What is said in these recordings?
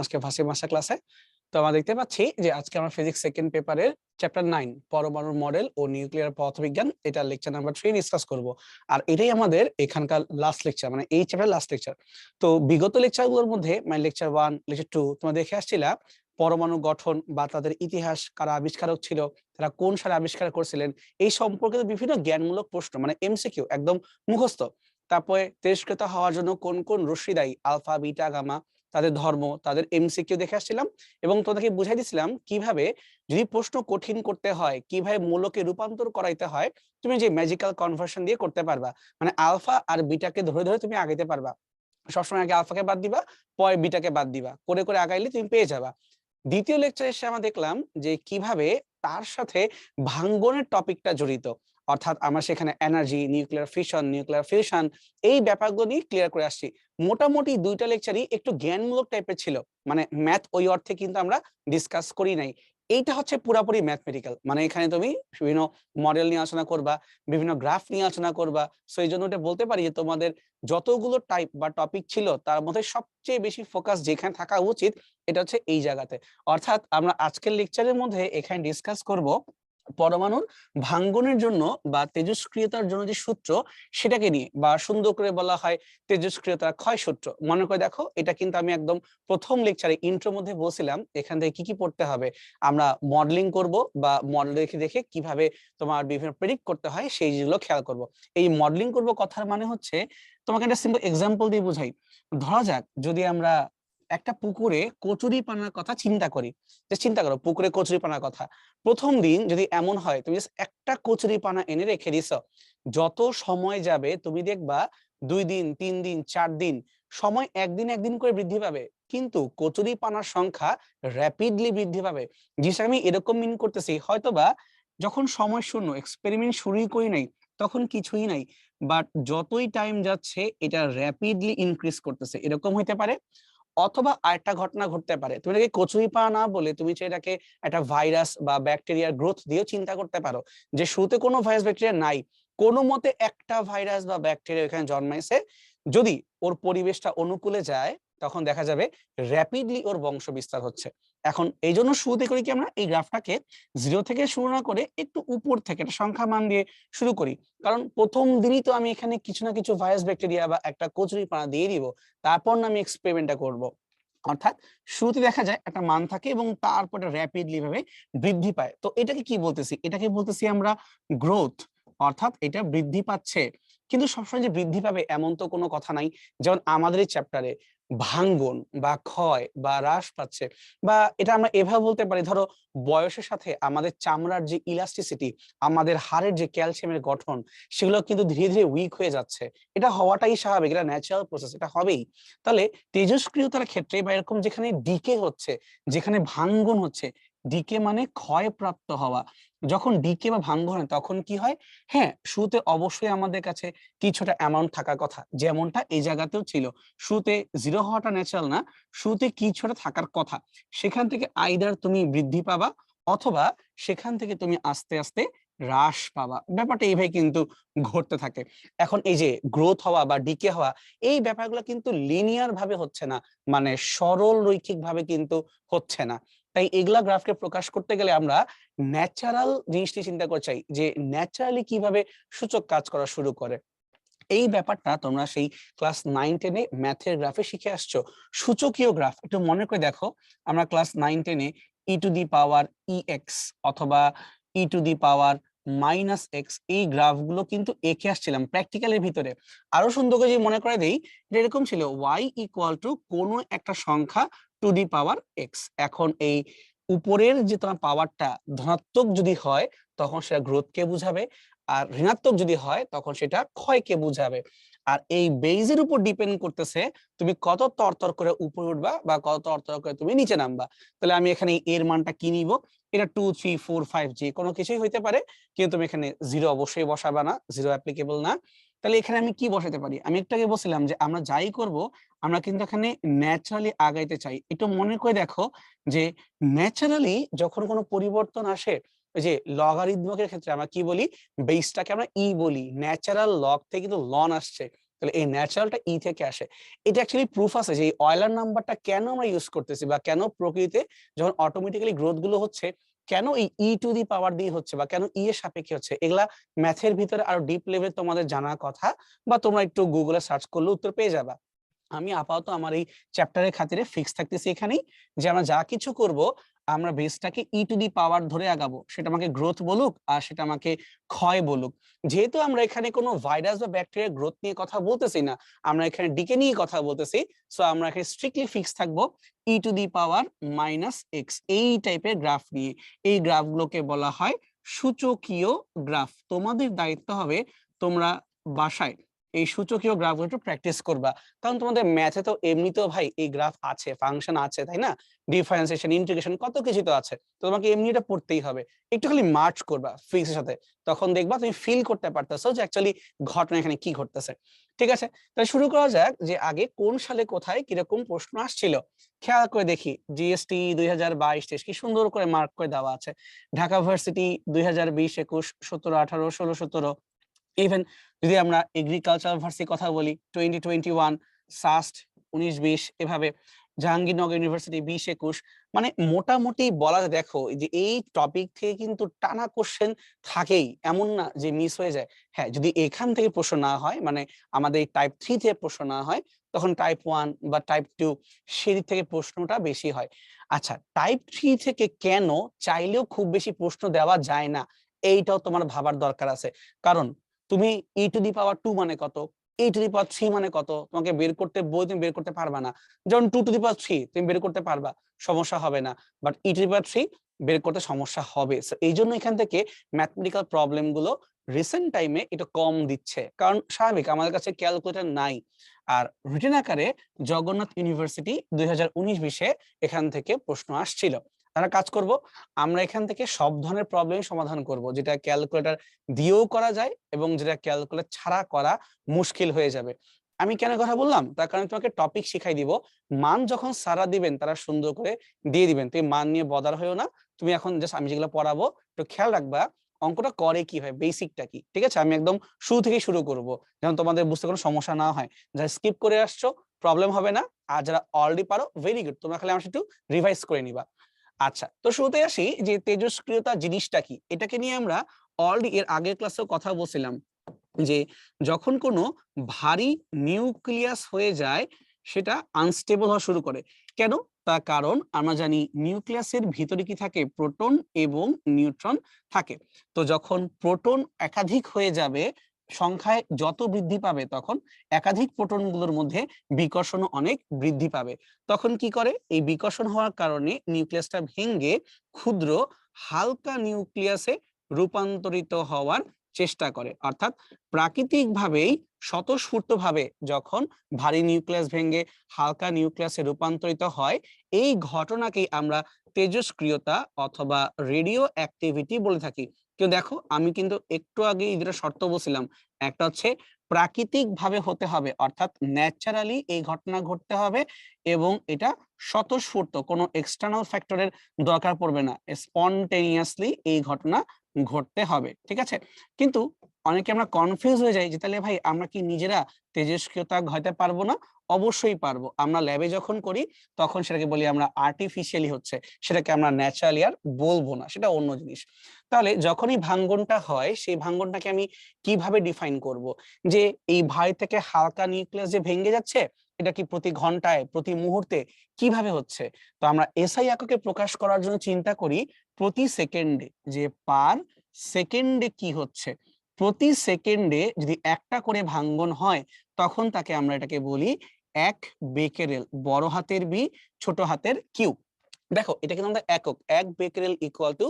আজকে varsity master ক্লাসে। তো আমরা দেখতে পাচ্ছি যে আজকে আমরা ফিজিক্স সেকেন্ড পেপারের চ্যাপ্টার 9 পরমাণুর মডেল ও নিউক্লিয়ার পদার্থবিজ্ঞান এটা লেকচার নাম্বার 3 ডিসকাস করব। আর এটাই আমাদের এখানকার লাস্ট লেকচার, মানে এই চ্যাপ্টার লাস্ট লেকচার। তো বিগত লেকচারগুলোর মধ্যে মানে লেকচার 1 লেকচার 2 তোমরা দেখে আসছিলা পরমাণু গঠন বা তাদের ইতিহাস, কারা আবিষ্কারক ছিল, তারা কোন সালে আবিষ্কার করেছিলেন, এই সম্পর্কিত বিভিন্ন জ্ঞানমূলক প্রশ্ন, মানে এমসিকিউ একদম মুখস্থ। তারপরে তেজস্ক্রিয়তা হওয়ার জন্য কোন কোন রশ্মি দায়ী, আলফা, বিটা, গামা, তাদের ধর্ম, তাদের এমসিকিউ দেখে আসছিলাম এবং তোমাদেরকে বুঝাই দিছিলাম কিভাবে যদি প্রশ্ন কঠিন করতে হয়, কিভাবে মূলকে রূপান্তর করাইতে হয়, তুমি যে ম্যাজিক্যাল কনভার্সন দিয়ে করতে পারবা। মানে আলফা আর বিটাকে ধরে ধরে তুমি আগাইতে পারবা। সবসময় আগে আলফাকে বাদ দিবা, পরে বিটাকে বাদ দিবা, করে করে আগাইলে তুমি পেয়ে যাবা। দ্বিতীয় লেকচারে এসে আমরা দেখলাম যে কিভাবে তার সাথে ভাঙ্গনের টপিকটা জড়িত, অর্থাৎ আমরা সেখানে energy, nuclear fission, nuclear fusion, এই ব্যাপারগুলো নিয়ে ক্লিয়ার করে আসছি। মোটামুটি দুইটা লেকচারই একটু জ্ঞানমূলক টাইপের ছিল, মানে ম্যাথ ওই অর্থে কিন্তু আমরা ডিসকাস করি নাই। এইটা হচ্ছে পুরাপুরি ম্যাথমেটিক্যাল, মানে এখানে তুমি বিভিন্ন মডেল নিয়ে আলোচনা করবা, বিভিন্ন গ্রাফ নিয়ে আলোচনা করবা। সো এই জন্য এটা বলতে পারি যে তোমাদের যতগুলো টাইপ বা টপিক ছিল তার মধ্যে সবচেয়ে বেশি ফোকাস যেখানে থাকা উচিত এটা হচ্ছে এই জায়গাতে। অর্থাৎ আমরা আজকের লেকচারের মধ্যে এখানে ডিসকাস করব পরমাণুর ভাঙ্গনের জন্য বা তেজস্ক্রিয়তার জন্য যে সূত্র সেটাকে নিয়ে, বা সুন্দর করে বলা হয় তেজস্ক্রিয়তার ক্ষয় সূত্র। মনে করে দেখো, এটা কিন্তু আমি একদম প্রথম লেকচারে ইন্ট্রোর মধ্যে বলছিলাম এখান থেকে কি কি পড়তে হবে। আমরা মডেলিং করব বা মডেল দেখে দেখে কিভাবে তোমার বিভিন্ন প্রেডিক্ট করতে হয় সেই জিনিসগুলো খেয়াল করব। এই মডেলিং করব কথার মানে হচ্ছে, তোমাকে একটা সিম্পল এক্সাম্পল দিয়ে বোঝাই। ধরা যাক যদি আমরা একটা পুকুরে কচুরিপানার কথা চিন্তা করি, যে চিন্তা করো পুকুরে কচুরিপানার কথা। প্রথম দিন যদি এমন হয় তুমি একটা কচুরিপানা এনে রেখে দিছো, যত সময় যাবে তুমি দেখবা 2 দিন, 3 দিন, 4 দিন সময় একদিন একদিন করে বৃদ্ধি পাবে, কিন্তু কচুরিপানার সংখ্যা র্যাপিডলি বৃদ্ধি পাবে। জিনিসটা আমি এরকম মিন করতেছি, হয়তোবা যখন সময় শূন্য, এক্সপেরিমেন্ট শুরুই করি নাই, তখন কিছুই নাই, বাট যতই টাইম যাচ্ছে এটা র্যাপিডলি ইনক্রিজ করতেছে, এরকম হইতে পারে। অথবা আরেকটা ঘটনা ঘটতে পারে, তুমি এটাকে কচুরিপানা না বলে তুমি এটাকে একটা ভাইরাস বা ব্যাকটেরিয়ার গ্রোথ দিয়েও চিন্তা করতে পারো, যে শুরুতে কোনো ভাইরাস ব্যাকটেরিয়া নাই, কোনো মতে একটা ভাইরাস বা ব্যাকটেরিয়া এখানে জন্মাইছে, যদি ওর পরিবেশটা অনুকূলে যায় তখন দেখা যাবে র্যাপিডলি ওর বংশ বিস্তার হচ্ছে। এখন এই জন্য শুরুতে করি কি, আমরা এই গ্রাফটাকে 0 থেকে শুরু না করে একটু উপর থেকে একটা সংখ্যা মান দিয়ে শুরু করি, কারণ প্রথম দিনই তো আমি এখানে কিছু না কিছু ভাইরাস ব্যাকটেরিয়া বা একটা কচুরিপানা দিয়ে দিব, তারপর না আমি এক্সপেরিমেন্টটা করব। অর্থাৎ শুরুতে দেখা যায় একটা মান থাকে এবং তারপর র্যাপিডলি ভাবে বৃদ্ধি পায়। তো এটাকে কি বলতেছি, এটাকে বলতেছি আমরা গ্রোথ, অর্থাৎ এটা বৃদ্ধি পাচ্ছে। কিন্তু সবসময় যে বৃদ্ধি পাবে এমন তো কোনো কথা নাই। যেমন আমাদের এই চ্যাপ্টারে ভাঙ্গন বা ক্ষয় বা হ্রাস পাচ্ছে, বা এটা আমরা এভাবে বলতে পারি, ধরো বয়সের সাথে আমাদের চামড়ার যে ইলাস্টিসিটি, আমাদের হাড়ের যে ক্যালসিয়ামের গঠন, সেগুলো কিন্তু ধীরে ধীরে উইক হয়ে যাচ্ছে। এটা হওয়াটাই স্বাভাবিক, এটা ন্যাচারাল প্রসেস, এটা হবেই। তাহলে তেজস্ক্রিয়তার ক্ষেত্রে বা এরকম যেখানে ডিকে হচ্ছে, যেখানে ভাঙ্গন হচ্ছে, ডিকে মানে ক্ষয়প্রাপ্ত হওয়া, যখন ডিকে বা ভাঙ্গন হয় তখন কি হয়, হ্যাঁ শুরুতে অবশ্যই আমাদের কাছে কিছুটা অ্যামাউন্ট থাকার কথা, যেমনটা এই জায়গাতেও ছিল। শুরুতে 0 হওয়াটা ন্যাচারাল না, শুরুতে কিছুটা থাকার কথা, সেখান থেকে আইদার তুমি বৃদ্ধি পাবা অথবা সেখান থেকে তুমি আস্তে আস্তে হ্রাস পাবা। ব্যাপারটা এইভাবে কিন্তু ঘটতে থাকে। এখন এই যে গ্রোথ হওয়া বা ডিকে হওয়া, এই ব্যাপারগুলো কিন্তু লিনিয়ার ভাবে হচ্ছে না, মানে সরল রৈখিক ভাবে কিন্তু হচ্ছে না। তাই এগুলা গ্রাফকে প্রকাশ করতে গেলে আমরা ন্যাচারাল জিনিসটি চিন্তা করতে চাই, যে ন্যাচারালি কিভাবে সূচক কাজ করা শুরু করে। এই ব্যাপারটা তোমরা সেই ক্লাস 9-10 এ ম্যাথের গ্রাফে শিখে আসছো। সূচকীয় গ্রাফ একটু মনে করে দেখো, আমরা ক্লাস 9-10 এ e to the power e x অথবা e to the power minus x, এই গ্রাফগুলো কিন্তু এঁকে আসছিলাম প্র্যাকটিক্যালের ভিতরে। আরো সুন্দর করে যদি মনে করে দেই, এটা এরকম ছিল ওয়াই ইকুয়াল টু কোনো একটা সংখ্যা টু দি পাওয়ার এক্স। এখন এই উপরের যে তোমার পাওয়ারটা ধনাত্মক যদি হয় তখন সেটা গ্রোথকে বুঝাবে, আর ঋণাত্মক যদি হয় তখন সেটা ক্ষয়কে বুঝাবে। আর এই বেইজের উপর ডিপেন্ড করতেছে তুমি কত তরতর করে উপরে উঠবা বা কত তরতর করে তুমি নিচে নামবা। তাহলে আমি এখানে এর মানটা কি নিব, এটা 2 3 4 5 যে কোনো কিছুই হইতে পারে, কিন্তু তুমি এখানে 0 অবশ্যই বসাবা না, 0 অ্যাপ্লিকেবল না। তাহলে এখানে আমি কি বসাতে পারি, আমি একটু আগে বলছিলাম যে আমরা যাই করব আমরা কিন্তু এখানে ন্যাচারালি আগাইতে চাই। একটু মনে করে দেখো যে ন্যাচারালি যখন কোনো পরিবর্তন আসে, ওই যে লগারিদমিকের ক্ষেত্রে আমরা কি বলি, বেসটাকে আমরা ই বলি, ন্যাচারাল লগ থেকে কিন্তু লন আসছে, তাহলে এই ন্যাচারালটা ই থেকে আসে। এটা অ্যাকচুয়ালি প্রুফ আছে যে এই অয়লার নাম্বারটা কেন আমরা ইউজ করতেছি বা কেন প্রকৃতিতে যখন অটোমেটিক্যালি গ্রোথ গুলো হচ্ছে কেন এই ই টু দি পাওয়ার দিয়ে হচ্ছে বা কেন ই এর সাপেক্ষে হচ্ছে, এগুলা ম্যাথের ভিতরে আরো ডিপ লেভেল তোমাদের জানার কথা, বা তোমরা একটু গুগলে সার্চ করলে উত্তর পেয়ে যাবা। আমি আপাতত আমার এই চ্যাপ্টারের খাতিরে ফিক্স থাকতেছি এখানেই, যে আমরা যা কিছু করব আমরা বেসটাকে ই টু দি পাওয়ার ধরে আগাবো, সেটা আমাকে গ্রোথ বলুক আর সেটা আমাকে ক্ষয় বলুক। যেহেতু আমরা এখানে কোনো ভাইরাস বা ব্যাকটেরিয়ার গ্রোথ নিয়ে কথা বলতেছি না, আমরা এখানে ডিকে নিয়ে কথা বলতেছি, সো আমরা এখানে স্ট্রিক্টলি ফিক্স থাকবো e to the power minus x, এই টাইপের গ্রাফ নিয়ে। এই গ্রাফগুলোকে বলা হয় সূচকীয় গ্রাফ। তোমাদের দায়িত্ব হবে তোমরা বাসায় এই সূচকীয় গ্রাফগুলো একটু প্র্যাকটিস করবা, কারণ তোমাদের ম্যাথে তো এমনিতেও ভাই এই গ্রাফ আছে, ফাংশন আছে, তাই না? ডিফারেন্সিয়েশন, ইন্টিগ্রেশন, কত কিছু তো আছে, তো তোমাকে এমনি এটা পড়তেই হবে। একটু খালি মার্চ করবা ফিজিক্সের সাথে, তখন দেখবা তুমি ফিল করতে পারতেছো যে অ্যাকচুয়ালি ঘটনা এখানে কি ঘটতেছে। ঠিক আছে, তাহলে শুরু করা যাক যে আগে কোন সালে কোথায় কিরকম প্রশ্ন আসছিল। খেয়াল করে দেখি জিএসটি 2022-23 কি সুন্দর করে মার্ক করে দেওয়া আছে। ঢাকা ভার্সিটি 2020-21, 17-18, 16-17, ইভেন যদি আমরা এগ্রিকালচার ভার্সিটির কথা বলি 2021, সাস্ট 19-20, এভাবে জাহাঙ্গীরনগর ইউনিভার্সিটি 20-21, মানে মোটামুটি বলা যায় দেখো যে এই টপিক থেকে কিন্তু টানা কোশ্চেন থাকেই, এমন না যে মিস হয়ে যায়। হ্যাঁ, যদি এখান থেকে প্রশ্ন না হয়, মানে আমাদের টাইপ 3 থেকে প্রশ্ন না হয়, তখন টাইপ 1 বা টাইপ 2 সেদিক থেকে প্রশ্নটা বেশি হয়। আচ্ছা, টাইপ 3 থেকে কেন চাইলেও খুব বেশি প্রশ্ন দেওয়া যায় না, এইটাও তোমার ভাবার দরকার আছে। কারণ তুমি ই টু দি পাওয়ার 2 মানে কত, ই টু দি পাওয়ার 3 মানে কত, তোমাকে বের করতে বই তুমি বের করতে পারবা না। যেমন 2 টু দি পাওয়ার 3 তুমি বের করতে পারবা, সমস্যা হবে না, বাট ই টু দি পাওয়ার 3 বের করতে সমস্যা হবে। সো এই জন্য এখান থেকে ম্যাথমেটিক্যাল প্রবলেম গুলো রিসেন্ট টাইমে একটু কম দিচ্ছে, কারণ স্বাভাবিক আমাদের কাছে ক্যালকুলেটর নাই। আর রিটেন আকারে জগন্নাথ ইউনিভার্সিটি 2019-20 এখান থেকে প্রশ্ন আসছিল। তারা কাজ করব, আমরা এখান থেকে সব ধরনের প্রবলেম সমাধান করব, যেটা ক্যালকুলেটর দিয়েও করা যায় এবং যেটা ক্যালকুলেট ছাড়া করা মুশকিল হয়ে যাবে। আমি কেন কথা বললাম, তার কারণে তোমাকে টপিক শিখাই দিব। মান যখন সারা দিবেন তারা সুন্দর করে দিয়ে দিবেন, তুমি মান নিয়ে বদার হয়েও না। তুমি এখন জাস্ট আমি যেগুলো পড়াবো একটু খেয়াল রাখবা, অঙ্কটা করে কি হয়, বেসিকটা কি। ঠিক আছে, আমি একদম শুরু থেকে শুরু করব, যেন তোমাদের বুঝতে কোনো সমস্যা না হয়। যারা স্কিপ করে আসছো প্রবলেম হবে না, আর যারা অলরেডি পারো ভেরি গুড, তোমরা খালি আমার একটু রিভাইজ করে নিবা। আচ্ছা, তো শুরুতে আসি যে তেজস্ক্রিয়তা জিনিসটা কি। এটাকে নিয়ে আমরা অলরেডি এর আগের ক্লাসেও কথা বলছিলাম, যে যখন কোনো ভারী নিউক্লিয়াস হয়ে যায় সেটা আনস্টেবল হওয়া শুরু করে। কেন? তার কারণ আমরা জানি নিউক্লিয়াসের ভিতরে কি থাকে, প্রোটন এবং নিউট্রন থাকে। তো যখন প্রোটন একাধিক হয়ে যাবে, সংখ্যায় যত বৃদ্ধি পাবে, তখন একাধিক প্রোটনগুলোর মধ্যে বিকর্ষণ অনেক বৃদ্ধি পাবে। তখন কি করে, এই বিকর্ষণ হওয়ার কারণে নিউক্লিয়াসটা ভেঙে ক্ষুদ্র হালকা নিউক্লিয়াসে রূপান্তরিত হওয়ার চেষ্টা করে। অর্থাৎ প্রাকৃতিকভাবেই স্বতঃস্ফূর্তভাবে যখন ভারী নিউক্লিয়াস ভেঙে হালকা নিউক্লিয়াসে রূপান্তরিত হয়, এই ঘটনাকেই আমরা তেজস্ক্রিয়তা অথবা রেডিও অ্যাক্টিভিটি বলে থাকি। কেউ দেখো, আমি কিন্তু একটু আগে এই দুটো শর্ত বলছিলাম, একটা হচ্ছে প্রাকৃতিক ভাবে হতে হবে, অর্থাৎ ন্যাচারালি এই ঘটনা ঘটতে হবে, এবং এটা স্বতঃস্ফূর্ত, কোনো এক্সটার্নাল ফ্যাক্টরের দরকার পড়বে না, স্পন্টেনিয়াসলি এই ঘটনা ঘটতে হবে। ঠিক আছে, কিন্তু অনেকে আমরা কনফিউজ হয়ে যাই যে তাহলে ভাই আমরা কি নিজেরা তেজস্ক্রিয়তা ঘটাতে পারবো না? অবশ্যই পারবো। আমরা ল্যাবে যখন করি তখন সেটাকে বলি আমরা আর্টিফিশিয়ালি হচ্ছে, সেটাকে আমরা ন্যাচারালি আর বলবো না, সেটা অন্য জিনিস। তাহলে যখনই ভাঙ্গনটা হয়, সেই ভাঙ্গনটাকে আমি কিভাবে ডিফাইন করব, যে এই ভারী থেকে হালকা নিউক্লিয়াস যে ভেঙে যাচ্ছে, এটা কি প্রতি ঘন্টায়, প্রতি মুহূর্তে, কিভাবে হচ্ছে? তো আমরা এসআই এককে প্রকাশ করার জন্য চিন্তা করি প্রতি সেকেন্ডে, যে পার সেকেন্ডে কি হচ্ছে। প্রতি সেকেন্ডে যদি একটা করে ভাঙ্গন হয়, তখন তাকে আমরা এটাকে বলি 1 বেকেরেল, বড় হাতের বি, ছোট হাতের কিউ। দেখো, এটা কিন্তু আমাদের একক, 1 becquerel equal to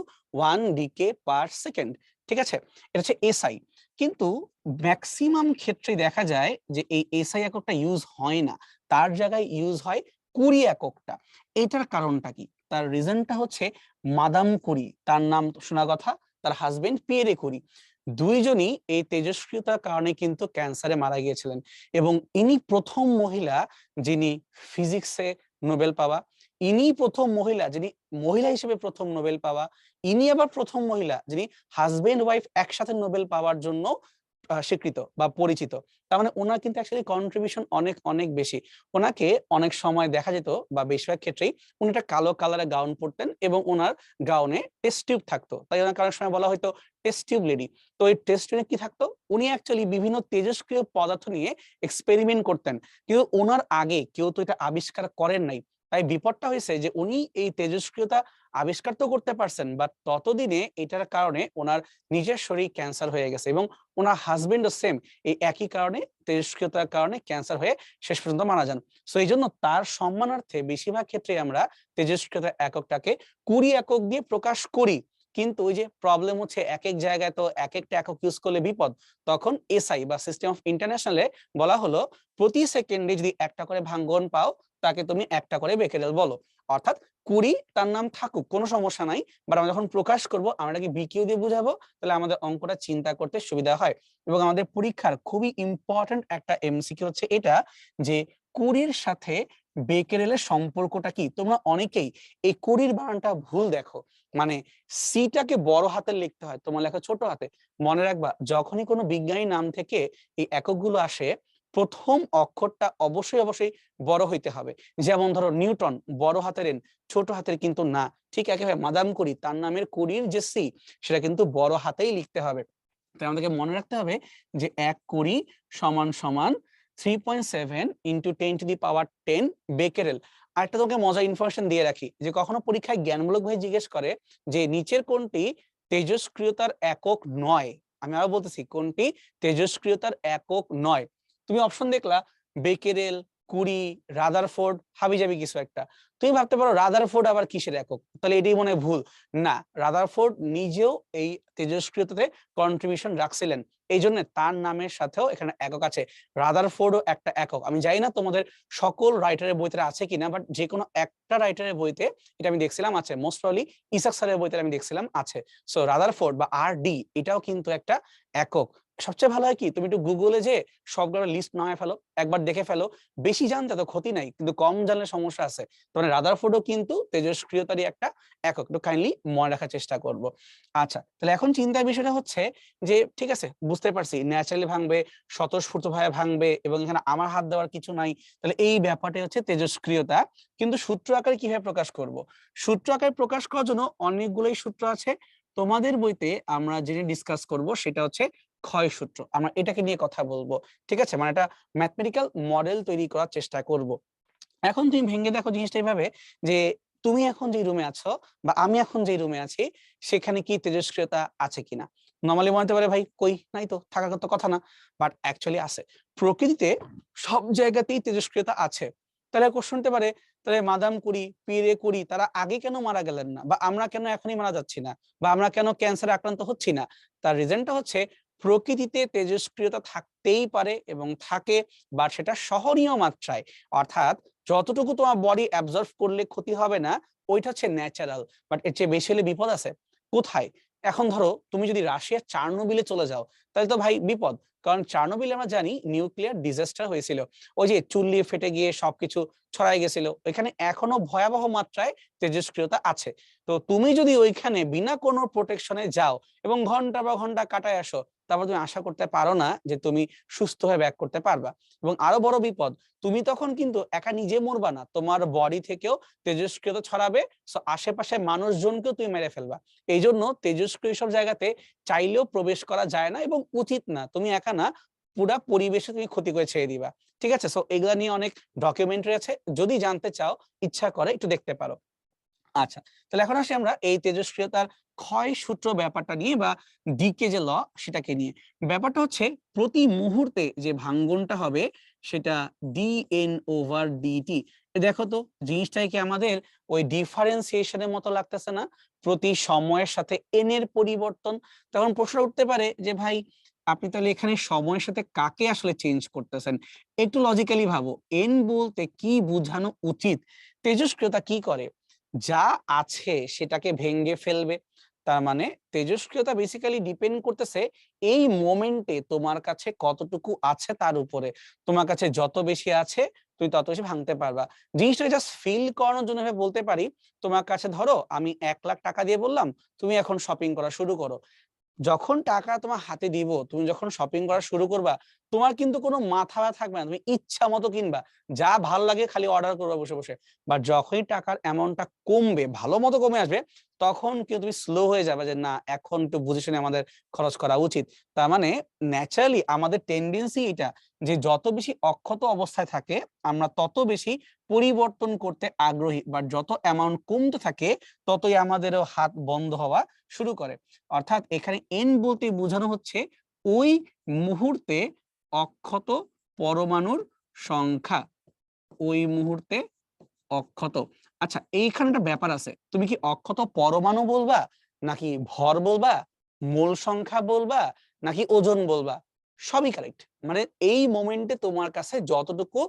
1 decay per second. ঠিক আছে, এটা হচ্ছে এসআই। কিন্তু ম্যাক্সিমাম ক্ষেত্রে দেখা যায় যে এই এসআই এককটা ইউজ হয় না, তার জায়গায় ইউজ হয় কুরি এককটা। এটার কারণটা কি? তার রিজনটা হচ্ছে মাদাম কুরি, তার নাম শোনা কথা, তার হাজবেন্ড পিয়েরে কুরি, দুইজনই এই তেজস্ক্রিয়তার কারণে কিন্তু ক্যান্সারে মারা গিয়েছিলেন। এবং ইনি প্রথম মহিলা যিনি ফিজিক্সে নোবেল পাওয়া, ইনি প্রথম মহিলা যিনি মহিলা হিসেবে প্রথম নোবেল পাওয়া, ইনি আবার প্রথম মহিলা যিনি হাজবেন্ড ওয়াইফ একসাথে নোবেল পাওয়ার জন্য স্বীকৃত বা পরিচিত। তার মানে ওনার কিন্তু অ্যাকচুয়ালি কন্ট্রিবিউশন অনেক অনেক বেশি। ওনাকে অনেক সময় দেখা যেত বা বেশিরভাগ ক্ষেত্রেই উনি একটা কালো কালারের গাউন পরতেন এবং ওনার গাউনে টেস্ট টিউব থাকতো, তাই ওনাকে অনেক সময় বলা হয়তো টেস্ট টিউব লেডি। তো এই টেস্ট টিউবে কি থাকতো, উনি অ্যাকচুয়ালি বিভিন্ন তেজস্ক্রিয় পদার্থ নিয়ে এক্সপেরিমেন্ট করতেন, কিন্তু ওনার আগে কেউ তো এটা আবিষ্কার করেন নাই। তাই বিপদটা হয়েছে যে উনি এই তেজস্ক্রিয়তা আবিষ্কার তো করতে পারছেন, বাট ততদিনে এটার কারণে ওনার নিজের শরীর ক্যান্সার হয়ে গেছে এবং ওনার হাজবেন্ডও সেম এই একই কারণে, তেজস্ক্রিয়তার কারণে ক্যান্সার হয়ে শেষ পর্যন্ত মারা যান। সো এই জন্য তার সম্মানার্থে বেশিরভাগ ক্ষেত্রে আমরা তেজস্ক্রিয়তার এককটাকে 20 একক দিয়ে প্রকাশ করি। কিন্তু ওই যে প্রবলেম হচ্ছে এক এক জায়গায় তো এক একটা একক ইউজ করলে বিপদ। তখন এসআই বা সিস্টেম অফ ইন্টারন্যাশনালে বলা হলো প্রতি সেকেন্ডে যদি একটা করে ভাঙ্গন পাও তাকে তুমি একটা করে বেকেরেল বলো। অর্থাৎ 20 তার নাম থাকুক, কোনো সমস্যা নাই, বাট আমরা যখন প্রকাশ করব আমরা কি বিকিউ দিয়ে বুঝাবো, তাহলে আমাদের অঙ্কটা চিন্তা করতে সুবিধা হয়। এবং আমাদের পরীক্ষার খুবই ইম্পর্টেন্ট একটা এমসিকিউ হচ্ছে এটা, যে 20 সাথে বেকেরেলের সম্পর্কটা কি। তোমরা অনেকেই এই 20 বানানটা ভুল দেখো, মানে সিটাকে বড় হাতে লিখতে হয়, তোমার লেখা ছোট হাতে। মনে রাখবা যখনই কোনো বিজ্ঞানী নাম থেকে এই এককগুলো আসে প্রথম অক্ষরটা অবশ্যই অবশ্যই বড় হইতে হবে। যেমন ধরো নিউটন বড় হাতের এন, ছোট হাতের কিন্তু না। ঠিক একইভাবে মাদাম কুরি, তার নামের কুরির যে সি সেটা কিন্তু বড় হাতেই লিখতে হবে। তাই আমাদেরকে মনে রাখতে হবে যে 1 কুরি সমান সমান 3.7 ইন্টু 10⁻10 বেকেরেল। আরেকটা তোমাকে মজার ইনফরমেশন দিয়ে রাখি, যে কখনো পরীক্ষায় জ্ঞানমূলক ভাবে জিজ্ঞেস করে যে নিচের কোনটি তেজস্ক্রিয়তার একক নয়। আমি আরো বলতেছি, কোনটি তেজস্ক্রিয়তার একক নয়। তুমি অপশন দেখলা বেকেরেল, কুরি, রাদারফোর্ড, হাবিজাবি কিছু একটা। তুমি ভাবতে পারো রাদারফোর্ড আবার কিসের একক, তাহলে এটাই মনে হয় ভুল। না, রাদারফোর্ড নিজেও এই তেজস্ক্রিয়তাতে কন্ট্রিবিউশন রাখছিলেন, এই জন্য তার নামের সাথেও এখানে একক আছে। রাদারফোর্ডও একটা একক। আমি জানি না তোমাদের সকল রাইটারের বইতে আছে কিনা, বাট যে কোনো একটা রাইটারের বইতে এটা আমি দেখছিলাম আছে, মোস্ট প্রবাবলি ইসাক স্যারের বইতে আমি দেখছিলাম আছে। সো রাদারফোর্ড বা আর ডি এটাও কিন্তু একটা একক। সবচেয়ে ভালো হয় কি, তুমি একটু গুগলে যে সবগুলো লিস্ট নামায় ফেলো, একবার দেখে ফেলো। বেশি জানতে তো ক্ষতি নাই, কিন্তু কম জানলে সমস্যা আছে। মানে রাদারফোর্ডও কিন্তু তেজস্ক্রিয়তারই একটা একক, একটু কাইন্ডলি মনে রাখার চেষ্টা করব। আচ্ছা, তাহলে এখন চিন্তার বিষয়টা হচ্ছে যে ঠিক আছে, বুঝতে পারছি ন্যাচারালি ভাঙবে, স্বতঃস্ফূর্তভাবে ভাঙবে এবং এখানে আমার হাত দেওয়ার কিছু নাই, তাহলে এই ব্যাপারটা হচ্ছে তেজস্ক্রিয়তা। কিন্তু সূত্র আকারে কিভাবে প্রকাশ করব? সূত্র আকারে প্রকাশ করার জন্য অনেকগুলোই সূত্র আছে। তোমাদের বইতে আমরা যেটা ডিসকাস করব সেটা হচ্ছে ক্ষয় সূত্র। আমরা এটাকে নিয়ে কথা বলবো, ঠিক আছে? মানে একটা ম্যাথমেটিক্যাল মডেল তৈরি করার চেষ্টা করব। এখন তুমি ভেঙে দেখো জিনিসটা এইভাবে, যে তুমি এখন যে রুমে আছো বা আমি এখন যে রুমে আছি সেখানে কি তেজস্ক্রিয়তা আছে কিনা। নরমালি মনে হতে পারে ভাই কই নাই তো, থাকার তো কথা না, বাট অ্যাকচুয়ালি আছে। প্রকৃতিতে সব জায়গাতেই তেজস্ক্রিয়তা আছে। তাহলে কোশ্চেন হতে পারে, তাহলে মাদাম কুরি, পিরে কুরি তারা আগে কেন মারা গেলেন না, বা আমরা কেন এখনই মারা যাচ্ছি না, বা আমরা কেন ক্যান্সারে আক্রান্ত হচ্ছি না? তার রিজনটা হচ্ছে প্রকৃতিতে তেজস্ক্রিয়তা থাকতেই পারে এবং থাকে, বা সেটা সহনীয় মাত্রায়। অর্থাৎ যতটুকু তোমার বডি অ্যাবজর্ব করলে ক্ষতি হবে না, ওইটা হচ্ছে ন্যাচারাল। বাট এর চেয়ে বেশি হলে বিপদ আছে। কোথায়? এখন ধরো তুমি যদি রাশিয়ার চার্নোবিলে চলে যাও, তাহলে তো ভাই বিপদ। কারণ চার্নোবিলে আমরা জানি নিউক্লিয়ার ডিজাস্টার হয়েছিল, ওই যে চুল্লি ফেটে গিয়ে সবকিছু ছড়াই গেছিল। ওইখানে এখনো ভয়াবহ মাত্রায় তেজস্ক্রিয়তা আছে। তো তুমি যদি ওইখানে বিনা কোনো প্রোটেকশনে যাও এবং ঘন্টা বা ঘন্টা কাটায় আসো, তারপর তুমি আশা করতে পারো না যে তুমি সুস্থ হয়ে ব্যাক করতে পারবা। এবং আরো বড় বিপদ, তুমি তখন কিন্তু একা নিজে মরবা না, তোমার বডি থেকেও তেজস্ক্রিয়তা ছড়াবে। সো আশেপাশে মানুষজনকেও তুমি মেরে ফেলবা। এই জন্য তেজস্ক্রিয় সব জায়গাতে চাইলেও প্রবেশ করা যায় না এবং উচিত না। তুমি একা না, পুরা পরিবেশে তুমি ক্ষতি করে ছেড়ে দিবা। ঠিক আছে? সো এগুলা নিয়ে অনেক ডকুমেন্টারি আছে, যদি জানতে চাও ইচ্ছা করে একটু দেখতে পারো। আচ্ছা, তাহলে এখন আসি আমরা এই তেজস্ক্রিয়তার ক্ষয় সূত্র ব্যাপারটা নিয়ে, বা ডিকে যে ল সেটাকে নিয়ে। ব্যাপারটা হচ্ছে প্রতি মুহূর্তে যে ভাঙ্গনটা হবে সেটা dn/dt। দেখো তো জিনিসটাই কি আমাদের ওই ডিফারেন্সিয়েশনের মতো লাগতেছে না? প্রতি সময়ের সাথে n এর পরিবর্তন। তখন প্রশ্ন উঠতে পারে যে ভাই আপনি তাহলে এখানে সময়ের সাথে কাকে আসলে চেঞ্জ করতেছেন? একটু লজিক্যালি ভাবো, n বলতে কি বোঝানো উচিত? তেজস্ক্রিয়তা কি করে? যা আছে সেটাকে ভেঙে ফেলবে। তার মানে তেজস্ক্রিয়তা বেসিক্যালি ডিপেন্ড করতেছে এই মোমেন্টে তোমার কাছে কতটুকু আছে তার উপরে। তোমার কাছে যত বেশি আছে তুমি তত বেশি ভাঙতে পারবা। জিনিসটা জাস্ট ফিল করানোর জন্য আমি বলতে পারি, তোমার কাছে ধরো আমি 1 লাখ টাকা দিয়ে বললাম তুমি এখন শপিং করা শুরু করো। যখন টাকা তোমার হাতে দিব, তুমি যখন শপিং করা শুরু করবা, তোমার কিন্তু কোনো মাথা ব্যথা থাকবে না, তুমি ইচ্ছা মতো কিনবা, যা ভাল লাগে খালি অর্ডার করবা বসে বসে। বাট যখনই টাকার অ্যামাউন্টটা কমবে, ভালো মতো কমে আসবে, তখন কিন্তু তুমি স্লো হয়ে যাবে যে না, এখন একটু বুঝে শুনে আমাদের খরচ করা উচিত। তার মানে ন্যাচারালি আমাদের টেন্ডেন্সি এটা, যে যত বেশি অক্ষত অবস্থায় থাকে আমরা তত বেশি পরিবর্তন করতে আগ্রহী, বাট যত অ্যামাউন্ট কমতে থাকে ততই আমাদেরও হাত বন্ধ হওয়া শুরু করে। অর্থাৎ এখানে এন বলতে বোঝানো হচ্ছে ওই মুহূর্তে অক্ষত পরমাণুর সংখ্যা, ওই মুহূর্তে অক্ষত। আচ্ছা, এইখানে একটা ব্যাপার আছে, তুমি কি অক্ষত পরমাণু বলবা, নাকি ভর বলবা, মোল সংখ্যা বলবা, নাকি ওজন বলবা? সবই কারেক্ট। মানে এই মোমেন্টে তোমার কাছে যতটুকু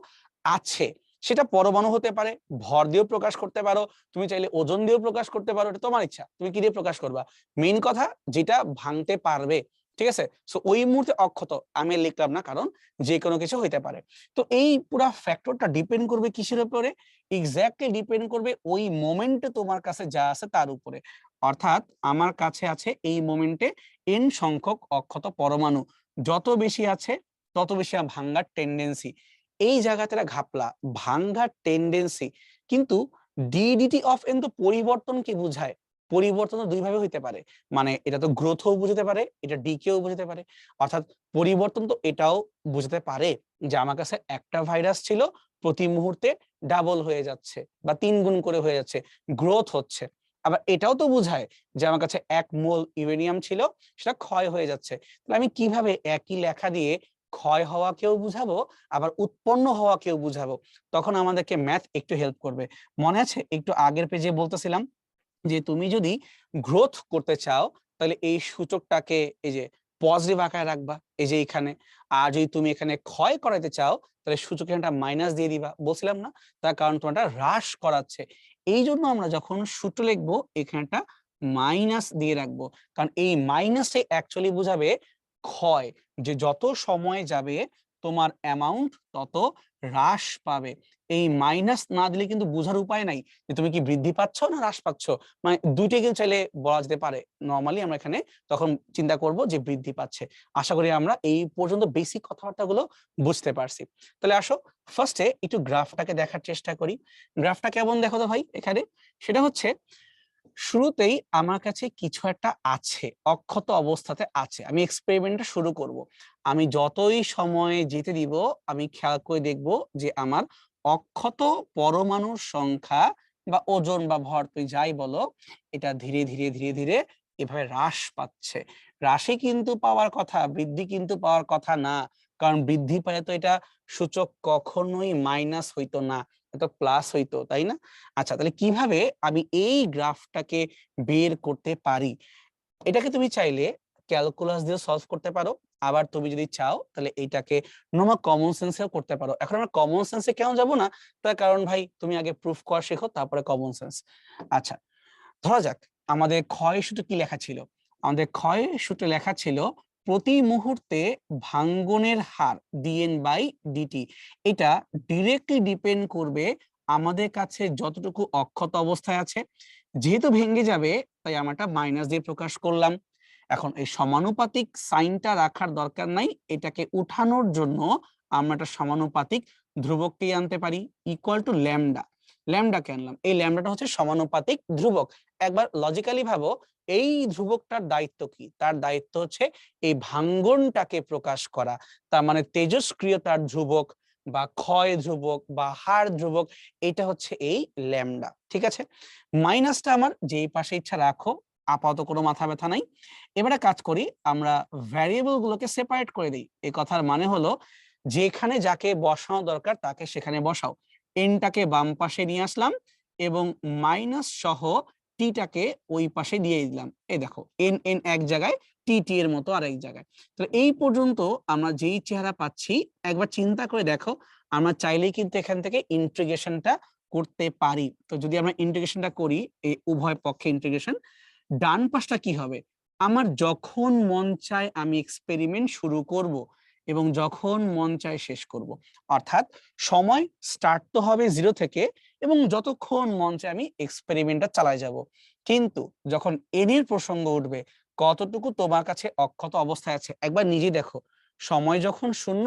আছে সেটা পরমাণু হতে পারে, ভর দিয়েও প্রকাশ করতে পারো, তুমি চাইলে ওজন দিয়েও প্রকাশ করতে পারো, এটা তোমার ইচ্ছা, তুমি কি দিয়ে প্রকাশ করবা। মেইন কথা যেটা ভাঙতে পারবে, ঠিক আছে। সো ওই মুহূর্তে অক্ষত আমি লিখলাম না, কারণ যে কোনো কিছু হইতে পারে। তো এই পুরা ফ্যাক্টরটা ডিপেন্ড করবে কিসের উপরে? এক্স্যাক্টলি ডিপেন্ড করবে ওই মোমেন্টে তোমার কাছে যা আছে তার উপরে। অর্থাৎ আমার কাছে আছে এই মোমেন্টে এন সংখ্যক অক্ষত পরমাণু, যত বেশি আছে তত বেশি ভাঙ্গার টেন্ডেন্সি। এই জায়গাতে ঘাপলা, ভাঙ্গার টেন্ডেন্সি। কিন্তু ডিডিটি অফ এন তো পরিবর্তনকে বোঝায়। পরিবর্তন তো দুই ভাবে হইতে পারে, মানে এটা তো গ্রোথও বুঝতে পারে, এটা ডিকেও বুঝতে পারে। অর্থাৎ পরিবর্তন তো এটাও বুঝতে পারে যে আমার কাছে একটা ভাইরাস ছিল, প্রতি মুহূর্তে ডাবল হয়ে যাচ্ছে বা 3 গুণ করে হয়ে যাচ্ছে, গ্রোথ হচ্ছে। আবার এটাও তো বোঝায় যে আমার কাছে 1 মোল ইউরেনিয়াম ছিল, সেটা ক্ষয় হয়ে যাচ্ছে। তাহলে আমি কিভাবে একই লেখা দিয়ে ক্ষয় হওয়াকেও বুঝাবো আবার উৎপন্ন হওয়াকেও বুঝাবো? তখন আমাদেরকে ম্যাথ একটু হেল্প করবে। মনে আছে একটু আগের পেজে বলতেছিলাম যে তুমি যদি গ্রোথ করতে চাও তাহলে এই সূচকটাকে এই যে পজিটিভ আকারে রাখবা, এই যে এখানে। আর যদি তুমি এখানে ক্ষয় করাতে চাও তাহলে সূচকের একটা মাইনাস দিয়ে দিবা, বলছিলাম না? তার কারণ তোমারটা হ্রাস করাচ্ছে। এই জন্য আমরা যখন সূত্র লিখবো এখানে একটা মাইনাস দিয়ে রাখবো, কারণ এই মাইনাসে অ্যাকচুয়ালি বোঝাবে ক্ষয়, যে যত সময় যাবে তোমার অ্যামাউন্ট তত হ্রাস পাবে। এই মাইনাস না দিলে কিন্তু বোঝার উপায় নাই যে তুমি কি বৃদ্ধি পাচ্ছ না হ্রাস পাচ্ছ। মানে দুইটাই কিন্তু চাইলে বলা যেতে পারে। নরমালি আমরা এখানে তখন চিন্তা করব যে বৃদ্ধি পাচ্ছে। আশা করি আমরা এই পর্যন্ত বেসিক কথাবার্তাগুলো বুঝতে পারছি। তাহলে আসো ফার্স্টে একটু গ্রাফটাকে দেখার চেষ্টা করি। গ্রাফটা কেমন দেখো তো ভাই এখানে। সেটা হচ্ছে শুরুতেই আমার কাছে কিছু একটা আছে, অক্ষত অবস্থাতে আছে। আমি এক্সপেরিমেন্টটা শুরু করব। আমি যতই সময় যেতে দিব আমি খেয়াল করে দেখব যে আমার অক্ষত পরমাণুর সংখ্যা বা ওজন বা ভর তুই যাই বলো, এটা ধীরে ধীরে ধীরে ধীরে এভাবে হ্রাস পাচ্ছে। হ্রাসই কিন্তু পাওয়ার কথা, বৃদ্ধি কিন্তু পাওয়ার কথা না। কারণ বৃদ্ধি পেলে তো এটা সূচক কখনোই মাইনাস হইতো না, এটা প্লাস হইতো, তাই না? আচ্ছা, তাহলে কিভাবে আমি এই গ্রাফটাকে বের করতে পারি? এটাকে তুমি চাইলে ক্যালকুলাস দিয়ে সলভ করতে পারো, আবার তুমি যদি চাও তাহলে এইটাকে নর্মাল কমন সেন্সেও করতে পারো। এখন আমরা কমন সেন্সে কেন যাব না, তার কারণ ভাই তুমি আগে প্রুফ করা শেখো তারপরে কমন সেন্স। আচ্ছা, ধরা যাক আমাদের ক্ষয় সূত্রে কি লেখা ছিল। আমাদের ক্ষয় সূত্রে লেখা ছিল প্রতি মুহূর্তে ভাঙ্গনের হার ডিএন বাই ডিটি। এটা ডিরেক্টলি ডিপেন্ড করবে আমাদের কাছে যতটুকু অক্ষত অবস্থায় আছে। যেহেতু ভেঙে যাবে তাই আমরা মাইনাস দিয়ে প্রকাশ করলাম। এখন এই সমানুপাতিক সাইনটা রাখার দরকার নাই, এটাকে উঠানোর জন্য আমরা একটা সমানুপাতিক ধ্রুবককে আনতে পারি, ইকুয়াল টু ল্যামডা। ল্যামডাকে আনলাম, এই ল্যামডাটা হচ্ছে সমানুপাতিক ধ্রুবক। একবার লজিক্যালি ভাবো, এই ধ্রুবকটার দায়িত্ব কি? তার দায়িত্ব হচ্ছে এই ভাঙ্গনটাকে প্রকাশ করা। তার মানে তেজস্ক্রিয়তার ধ্রুবক বা ক্ষয় ধ্রুবক বা হার ধ্রুবক, এটা হচ্ছে এই ল্যামডা। ঠিক আছে, মাইনাসটা আমার যেই পাশে ইচ্ছা রাখো, আপাতত কোনো মাথা ব্যথা নাই। এবারে কাজ করি, আমরা ভ্যারিয়েবল গুলোকে সেপারেট করে দিই। এই কথার মানে হলো যেখানে যাকে বসানো দরকার তাকে সেখানে বসাও। এনটাকে বাম পাশে নিয়ে আসলাম এবং মাইনাস সহ টিটাকে ওই পাশে দিয়ে দিলাম। এই দেখো এন এন এক জায়গায়, টি টি এর মতো আরেক জায়গায়। তো এই পর্যন্ত আমরা যেই চেহারা পাচ্ছি, একবার চিন্তা করে দেখো, আমরা চাইলেই কিন্তু এখান থেকে ইন্টিগ্রেশনটা করতে পারি। তো যদি আমরা ইন্টিগ্রেশনটা করি, এই উভয় পক্ষে ইন্টিগ্রেশন, ডান পাশটা কি হবে? আমার যখন মন চায় আমি এক্সপেরিমেন্ট শুরু করব এবং যখন মন চায় শেষ করব। অর্থাৎ সময় স্টার্ট তো হবে 0 থেকে এবং যতক্ষণ মন চায় আমি এক্সপেরিমেন্টটা চালায় যাব। কিন্তু যখন এন এর প্রসঙ্গ উঠবে কতটুকু তোমার কাছে অক্ষত অবস্থায় আছে একবার নিজে দেখো। সময় যখন শূন্য,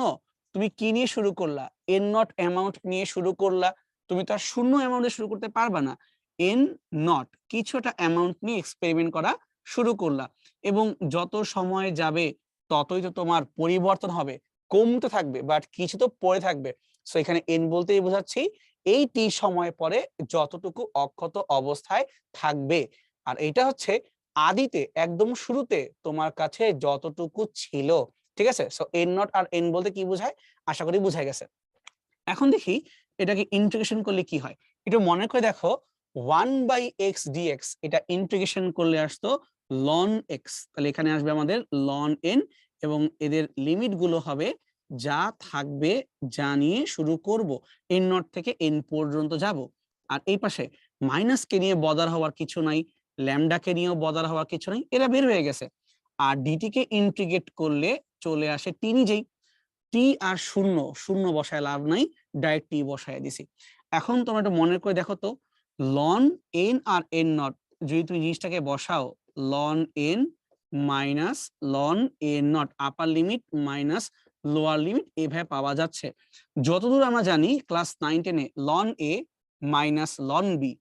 তুমি কি নিয়ে শুরু করলা? এন নট অ্যামাউন্ট নিয়ে শুরু করলা। তুমি তো আর শূন্য অ্যামাউন্টে শুরু করতে পারবা না। এন নট কিছু একটা অ্যামাউন্ট নিয়ে এক্সপেরিমেন্ট করা শুরু করলা, এবং যত সময় যাবে ততই তো তোমার পরিবর্তন হবে, কমতে থাকবে, বাট কিছু তো পড়ে থাকবে। সো এখানে এন বলতেই বোঝাচ্ছি এই টি সময় পরে যতটুকু অক্ষত অবস্থায় থাকবে। আর এটা হচ্ছে আদিতে একদম শুরুতে তোমার কাছে যতটুকু ছিল। ঠিক আছে, সো এন নট আর এন বলতে কি বোঝায়, আশা করি বুঝা গেছে। এখন দেখি এটাকে ইন্টিগ্রেশন করলে কি হয়। একটু মনে করে দেখো, 1/x dx এটা ইন্টিগ্রেশন করলে আসতো ln x, তাহলে এখানে আসবে আমাদের ln n, এবং এদের লিমিট গুলো হবে যা থাকবে যা নিয়ে শুরু করব, n নট থেকে n পর্যন্ত যাব। আর এই পাশে মাইনাস কে নিয়ে বদার হওয়ার কিছু নাই, ল্যামডা কে নিয়েও বদার হওয়ার কিছু নাই, এরা বের হয়ে গেছে। আর ডিটি কে ইন্টিগ্রেট করলে চলে আসে টি নিজেই। টি আর শূন্য, শূন্য বসায় লাভ নাই, ডাইরেক্ট টি বসায় দিছি। এখন তোমরা একটু মনে করে দেখো তো, লন এন আর এন নট যদি তুমি জিনিসটাকে বসাও, ln n minus ln N naught upper limit minus lower limit এভাবে পাওয়া যাচ্ছে। যতদূর আমরা জানি ক্লাস 9-10-এ ln a minus ln b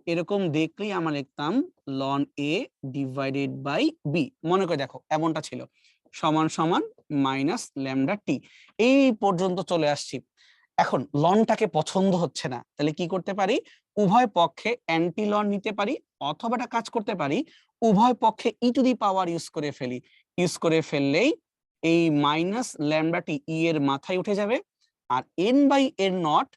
এরকম দেখলেই আমরা লিখতাম ln a divided by b. মনে করে দেখো এমনটা ছিল, সমান সমান মাইনাস ল্যামডা টি। এই পর্যন্ত চলে আসছি। এখন লনটাকে পছন্দ হচ্ছে না, তাহলে কি করতে পারি? উভয় পক্ষে অ্যান্টি লন নিতে পারি, অথবা একটা কাজ করতে পারি, উভয় পক্ষে ই টু দি পাওয়ার ইউজ করে ফেলি। ইউজ করে ফেললেই এই মাইনাস ল্যামডাটি ই এর মাথায় উঠে যাবে, আর এন বাই এন নট,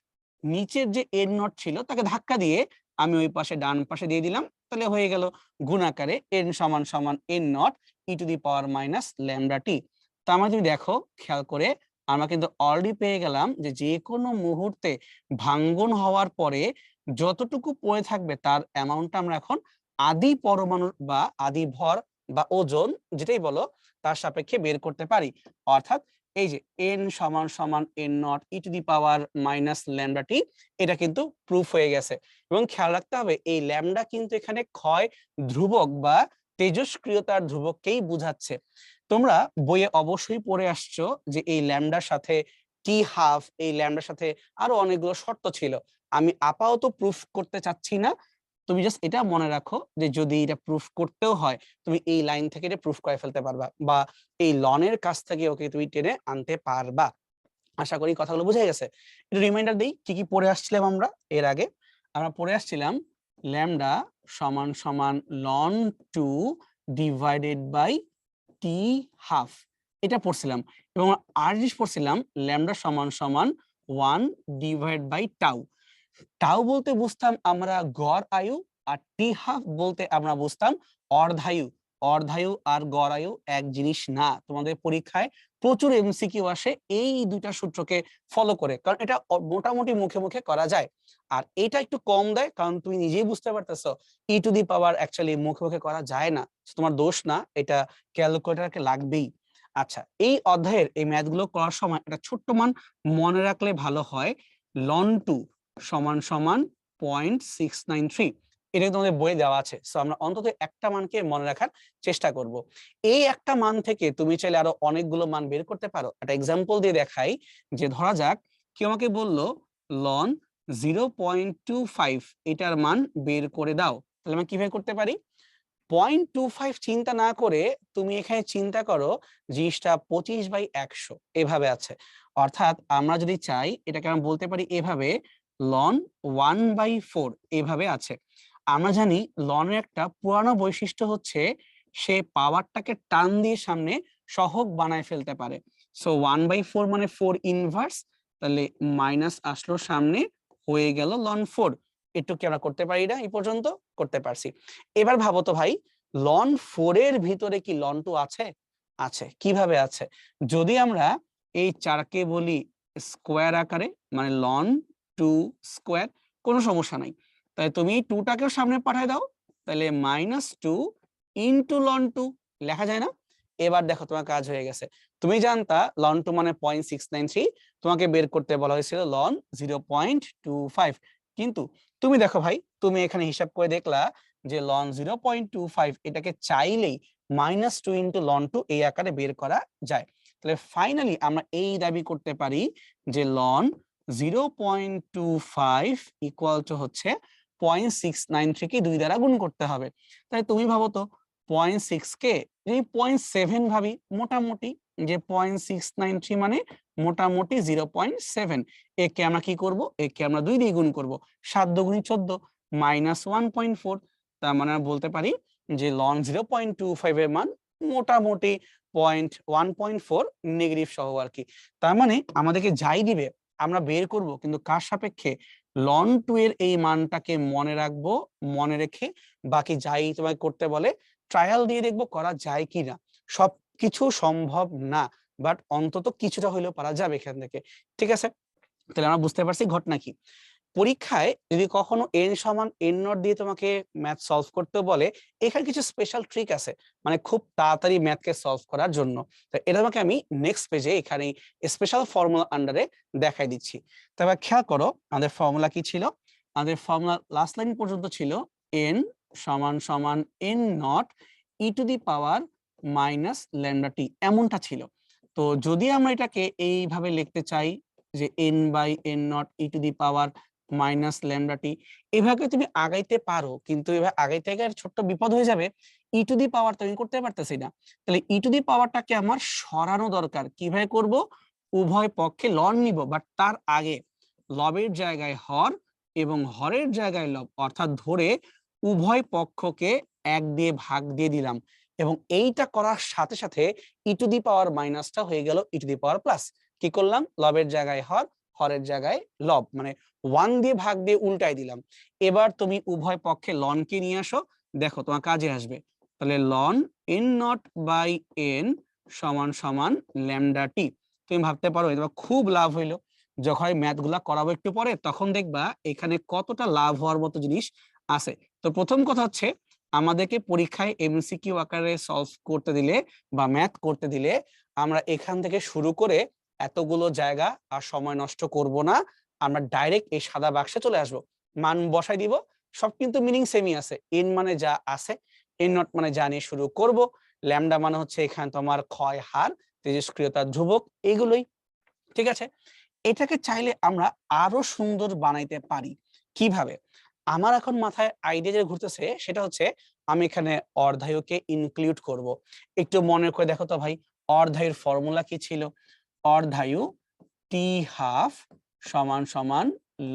নিচের যে এন নট ছিল তাকে ধাক্কা দিয়ে আমি ওই পাশে ডান পাশে দিয়ে দিলাম, তাহলে হয়ে গেল গুণাকারে এন সমান সমান n not e to the power minus lambda t. তো আমরা যদি দেখো খেয়াল করে, আমরা কিন্তু অলরেডি পেয়ে গেলাম যে যে কোনো মুহূর্তে ভাঙ্গন হওয়ার পরে যতটুকু পড়ে থাকবে তার অ্যামাউন্টটা আমরা এখন আদি পরমাণু বা আদি ভর বা ওজন যেটাই বলো তার সাপেক্ষে বের করতে পারি। অর্থাৎ এই যে এন সমান সমান n not e to the power minus lambda t, এটা কিন্তু প্রুফ হয়ে গেছে। এবং খেয়াল রাখতে হবে এই ল্যামডা কিন্তু এখানে ক্ষয় ধ্রুবক বা তেজস্ক্রিয়তার ধ্রুবককেই বুঝাচ্ছে। তোমরা বইয়ে অবশ্যই পড়ে আসছো যে এই ল্যামডার সাথে টি হাফ, এই ল্যামডার সাথে আরো অনেকগুলো শর্ত ছিল। আমি আপাতত প্রুফ করতে চাচ্ছি না, তুমি জাস্ট এটা মনে রাখো যে যদি এটা প্রুফ করতেও হয় তুমি এই লাইন থেকে এটা প্রুফ করে ফেলতে পারবা, বা এই লনের কাছ থেকে ওকে তুমি টেনে আনতে পারবা। আশা করি কথাগুলো বুঝে গেছে। একটু রিমাইন্ডার দিই কি কি পড়ে আসছিলাম আমরা এর আগে। আমরা পড়ে আসছিলাম ল্যামডা সমান সমান ln 2 divided by T half, এটা পড়ছিলাম। এবং আর জিনিস পড়ছিলাম ল্যামডা সমান সমান 1 ডিভাইড বাই টাউ। টাউ বলতে বুঝতাম আমরা গড় আয়ু, আর টি হাফ বলতে আমরা বুঝতাম অর্ধায়ু। অর্ধায়ু আর গড় আয়ু এক জিনিস না, তোমাদের পরীক্ষায় প্রচুর এমসিকিউ আসে এই দুইটা সূত্রকে ফলো করে, কারণ এটা মোটামুটি মুখে মুখে করা যায়। আর এটা একটু কম দেয় কারণ তুমি নিজেই বুঝতে পারতেছো ই টু দি পাওয়ার অ্যাকচুয়ালি মুখে মুখে করা যায় না, তোমার দোষ না, এটা ক্যালকুলেটরকে লাগবেই। আচ্ছা, এই অধ্যায়ের এই ম্যাথ গুলো করার সময় একটা ছোট্ট মান মনে রাখলে ভালো হয়, লন 2 সমান সমান 0.693, এটা তোমাদের বইয়ে দেওয়া আছে। সো আমরা অন্তত একটা মানকে মনে রাখার চেষ্টা করব। এই একটা মান থেকে তুমি চাইলে আরো অনেকগুলো মান বের করতে পারো। একটা এক্সাম্পল দিয়ে দেখাই, যে ধরা যাক কেউ আমাকে বললো লন 0.25 এটার মান বের করে দাও, তাহলে আমি কিভাবে করতে পারি? 0.25 চিন্তা না করে তুমি এখানে চিন্তা করো জিনিসটা 25/100 এভাবে আছে। অর্থাৎ আমরা যদি চাই এটাকে আমরা বলতে পারি এভাবে, লন 1/4 এভাবে আছে। আমরা জানি লনের একটা পুরানো বৈশিষ্ট্য হচ্ছে সে পাওয়ারটাকে টান দিয়ে সামনে সহগ বানায় ফেলতে পারে। সো 1/4 মানে 4 ইনভার্স, তাহলে মাইনাস আসলো সামনে, হয়ে গেল লন 4। একটু কি আমরা করতে পারি না? এই পর্যন্ত করতে পারছি। এবার ভাবো তো ভাই, লন 4 এর ভিতরে কি লন 2 আছে? আছে। কিভাবে আছে? যদি আমরা এই 4কে বলি স্কোয়ার আকারে, মানে লন 2 স্কোয়ার, কোনো সমস্যা নাই। তাই তুমি 2টাকেও সামনে পাঠায় দাও, তাহলে -2 ইনটু লন 2 লেখা যায় না? এবার দেখো তোমার কাজ হয়ে গেছে। তুমি জানতা লন 2 মানে 0.693, তোমাকে বের করতে বলা হয়েছিল লন 0.25। কিন্তু তুমি দেখো ভাই, তুমি এখানে হিসাব করে দেখলা যে লন 0.25 এটাকে চাইলেই -2 ইন্টু লন 2 এই আকারে বের করা যায়। তাহলে ফাইনালি আমরা এই দাবি করতে পারি যে লন 0.25 ইকুয়াল টু হচ্ছে 0.693 কে 2 দ্বারা গুণ করতে হবে। তাই তুমি ভাবো তো 0.6 কে যদি 0.7 ভাবি, মোটামুটি যে 0.693 মানে মোটামুটি 0.7, একে আমরা কি করব, একে আমরা 2 দিয়ে গুণ করব, 7 দুগুণী 14 -1.4। তার মানে আমরা বলতে পারি যে লন 0.25 এর মান মোটামুটি 1.4 নেগেটিভ সহ আর কি। তার মানে আমাদেরকে যাই দিবে আমরা বের করব, কিন্তু কার সাপেক্ষে, লন 2 এর এই মানটাকে মনে রাখবো, মনে রেখে বাকি যাই তোমায় করতে বলে ট্রায়াল দিয়ে দেখবো করা যায় কিনা। সবকিছু সম্ভব না, বাট অন্তত কিছুটা হইলেও পারা যাবে এখান থেকে। ঠিক আছে, তাহলে আমরা বুঝতে পারছি ঘটনা কি। পরীক্ষায় যদি কখনো n সমান n নট দিয়ে তোমাকে ম্যাথ সলভ করতে বলে, এখানে কিছু স্পেশাল ট্রিক আছে, মানে খুব তাড়াতাড়ি ম্যাথকে সলভ করার জন্য। তো এটা তোমাকে আমি নেক্সট পেজে এখানে স্পেশাল ফর্মুলা আন্ডারে দেখাই দিচ্ছি। তবে খেয়াল করো আমাদের ফর্মুলা কি ছিল। আমাদের ফর্মুলা লাস্ট লাইন পর্যন্ত ছিল n সমান সমান n not e to the power minus lambda t, এমনটা ছিল। তো যদি আমরা এটাকে এইভাবে লিখতে চাই যে n by n not e to the power minus lambda t, এভাবে তুমি আগাইতে পারো, কিন্তু এভাবে আগাইতে গেলে ছোট্ট বিপদ হয়ে যাবে। ই টু দি পাওয়ার তুমি করতে পারতেছি না, তাহলে ই টু দি পাওয়ারটাকে আমার সরানো দরকার। কিভাবে করব, উভয় পক্ষে লন নিব, বাট তার আগে লবের জায়গায় হর এবং হরের জায়গায় লব, অর্থাৎ ধরে উভয় পক্ষকে 1 দিয়ে ভাগ দিয়ে দিলাম, এবং এইটা করার সাথে সাথে ই টু দি পাওয়ার মাইনাসটা হয়ে গেল ই টু দি পাওয়ার প্লাস। কি করলাম, লবের জায়গায় হর, হরের জায়গায় লব, মানে 1 দিয়ে ভাগ দিয়ে উল্টাই দিলাম। এবার তুমি উভয় পক্ষে লন কে নিয়ে আসো, দেখো তোমার কাজে আসবে। তাহলে ln n not by n সমান সমান ল্যামডা টি। তুমি ভাবতে পারো এটা খুব লাভ হইলো, যখন ম্যাথ গুলা করাবো একটু পরে তখন দেখবা এখানে কতটা লাভ হওয়ার মতো জিনিস আছে। তো প্রথম কথা হচ্ছে, আমাদেরকে পরীক্ষায় এমসিকিউ আকারে সলভ করতে দিলে বা ম্যাথ করতে দিলে আমরা এখান থেকে শুরু করে এতগুলো জায়গা আর সময় নষ্ট করব না। আমরা ডাইরেক্ট এই সাদা বাক্সে চলে আসব, মান বসাই দিব। সব কিন্তু মিনিং সেমই আছে, এন মানে যা আছে, এন নট মানে যা নিয়ে শুরু করব, ল্যামডা মানে হচ্ছে এখানে তোমার ক্ষয় হার, তেজস্ক্রিয়তা ধ্রুবক, এগুলোই। ঠিক আছে, এটাকে চাইলে আমরা আরো সুন্দর বানাইতে পারি। কিভাবে, আমার এখন মাথায় আইডিয়া যে ঘুরতেছে সেটা হচ্ছে, আমি এখানে অর্ধায়ুকে ইনক্লুড করব। একটু মনে করে দেখো তো ভাই, অর্ধায়ুর ফর্মুলা কি ছিল, অর্ধায়ু টি হাফ সমান সমান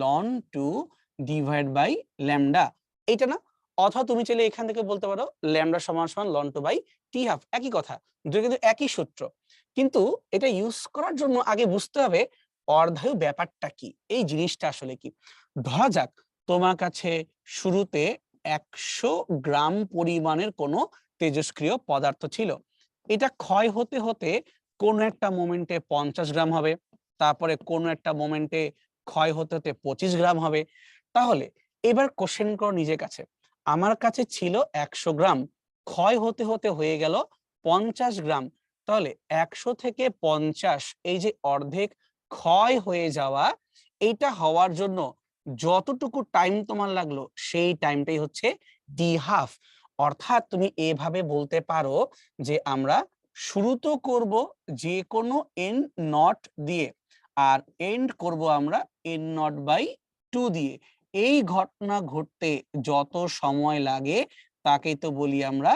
লন 2 ডিভাইড বাই ল্যামডা, এটা না? অথবা তুমি চাইলে এখান থেকে বলতে পারো ল্যামডা সমান সমান লন 2 বাই টি হাফ, একই কথা, দুটো কিন্তু একই সূত্র। কিন্তু এটা ইউজ করার জন্য আগে বুঝতে হবে অর্ধায়ু ব্যাপারটা কি, এই জিনিসটা আসলে কি। ধরা যাক তোমার কাছে শুরুতে 100 গ্রাম পরিমাণের কোনো তেজস্ক্রিয় পদার্থ ছিল, এটা ক্ষয় হতে হতে কোন একটা মোমেন্টে 50 গ্রাম হবে, তারপরে কোন একটা মোমেন্টে ক্ষয় হতে হতে 25 গ্রাম হবে। তাহলে এবার কোশ্চেন করো নিজের কাছে, আমার কাছে ছিল 100 গ্রাম, ক্ষয় হতে হতে হয়ে গেল 50 গ্রাম, তাহলে 100 থেকে 50 এই যে অর্ধেক ক্ষয় হয়ে যাওয়া, এইটা হওয়ার জন্য যতটুকু টাইম তোমার লাগলো সেই টাইমটাই হচ্ছে ডি হাফ। অর্থাৎ তুমি এভাবে বলতে পারো যে আমরা শুরু তো করব যে কোনো এন নট দিয়ে, আর এন্ড করব আমরা এন নট বাই 2 দিয়ে। এই ঘটনা ঘটতে যত সময় লাগে তাকেই তো বলি আমরা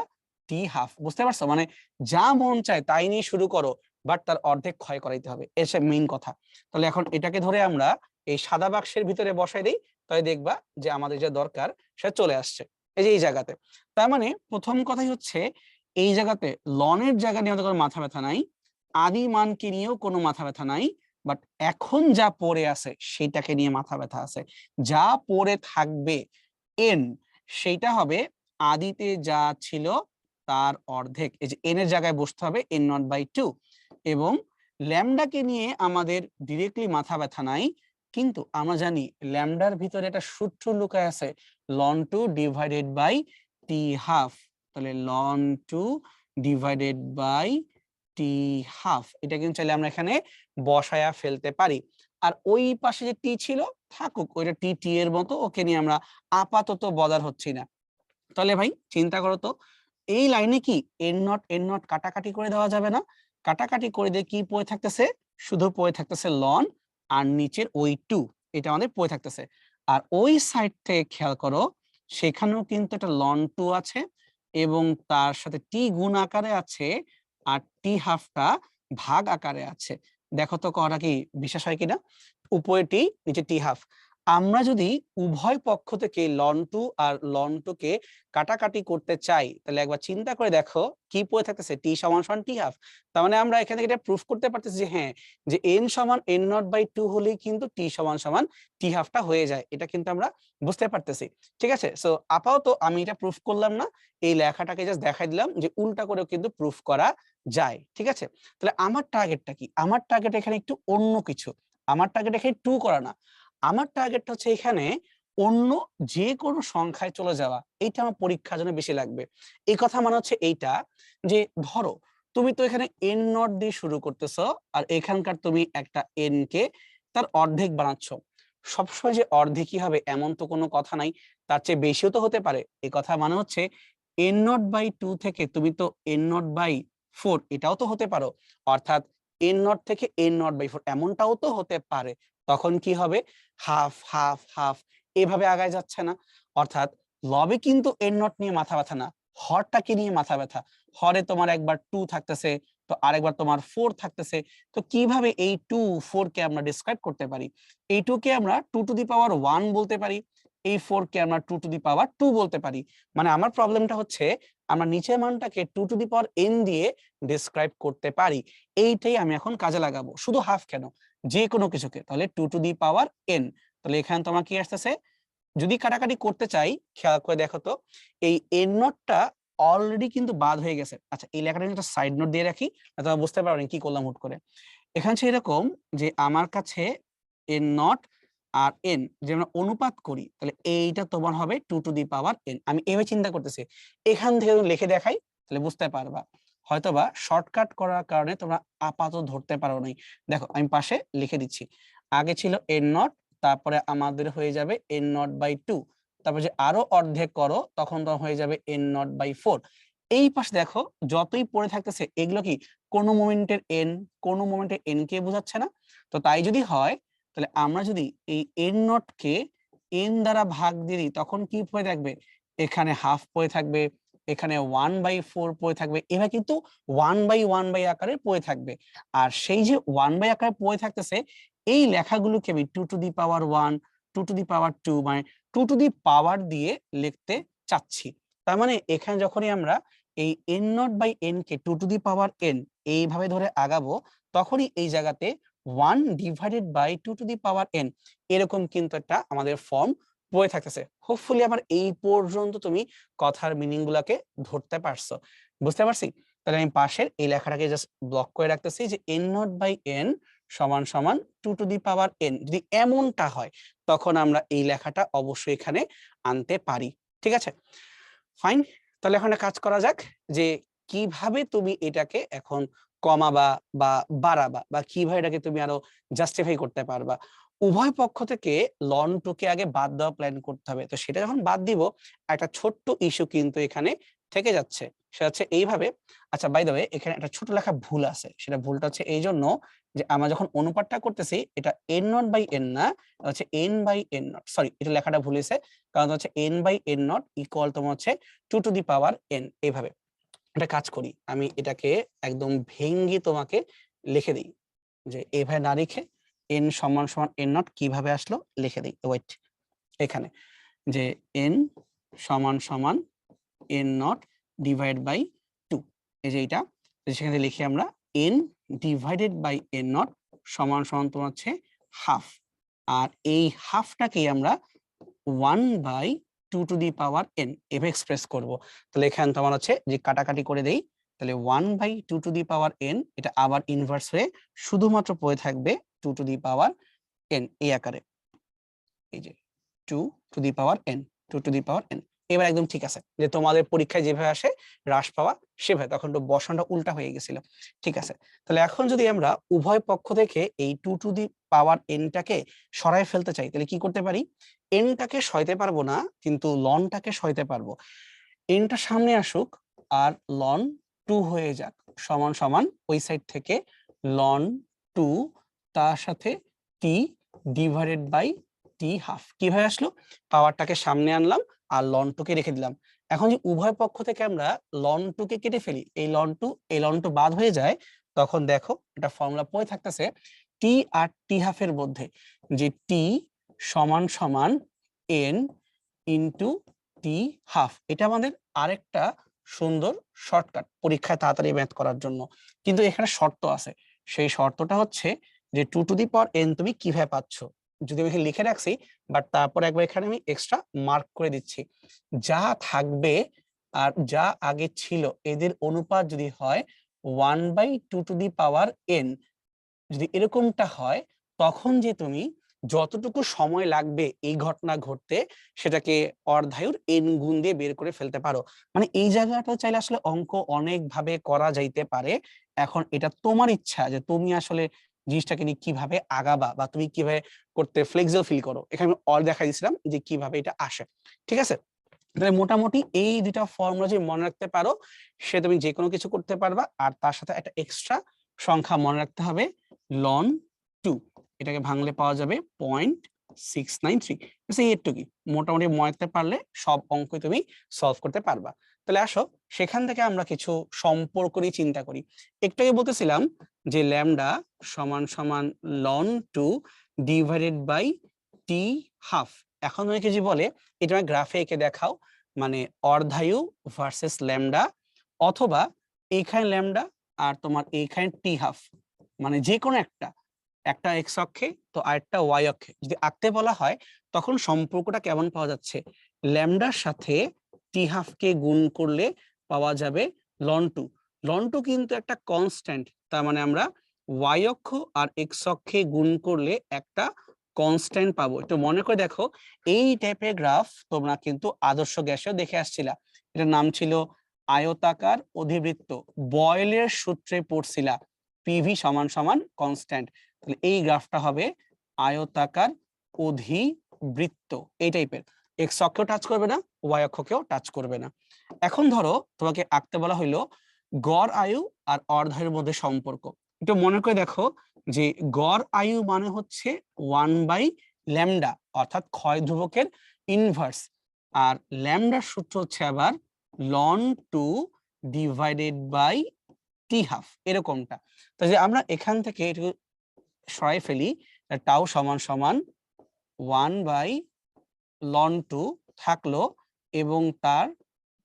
টি হাফ। বুঝতে পারছো, মানে যা মন চায় তাই নিয়ে শুরু করো, বাট তার অর্ধেক ক্ষয় করাইতে হবে, এসে মেইন কথা। তাহলে এখন এটাকে ধরে আমরা এই সাদা বাক্সের ভিতরে বসাই দিই, তাই দেখবা যে আমাদের যা দরকার সেটা চলে আসছে এই যে এই জায়গাতে। তার মানে প্রথম কথাই হচ্ছে, এই জায়গাতে লনের জায়গা নিয়ে আমাদের কোনো মাথা ব্যথা নাই, আদি মানকে নিয়েও কোনো মাথা ব্যথা নাই, বাট এখন যা পড়ে আছে সেটাকে নিয়ে মাথা ব্যথা আছে। যা পড়ে থাকবে এন, সেইটা হবে আদিতে যা ছিল তার অর্ধেক, এই যে এন এর জায়গায় বসতে হবে এন নট বাই 2। এবং ল্যামডাকে নিয়ে আমাদের ডিরেক্টলি মাথা ব্যথা নাই, কিন্তু আমরা জানি ল্যামডার ভিতরে একটা সূত্র লুকায় আছে, ln 2 divided by T half. তাহলে ln 2 divided by T half, এটা কিন্তু চাইলে আমরা এখানে বসায়া ফেলতে পারি। আর ওই পাশে যে টি ছিল থাকুক, ওইটা টি টি এর মতো, ওকে নিয়ে আমরা আপাতত বদার হচ্ছি না। তাহলে ভাই চিন্তা করো তো, এই লাইনে কি এন নট কাটাকাটি করে দেওয়া যাবে না? কাটাকাটি করে দিয়ে কি পড়ে থাকতেছে? শুধু পড়ে থাকতেছে লন, আর নিচের ওই টু, এটা আমাদের পড়ে থাকতেছে। আর ওই সাইড থেকে খেয়াল করো, সেখানেও কিন্তু একটা লন টু আছে এবং তার সাথে টি গুণ আকারে আছে, আর টি হাফটা ভাগ আকারে আছে। দেখো তো করা কি বিশ্বাস হয় কিনা? উপরে টি, নিচে টি হাফ। আমরা যদি উভয় পক্ষ থেকে লন টু আর লন টু কে কাটাকাটি করতে চাই, তাহলে একবার চিন্তা করে দেখো কি পড়ে থাকতেছে? টি সমান সমান টি হাফ। তার মানে আমরা এখান থেকে এটা প্রুফ করতে পারতেছি যে হ্যাঁ, যে এন সমান এন নট বাই টু হলেই কিন্তু টি সমান সমান টি হাফটা হয়ে যায়। এটা কিন্তু আমরা বুঝতে পারতেছি। ঠিক আছে, সো আপাতত আমি এটা প্রুফ করলাম না, এই লেখাটাকে জাস্ট দেখাই দিলাম যে উল্টা করেও কিন্তু প্রুফ করা যায়। ঠিক আছে, তাহলে আমার টার্গেটটা কি? আমার টার্গেট এখানে একটু অন্য কিছু। আমার টার্গেট এখানে টু করা না, আমার টার্গেটটা হচ্ছে এখানে অন্য যে কোনো সংখ্যায় চলে যাওয়া। এইটা আমার পরীক্ষার জন্য বেশি লাগবে। এই কথা মানে হচ্ছে এইটা, যে ধরো তুমি তো এখানে এন নট দিয়ে শুরু করতেছো, আর এখানকার তুমি একটা এন কে তার অর্ধেক বানাচ্ছ। সবসময় যে অর্ধেকই হবে এমন তো কোনো কথা নাই, তার চেয়ে বেশিও তো হতে পারে। এই কথা মানে হচ্ছে এন নট বাই টু থেকে তুমি তো এন নট বাই ফোর এটাও তো হতে পারো, অর্থাৎ এন নট থেকে এন নট বাই ফোর এমনটাও তো হতে পারে। তখন কি হবে? হাফ হাফ হাফ, এভাবে আগায় যাচ্ছে না? অর্থাৎ লবে কিন্তু এন নট নিয়ে মাথা ব্যথা না, হরটাকে নিয়ে মাথা ব্যথা। হরে তোমার একবার টু থাকতেছে, তো আরেকবার তোমার ফোর থাকতেছে। তো কিভাবে এই টু ফোর কে আমরা ডিসক্রাইব করতে পারি? এই টু কে আমরা two to the power one বলতে পারি, এই ফোর কে আমরা two to the power two বলতে পারি। মানে আমার প্রবলেমটা হচ্ছে আমরা নিচের মানটাকে two to the power n দিয়ে ডিসক্রাইব করতে পারি। এইটাই আমি এখন কাজে লাগাবো। শুধু হাফ কেন, যে কোনো কিছুকে। তাহলে two to the power n, তাহলে এখানে তোমার কি আসতেছে? যদি কাটাকাটি করতে চাই, খেয়াল করে দেখো তো, এই এন নটটা অলরেডি কিন্তু বাদ হয়ে গেছে। আচ্ছা, এই লেখাটা একটা সাইড নোট দিয়ে রাখি, তোমরা বুঝতে পারবেন কি করলাম হুট করে। এখানে এরকম যে আমার কাছে এন নট আর এন যে আমরা অনুপাত করি, তাহলে এইটা তোমার হবে two to the power n. আমি এভাবে চিন্তা করতেছি, এখান থেকে লিখে দেখাই তাহলে বুঝতে পারবা। হয়তোবা শর্টকাট করার কারণে তোমরা আপাতত ধরতে পারো নাই। দেখো আমি পাশে লিখে দিচ্ছি। আগে ছিল এন নট, তারপরে আমাদের হয়ে যাবে এন নট বাই টু, তারপর যে আরো অর্ধেক করো তখন তো হয়ে যাবে এন নট বাই ফোর। এই পাশে দেখো যতই পড়ে থাকতেছে এগুলো কি কোনো মোমেন্টের এন, কোনো মোমেন্টের এন কে বোঝাচ্ছে না? তো তাই যদি হয়, তাহলে আমরা যদি এই এন নট কে এন দ্বারা ভাগ দিয়ে দিই, তখন কি পড়ে থাকবে? এখানে হাফ পড়ে থাকবে, এখানে ওয়ান বাই ফোর পড়ে থাকবে, এভাবে কিন্তু ওয়ান বাই আকারে পড়ে থাকবে। আর সেই যে ওয়ান বাই আকারে পড়ে থাকতেছে, এই লেখাগুলোকে আমি two to the power one, two to the power two, মানে টু টু দি পাওয়ার দিয়ে লিখতে চাচ্ছি। তার মানে এখানে যখনই আমরা এই এন নট বাই এন কে two to the power n এইভাবে ধরে আগাবো, তখনই এই জায়গাতে one divided by two to the power n এরকম কিন্তু একটা আমাদের ফর্ম বয়ে থাকতেছে। হোপফুলি আমার এই পর্যন্ত তুমি কথার মিনিং গুলাকে ধরতে পারছো, বুঝতে পারছি? তাহলে আমি পাশের এই লেখাটাকে জাস্ট ব্লক করে রাখতেছি যে এন নট বাই এন সমান সমান two to the power n. যদি এমনটা হয় তখন আমরা এই লেখাটা অবশ্যই এখানে আনতে পারি। ঠিক আছে, ফাইন। তাহলে এখন কাজ করা যাক যে কিভাবে তুমি এটাকে এখন কমাবা বা বাড়াবা, বা কিভাবে এটাকে তুমি আরো জাস্টিফাই করতে পারবা। উভয় পক্ষ থেকে লন টু কে আগে বাদ দেওয়া প্ল্যান করতে হবে। তো সেটা যখন বাদ দিব, একটা ছোট্ট ইস্যু কিন্তু এখানে থেকে যাচ্ছে। সেটা হচ্ছে এইভাবে। আচ্ছা, বাই দ্য ওয়ে, এখানে একটা ছোট লেখা ভুল আছে। সেটা ভুলটা হচ্ছে এই জন্য যে আমরা যখন অনুপাতটা করতেছি, এটা এন নট বাই এন না, হচ্ছে n by n naught. Sorry, এটা লেখাটা ভুল হয়েছে, কারণ হচ্ছে n by n naught equal তোমার হচ্ছে two to the power n. এইভাবে একটা কাজ করি, আমি এটাকে একদম ভেঙ্গে তোমাকে লিখে দিই, যে এইভাবে না লিখে এন সমান সমান এন নট কিভাবে আসলো লিখে দিই। ওয়েট, এখানে যে এন সমান সমান n naught divide by two, এই যে এইটা, সেখানে লিখি আমরা n divided by n naught সমান সমান তোমার হচ্ছে হাফ। আর এই হাফটাকেই আমরা one by two to the power n এভাবে এক্সপ্রেস করব। তাহলে এখানে তোমার হচ্ছে যে কাটাকাটি করে দেই, তাহলে one by two to the power n, এটা আবার ইনভার্স হয়ে শুধুমাত্র পড়ে থাকবে two to the power n এই আকারে। এই যে two to the power n, two to the power n. এবার একদম ঠিক আছে, যে তোমাদের পরীক্ষায় যেভাবে আসে হ্রাস পাওয়া সেভাবে, তখন তো বসানটা উল্টা হয়ে গেছিল। ঠিক আছে, তাহলে এখন যদি আমরা উভয় পক্ষ থেকে এই টু টু দি পাওয়ার এনটাকে সরাই ফেলতে চাই, তাহলে কি করতে পারি? এনটাকে সরাইতে পারবো না, কিন্তু লনটাকে সরাইতে পারবো। এনটা সামনে আসুক, আর লন 2 হয়ে যাক সমান সমান ওই সাইড থেকে লন 2 তার সাথে T divided by T half. কিভাবে আসলো? পাওয়ারটাকে সামনে আনলাম আর লন 2 কে রেখে দিলাম। এখন যে উভয় পক্ষ থেকে আমরা লন 2 কে কেটে ফেলি, এই লন 2 এই লন 2 বাদ হয়ে যায়, তখন দেখো এটা ফর্মুলা পড়ে থাকতেছে টি আর টি হাফের মধ্যে, যে টি সমান সমান এন ইন্টু টি হাফ। এটা আমাদের আরেকটা সুন্দর শর্টকাট পরীক্ষায় তাড়াতাড়ি ম্যাথ করার জন্য। কিন্তু এখানে শর্ত আছে, সেই শর্তটা হচ্ছে যে 2 টু দি পাওয়ার n তুমি কিভাবে পাচ্ছ, যদি আমি এখানে লিখে রাখছি, বাট তারপর একবার এখানে আমি এক্সট্রা মার্ক করে দিচ্ছি। যা থাকবে আর যা আগে ছিল এদের অনুপাত যদি হয় 1/2 টু দি পাওয়ার n, যদি এরকমটা হয়, তখন যে তুমি যতটুকু সময় লাগবে এই ঘটনা ঘটতে সেটাকে অর্ধায়ুর n গুণ দিয়ে বের করে ফেলতে পারো। মানে এই জায়গাটা চাইলে আসলে অঙ্ক অনেক ভাবে করা যাইতে পারে। এখন এটা তোমার ইচ্ছা যে তুমি আসলে জিনিসটাকে নিয়ে কিভাবে আগাবা বা তুমি কিভাবে করতে ফ্লেক্সিবল ফিল করো। এখানে আমি অল দেখা দিয়েছিলাম যে কিভাবে এটা আসে। ঠিক আছে, তাহলে মোটামুটি এই দুইটা ফর্মুলা যদি মনে রাখতে পারো, সে তুমি যে কোনো কিছু করতে পারবা। আর তার সাথে একটা এক্সট্রা সংখ্যা মনে রাখতে হবে, লন 2, এটাকে ভাঙলে পাওয়া যাবে 0.693। এই একটু কি মোটামুটি মনে রাখতে পারলে সব অঙ্ক তুমি সলভ করতে পারবা। তাহলে আসো সেখান থেকে আমরা কিছু সম্পর্ক নিয়ে চিন্তা করি। একটু আগে বলতেছিলাম যে ল্যামডা সমান সমান ln 2 divided by T half. এখন অনেকে যে বলে এটা গ্রাফে এঁকে দেখাও, মানে অর্ধায়ু ভার্সেস ল্যামডা, অথবা এইখানে ল্যামডা আর তোমার এইখানে টি হাফ, মানে যে কোনো একটা একটা এক্স অক্ষে তো আরেকটা ওয়াই অক্ষে যদি আঁকতে বলা হয়, তখন সম্পর্কটা কেমন পাওয়া যাচ্ছে? ল্যামডার সাথে টি হাফ কে গুণ করলে পাওয়া যাবে লন 2। লন 2 কিন্তু একটা কনস্ট্যান্ট, তার মানে আমরা ওয়াই অক্ষ আর এক্স অক্ষে গুণ করলে একটা কনস্ট্যান্ট পাবো। একটু মনে করে দেখো, এই টাইপের গ্রাফ তোমরা কিন্তু আদর্শ গ্যাসেও দেখে আসছিলা। এটার নাম ছিল আয়তাকার অধিবৃত্ত, বয়েলের সূত্রে পড়ছিলা পিভি সমান সমান কনস্ট্যান্ট। তাহলে এই গ্রাফটা হবে আয়তাকার অধিবৃত্ত এই টাইপের, এক্স অক্ষও টাচ করবে না, ওয়াই অক্ষকেও টাচ করবে না। এখন ধরো তোমাকে আঁকতে বলা হইলো গড় আয়ু আর অর্ধায়ুর মধ্যে সম্পর্ক। একটু মনে করে দেখো যে গড় আয়ু মানে হচ্ছে 1/λ, অর্থাৎ ক্ষয় ধ্রুবকের ইনভার্স, আর ল্যামডার সূত্র হচ্ছে আবার ln 2 divided by T half, এরকমটা। তো যে আমরা এখান থেকে একটু সরাই ফেলি, টাউ সমান সমান 1/ln2 থাকলো এবং তার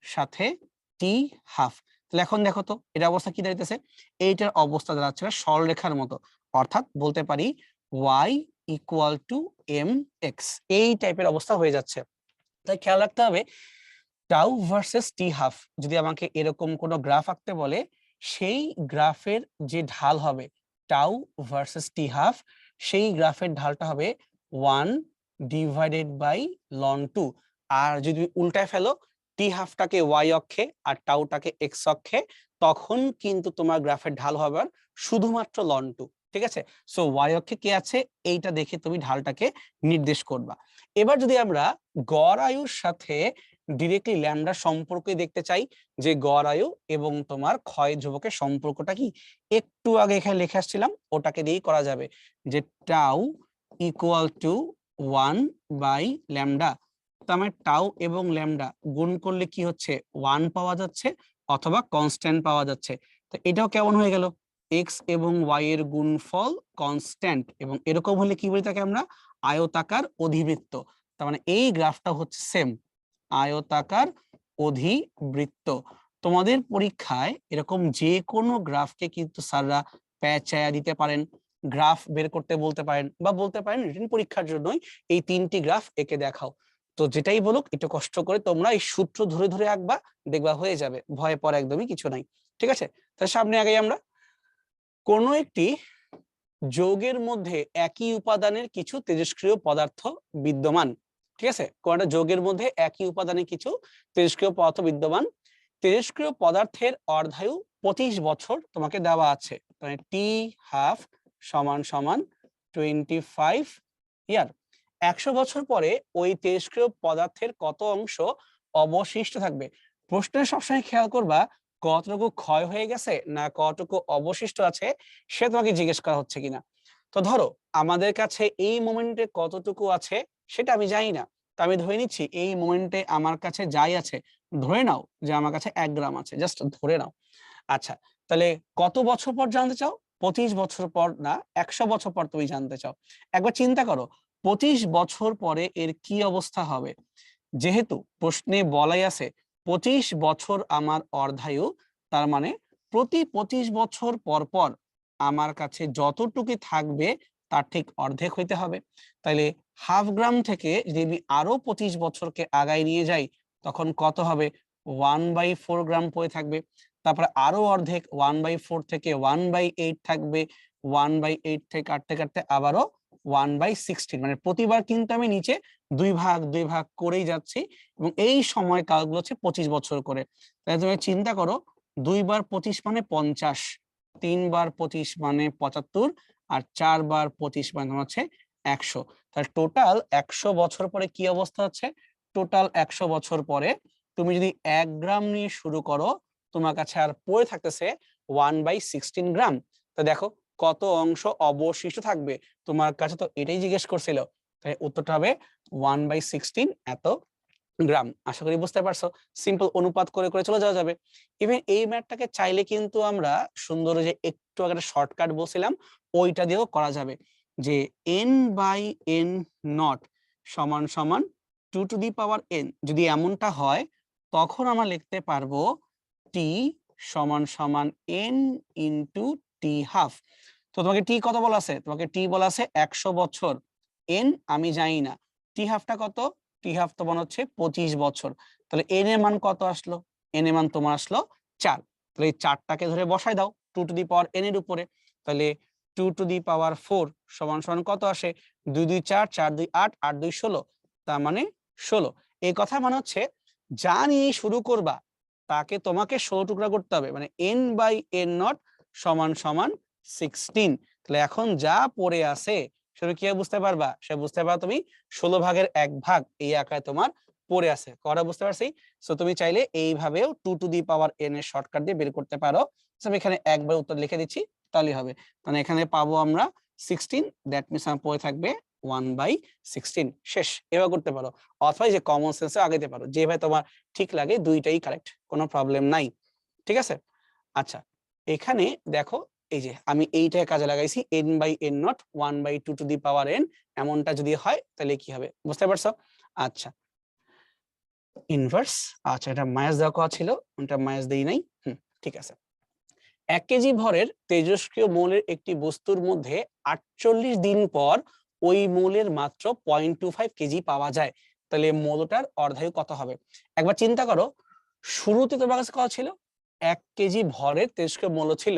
সাথে টি হাফ। তাহলে এখন দেখো তো এটা অবস্থা কি দাঁড়াইতেছে, এইটার অবস্থা দাঁড়াচ্ছে সরলরেখার মতো, অর্থাৎ বলতে পারি y ইকুয়াল টু mx, এই টাইপের অবস্থা হয়ে যাচ্ছে। তাই খেয়াল রাখতে হবে টাউ ভার্সেস টি হাফ, যদি আমাকে এরকম কোনো গ্রাফ আঁকতে বলে, সেই গ্রাফের যে ঢাল হবে টাউ ভার্সেস টি হাফ, সেই গ্রাফের ঢালটা হবে 1 ডিভাইডেড বাই লন 2। আর যদি উল্টায় ফেলো টি হাফটাকে ওয়াই অক্ষে আর টাউটাকে এক্স অক্ষে, তখন কিন্তু তোমার গ্রাফের ঢাল হবে শুধুমাত্র লন 2। ঠিক আছে, সো ওয়াই অক্ষে কি আছে এইটা দেখে তুমি ঢালটাকে নির্দেশ করবা। এবার যদি আমরা গড় আয়ুর সাথে ডিরেক্টলি ল্যামডার সম্পর্কে দেখতে চাই, যে গড় আয়ু এবং তোমার ক্ষয় ধ্রুবকের সম্পর্কটা কি, একটু আগে এখানে লিখে আসছিলাম, ওটাকে দিয়েই করা যাবে, যে টাউ ইকুয়াল টু 1/λ। তো আমার টাউ এবং ল্যামডা গুণ করলে কি হচ্ছে 1 পাওয়া যাচ্ছে অথবা কনস্ট্যান্ট পাওয়া যাচ্ছে। তো এটাও কেমন হয়ে গেল, এক্স এবং ওয়াই এর গুণফল কনস্ট্যান্ট, এবং এরকম হলে কি বলি তাকে আমরা আয়তাকার অধিবৃত্ত। তার মানে এই গ্রাফটা হচ্ছে সেম আয়তাকার অধিবৃত্ত। তোমাদের পরীক্ষায় এরকম যে কোনো গ্রাফকে কিন্তু স্যাররা প্যাচায়া দিতে পারেন, গ্রাফ বের করতে বলতে পারেন, বা বলতে পারেন রিটেন পরীক্ষার জন্যই এই 3টি গ্রাফ এঁকে দেখাও। তো যেটাই বলুক একটু কষ্ট করে তোমরা এই সূত্র ধরে ধরে আঁকবা, দেখবা হয়ে যাবে, ভয় পড়া একদমই কিছু নাই। ঠিক আছে, তাহলে সামনে আগে আমরা কোন একটি যৌগের মধ্যে একই উপাদানের কিছু তেজস্ক্রিয় পদার্থ বিদ্যমান। ঠিক আছে, কোন একটা যৌগের মধ্যে একই উপাদানের কিছু তেজস্ক্রিয় পদার্থ বিদ্যমান, তেজস্ক্রিয় পদার্থের অর্ধায়ু 25 বছর তোমাকে দেওয়া আছে, মানে টি হাফ সমান সমান 25 ইয়ার। 100 বছর পরে ওই তেজস্ক্রিয় পদার্থের কত অংশ অবশিষ্ট থাকবে? প্রশ্নে সবসময় খেয়াল করবা কতটুকু ক্ষয় হয়ে গেছে না কতটুকু অবশিষ্ট আছে সে তোমাকে জিজ্ঞেস করা হচ্ছে কিনা। তো ধরো আমাদের কাছে এই মোমেন্টে কতটুকু আছে সেটা আমি জানি না, তো আমি ধরে নিচ্ছি এই মোমেন্টে আমার কাছে যাই আছে, ধরে নাও যে আমার কাছে 1 গ্রাম আছে, জাস্ট ধরে নাও। আচ্ছা, তাহলে কত বছর পর জানতে চাও? 25 বছর পর না 100 বছর পর তুমি জানতে চাও। একবার চিন্তা করো 25 বছর পরে এর কি অবস্থা হবে। যেহেতু প্রশ্নে বলাই আছে 25 বছর আমার অর্ধায়ু, তার মানে প্রতি 25 বছর পর পর আমার কাছে যতটুকু থাকবে তার ঠিক অর্ধেক হইতে হবে। তাইলে হাফ গ্রাম থেকে যদি আমি আরো 25 বছরকে আগায় নিয়ে যাই তখন কত হবে? 1/4 গ্রাম পড়ে থাকবে। তারপরে আরো অর্ধেক 1/4 থেকে 1/8 থাকবে, 1/8 থেকে কাটতে কাটতে আবারও 1/16, মানে প্রতিবার কিন্তু আমি নিচে দুই ভাগ করেই যাচ্ছি এবং এই সময় কালগুলো হচ্ছে 25 বছর করে। তাহলে তুমি চিন্তা করো 2 বার 25 মানে 50, 3 বার 25 মানে 75 আর 4 বার 25 মানে হচ্ছে 100। তাহলে টোটাল 100 বছর পরে কি অবস্থা হচ্ছে? টোটাল 100 বছর পরে তুমি যদি 1 গ্রাম নিয়ে শুরু করো তোমার কাছে আর পড়ে থাকতেছে 1/16 গ্রাম। তো দেখো কত অংশ অবশিষ্ট থাকবে, তোমার কাছে তো এটাই জিজ্ঞেস করছিল, তাই উত্তরটা হবে 1/16 এত গ্রাম। আশা করি বুঝতে পারছো, সিম্পল অনুপাত করে করে চলে যাওয়া যাবে। ইভেন এই ম্যাথটাকে চাইলে কিন্তু আমরা সুন্দর যে একটু আগে শর্টকাট বলছিলাম ওইটা দিয়েও করা যাবে, যে n/n নট সমান সমান 2 টু দি পাওয়ার n। যদি এমনটা হয় তখন আমরা লিখতে পারবো t সমান সমান n ইন্টু টি হাফ। তো তোমাকে টি কত বলা আছে? তোমাকে টি বলা আছে 100 বছর, এন আমি জানি না, টি হাফটা কত? টি হাফ তো মনে হচ্ছে 25 বছর। তাহলে এন এর মান কত আসলো? এন এর মান তোমার আসলো 4। তাহলে এই 4টাকে ধরে বসাই দাও 2 টু দি পাওয়ার এন এর উপরে। তাহলে 2 টু দি পাওয়ার 4 সমান সমান কত আসে? 2 2 4, 4 2 8, 8 2 16, তার মানে 16। এই কথা মানে হচ্ছে যা নিয়ে শুরু করবা তাকে তোমাকে 16 টুকরা করতে হবে, মানে n/n নট সমান সমান 16। তাহলে এখন যা পড়ে আছে সেটা কি বুঝতে পারবা? সে বুঝতে পারবা তুমি 16 ভাগের 1 ভাগ এই আকারে তোমার পড়ে আছে। কটা বুঝতে পারছি? সো তুমি চাইলে এইভাবেও 2 টু দি পাওয়ার n এর শর্টকাট দিয়ে বের করতে পারো। আমি এখানে একবার উত্তর লিখে দিচ্ছি তাহলেই হবে। মানে এখানে পাবো আমরা 16, দ্যাট মিন্স আমার পড়ে থাকবে 1/16। শেষ। এবার করতে পারো অথবা যে কমন সেন্সে আগাইতে পারো, যেভাবে তোমার ঠিক লাগে, দুইটাই কারেক্ট, কোনো প্রবলেম নাই। ঠিক আছে? আচ্ছা, এখানে দেখো এই যে আমি এইটাকে কাজে লাগাইছি n/n not 1/2 two the power n, এমনটা যদি হয় তাহলে কি হবে বুঝতে পারছো? আচ্ছা, ইনভার্স, আচ্ছা এটা মাইনাস দেওয়া কথা ছিল, ওটা মাইনাস দেই নাই। ঠিক আছে। 1 কেজি ভরের তেজস্ক্রিয় মৌলের একটি বস্তুর মধ্যে 48 দিন পর ওই মৌলের মাত্র 0.25 কেজি পাওয়া যায়, তাহলে মৌলটার অর্ধায়ু কত হবে? একবার চিন্তা করো, শুরুতে তোমার কাছে কত ছিল? 1 কেজি ভরের তেজস্ক্রিয় মৌল ছিল।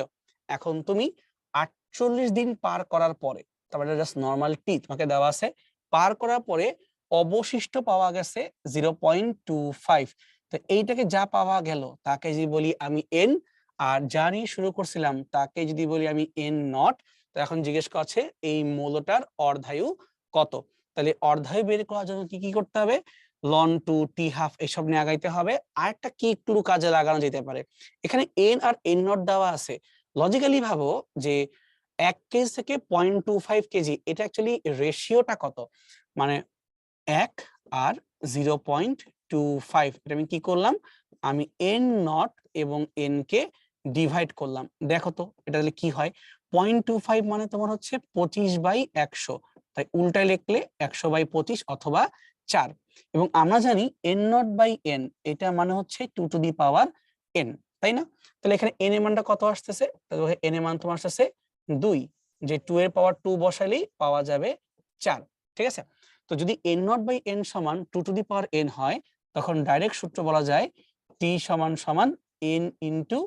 এখন তুমি 48 দিন পার করার পরে, তারপরে জাস্ট নরমাল টি তোমাকে দেওয়া আছে, পার করার পরে অবশিষ্ট পাওয়া গেছে 0.25। তো এইটাকে যা পাওয়া গেল তাকে যদি বলি আমি এন, আর যা নিয়ে শুরু করছিলাম তাকে যদি বলি আমি এন নট, তো এখন জিজ্ঞেস করছে এই মৌলটার অর্ধায়ু কত। তাহলে অর্ধায়ু বের করার জন্য কি কি করতে হবে? লন টু টি হাফ এসব নিয়ে আগাইতে হবে। আরেকটা কি একটু কাজে লাগানো যেতে পারে, এখানে এন আর এন নট দেওয়া আছে, লজিক্যালি ভাবো যে 1 কেজি থেকে 0.25 কেজি, এটা অ্যাকচুয়ালি রেশিওটা কত? মানে 1 আর 0.25, এটা আমি কি করলাম? আমি এন নট এবং এন কে ডিভাইড করলাম। দেখো তো এটা তাহলে কি হয়? 0.25 মানে তোমার হচ্ছে 25/100, তাই উল্টায় লিখলে 100/25 অথবা 4। এবং আমরা জানি এন নট বাই এন এটা মানে হচ্ছে 2 টু দি পাওয়ার এন, তাই না? তাহলে এখানে এন এর মানটা কত আসতেছে? তাহলে এন এর মান তোমার আসতেছে 2, যে 2 এর পাওয়ার 2 বসালেই পাওয়া যাবে 4। ঠিক আছে? তো যদি n নট বাই n সমান 2 টু দি পাওয়ার n হয় তখন ডাইরেক্ট সূত্র বলা যায় t সমান সমান n ইনটু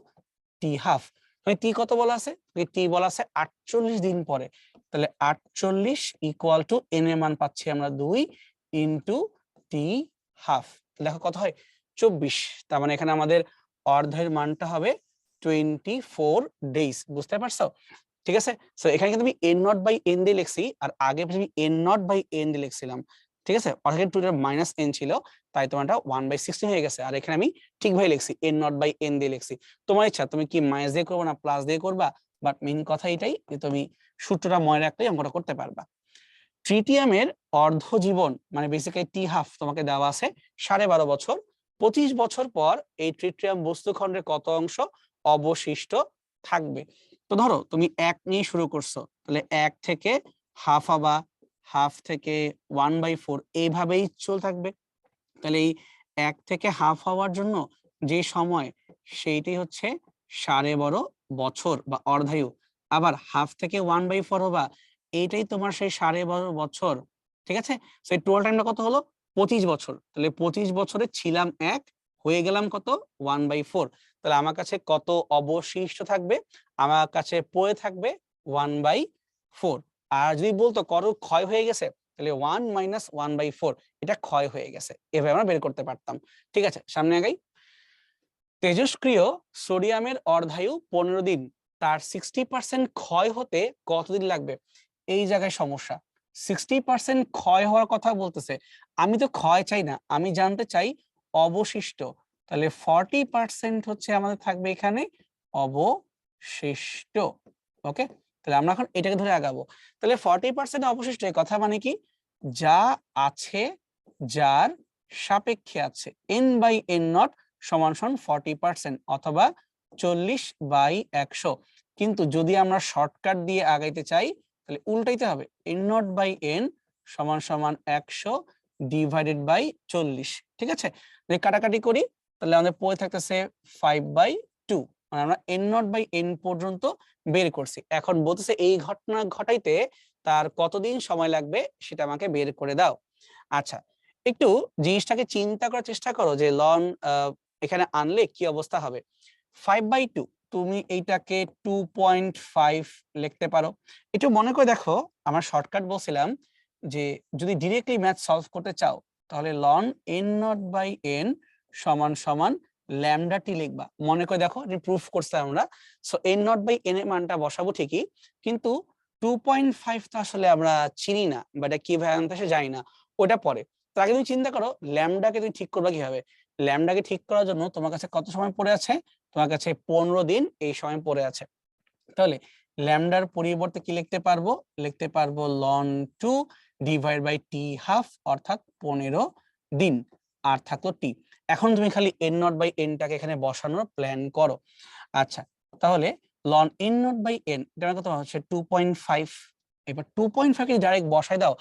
টি হাফ। মানে টি কত বলা আছে? টি বলা আছে 48 দিন পরে, তাহলে 48 ইকুয়াল টু n এর মান পাচ্ছি আমরা 2 ইনটু টি হাফ। দেখো কত হয়? 24। তার মানে এখানে আমাদের অর্ধের মানটা হবে 24 ডেজ। বুঝতে পারছো? ঠিক আছে? সো এখানে কিন্তু আমি n নট বাই n দিয়ে লিখছি আর আগে আমি n নট বাই n দিয়ে লিখছিলাম। ঠিক আছে, অর্থাৎ টু এর মাইনাস এন ছিল, তাই তোমারটা 1/16 হয়ে গেছে। আর এখানে আমি ঠিকভাবে লিখছি, এন নট বাই এন দিয়ে লিখছি। তোমার ইচ্ছা তুমি কি মাইনাস দিয়ে করবো না প্লাস দিয়ে করবা, বাট মেইন কথা এটাই যে তুমি সূত্রটা মনে রাখলেই অঙ্কটা করতে পারবা। ট্রিটিয়ামের অর্ধ জীবন মানে বেসিক্যালি টি হাফ তোমাকে দেওয়া আছে 12.5 বছর। 25 বছর পর এই ট্রিটিয়াম বস্তুখণ্ডের কত অংশ অবশিষ্ট থাকবে। তো ধরো তুমি 1 নিয়ে শুরু করছো, তাহলে 1 থেকে হাফ হবা, হাফ থেকে 1/4 এইভাবেই চল থাকবে। তাহলে এই 1 থেকে হাফ হওয়ার জন্য যে সময় সেইটি হচ্ছে 12.5 বছর বা অর্ধায়ু। আবার হাফ থেকে 1/4 হবা, এইটাই তোমার সেই 12.5 বছর। ঠিক আছে, সেই টোটাল টাইমটা কত হলো 25 বছর। তাহলে 25 বছরে ছিলাম 1, হয়ে গেলাম কত 1/4। তাহলে আমার কাছে কত অবশিষ্ট থাকবে, আমার কাছে পড়ে থাকবে 1/4। আর যদি বলতো করো ক্ষয় হয়ে গেছে, তাহলে 1 - 1/4 এটা ক্ষয় হয়ে গেছে, এভাবে আমরা বের করতে পারতাম। ঠিক আছে, সামনে আগাই। তেজস্ক্রিয় সোডিয়ামের অর্ধায়ু 15 দিন, তার 60% ক্ষয় হতে কতদিন লাগবে? এই জায়গায় সমস্যা, 60% ক্ষয় হওয়ার কথা বলতেছে, আমি তো ক্ষয় চাই না, আমি জানতে চাই অবশিষ্ট। তাহলে 40% হচ্ছে আমাদের থাকবে এখানে অবশিষ্ট। ওকে, তাহলে আমরা এখন এটাকে ধরে আগাবো। তাহলে 40% অবশিষ্ট এই কথা মানে কি, যা আছে যার সাপেক্ষে আছে, n/n0 সমান 40% অথবা 40/100। কিন্তু যদি আমরা শর্টকাট দিয়ে আগাইতে চাই তাহলে উল্টাইতে হবে, n0/n সমান 100 ডিভাইডেড বাই 40। ঠিক আছে, যদি কাটাকাটি করি তাহলে আমাদের পড়ে থাকতেছে 5/2, মানে আমরা n0/n পর্যন্ত বের করছি। এখন বলতেছে এই ঘটনা ঘটাইতে তার কতদিন সময় লাগবে সেটা আমাকে বের করে দাও। আচ্ছা, একটু জিনিসটাকে চিন্তা করার চেষ্টা করো যে লন এখানে আনলে কি অবস্থা হবে। 5/2 তুমি এইটাকে 2.5 লিখতে পারো। একটু মনে করে দেখো, আমরা শর্টকাট বলছিলাম যে যদি ডিরেক্টলি ম্যাথ সলভ করতে চাও তাহলে লন n0/n সমান ল্যামডা টি লিখবা। মনে করে দেখো, যে প্রুফ করছিলাম আমরা। সো n0/n এর মানটা বসাবো ঠিকই, কিন্তু 2.5 তো আসলে আমরা চিনি না, বা এটা কিভাবে আনতে আসে জানি না, ওটা পরে। তার আগে তুমি চিন্তা করো ল্যামডাকে তুমি ঠিক করবা কিভাবে। ল্যামডাকে ঠিক করার জন্য তোমার কাছে কত সময় পড়ে আছে, তোমার কাছে 15 দিন এই সময় পড়ে আছে। তাহলে ল্যামডার পরিবর্তে কি লিখতে পারবো, লিখতে পারবো ln 2 divide by T half, অর্থাৎ 15 দিন। আর থাকলো টি। এখন তুমি খালি n0/n টাকে এখানে বসানোর প্ল্যান করো। আচ্ছা, তাহলে লন n0/n এটা কত হচ্ছে 2.5। এবার 2.5 কে ডাইরেক্ট বসাই দাও,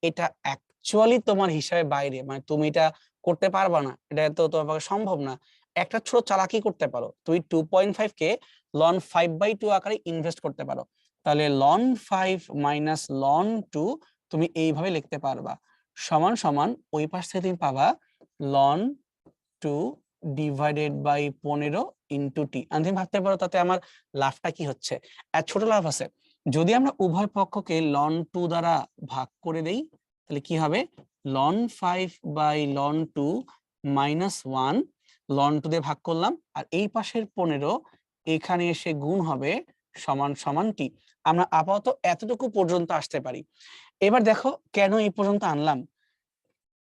এটা অ্যাকচুয়ালি তোমার হিসাবে বাইরে, মানে তুমি এটা করতে পারবা না, এটা তো তোমার পক্ষে সম্ভব না। একটা ছোট চালাকি করতে পারো, তুমি 2.5 কে লন 5/2 আকারে ইনভেস্ট করতে পারো। তাহলে লন 5 মাইনাস লন 2 তুমি এইভাবে লিখতে পারবা, সমান ওই পাশ থেকে তুমি পাবা loan 2 divided by 15 into T. আমি তুমি ভাবতে পারো তাতে আমার লাভটা কি হচ্ছে। এক ছোট লাভ আছে, যদি আমরা উভয় পক্ষকে লন 2 দ্বারা ভাগ করে দেই তাহলে কি হবে, ln 5 by ln 2 minus 1, ln 2 দিয়ে ভাগ করলাম, আর এই পাশের 15 এখানে এসে গুণ হবে, সমান টি। আমরা আপাতত এতটুকু পর্যন্ত আসতে পারি। এবার দেখো কেন এই পর্যন্ত আনলাম।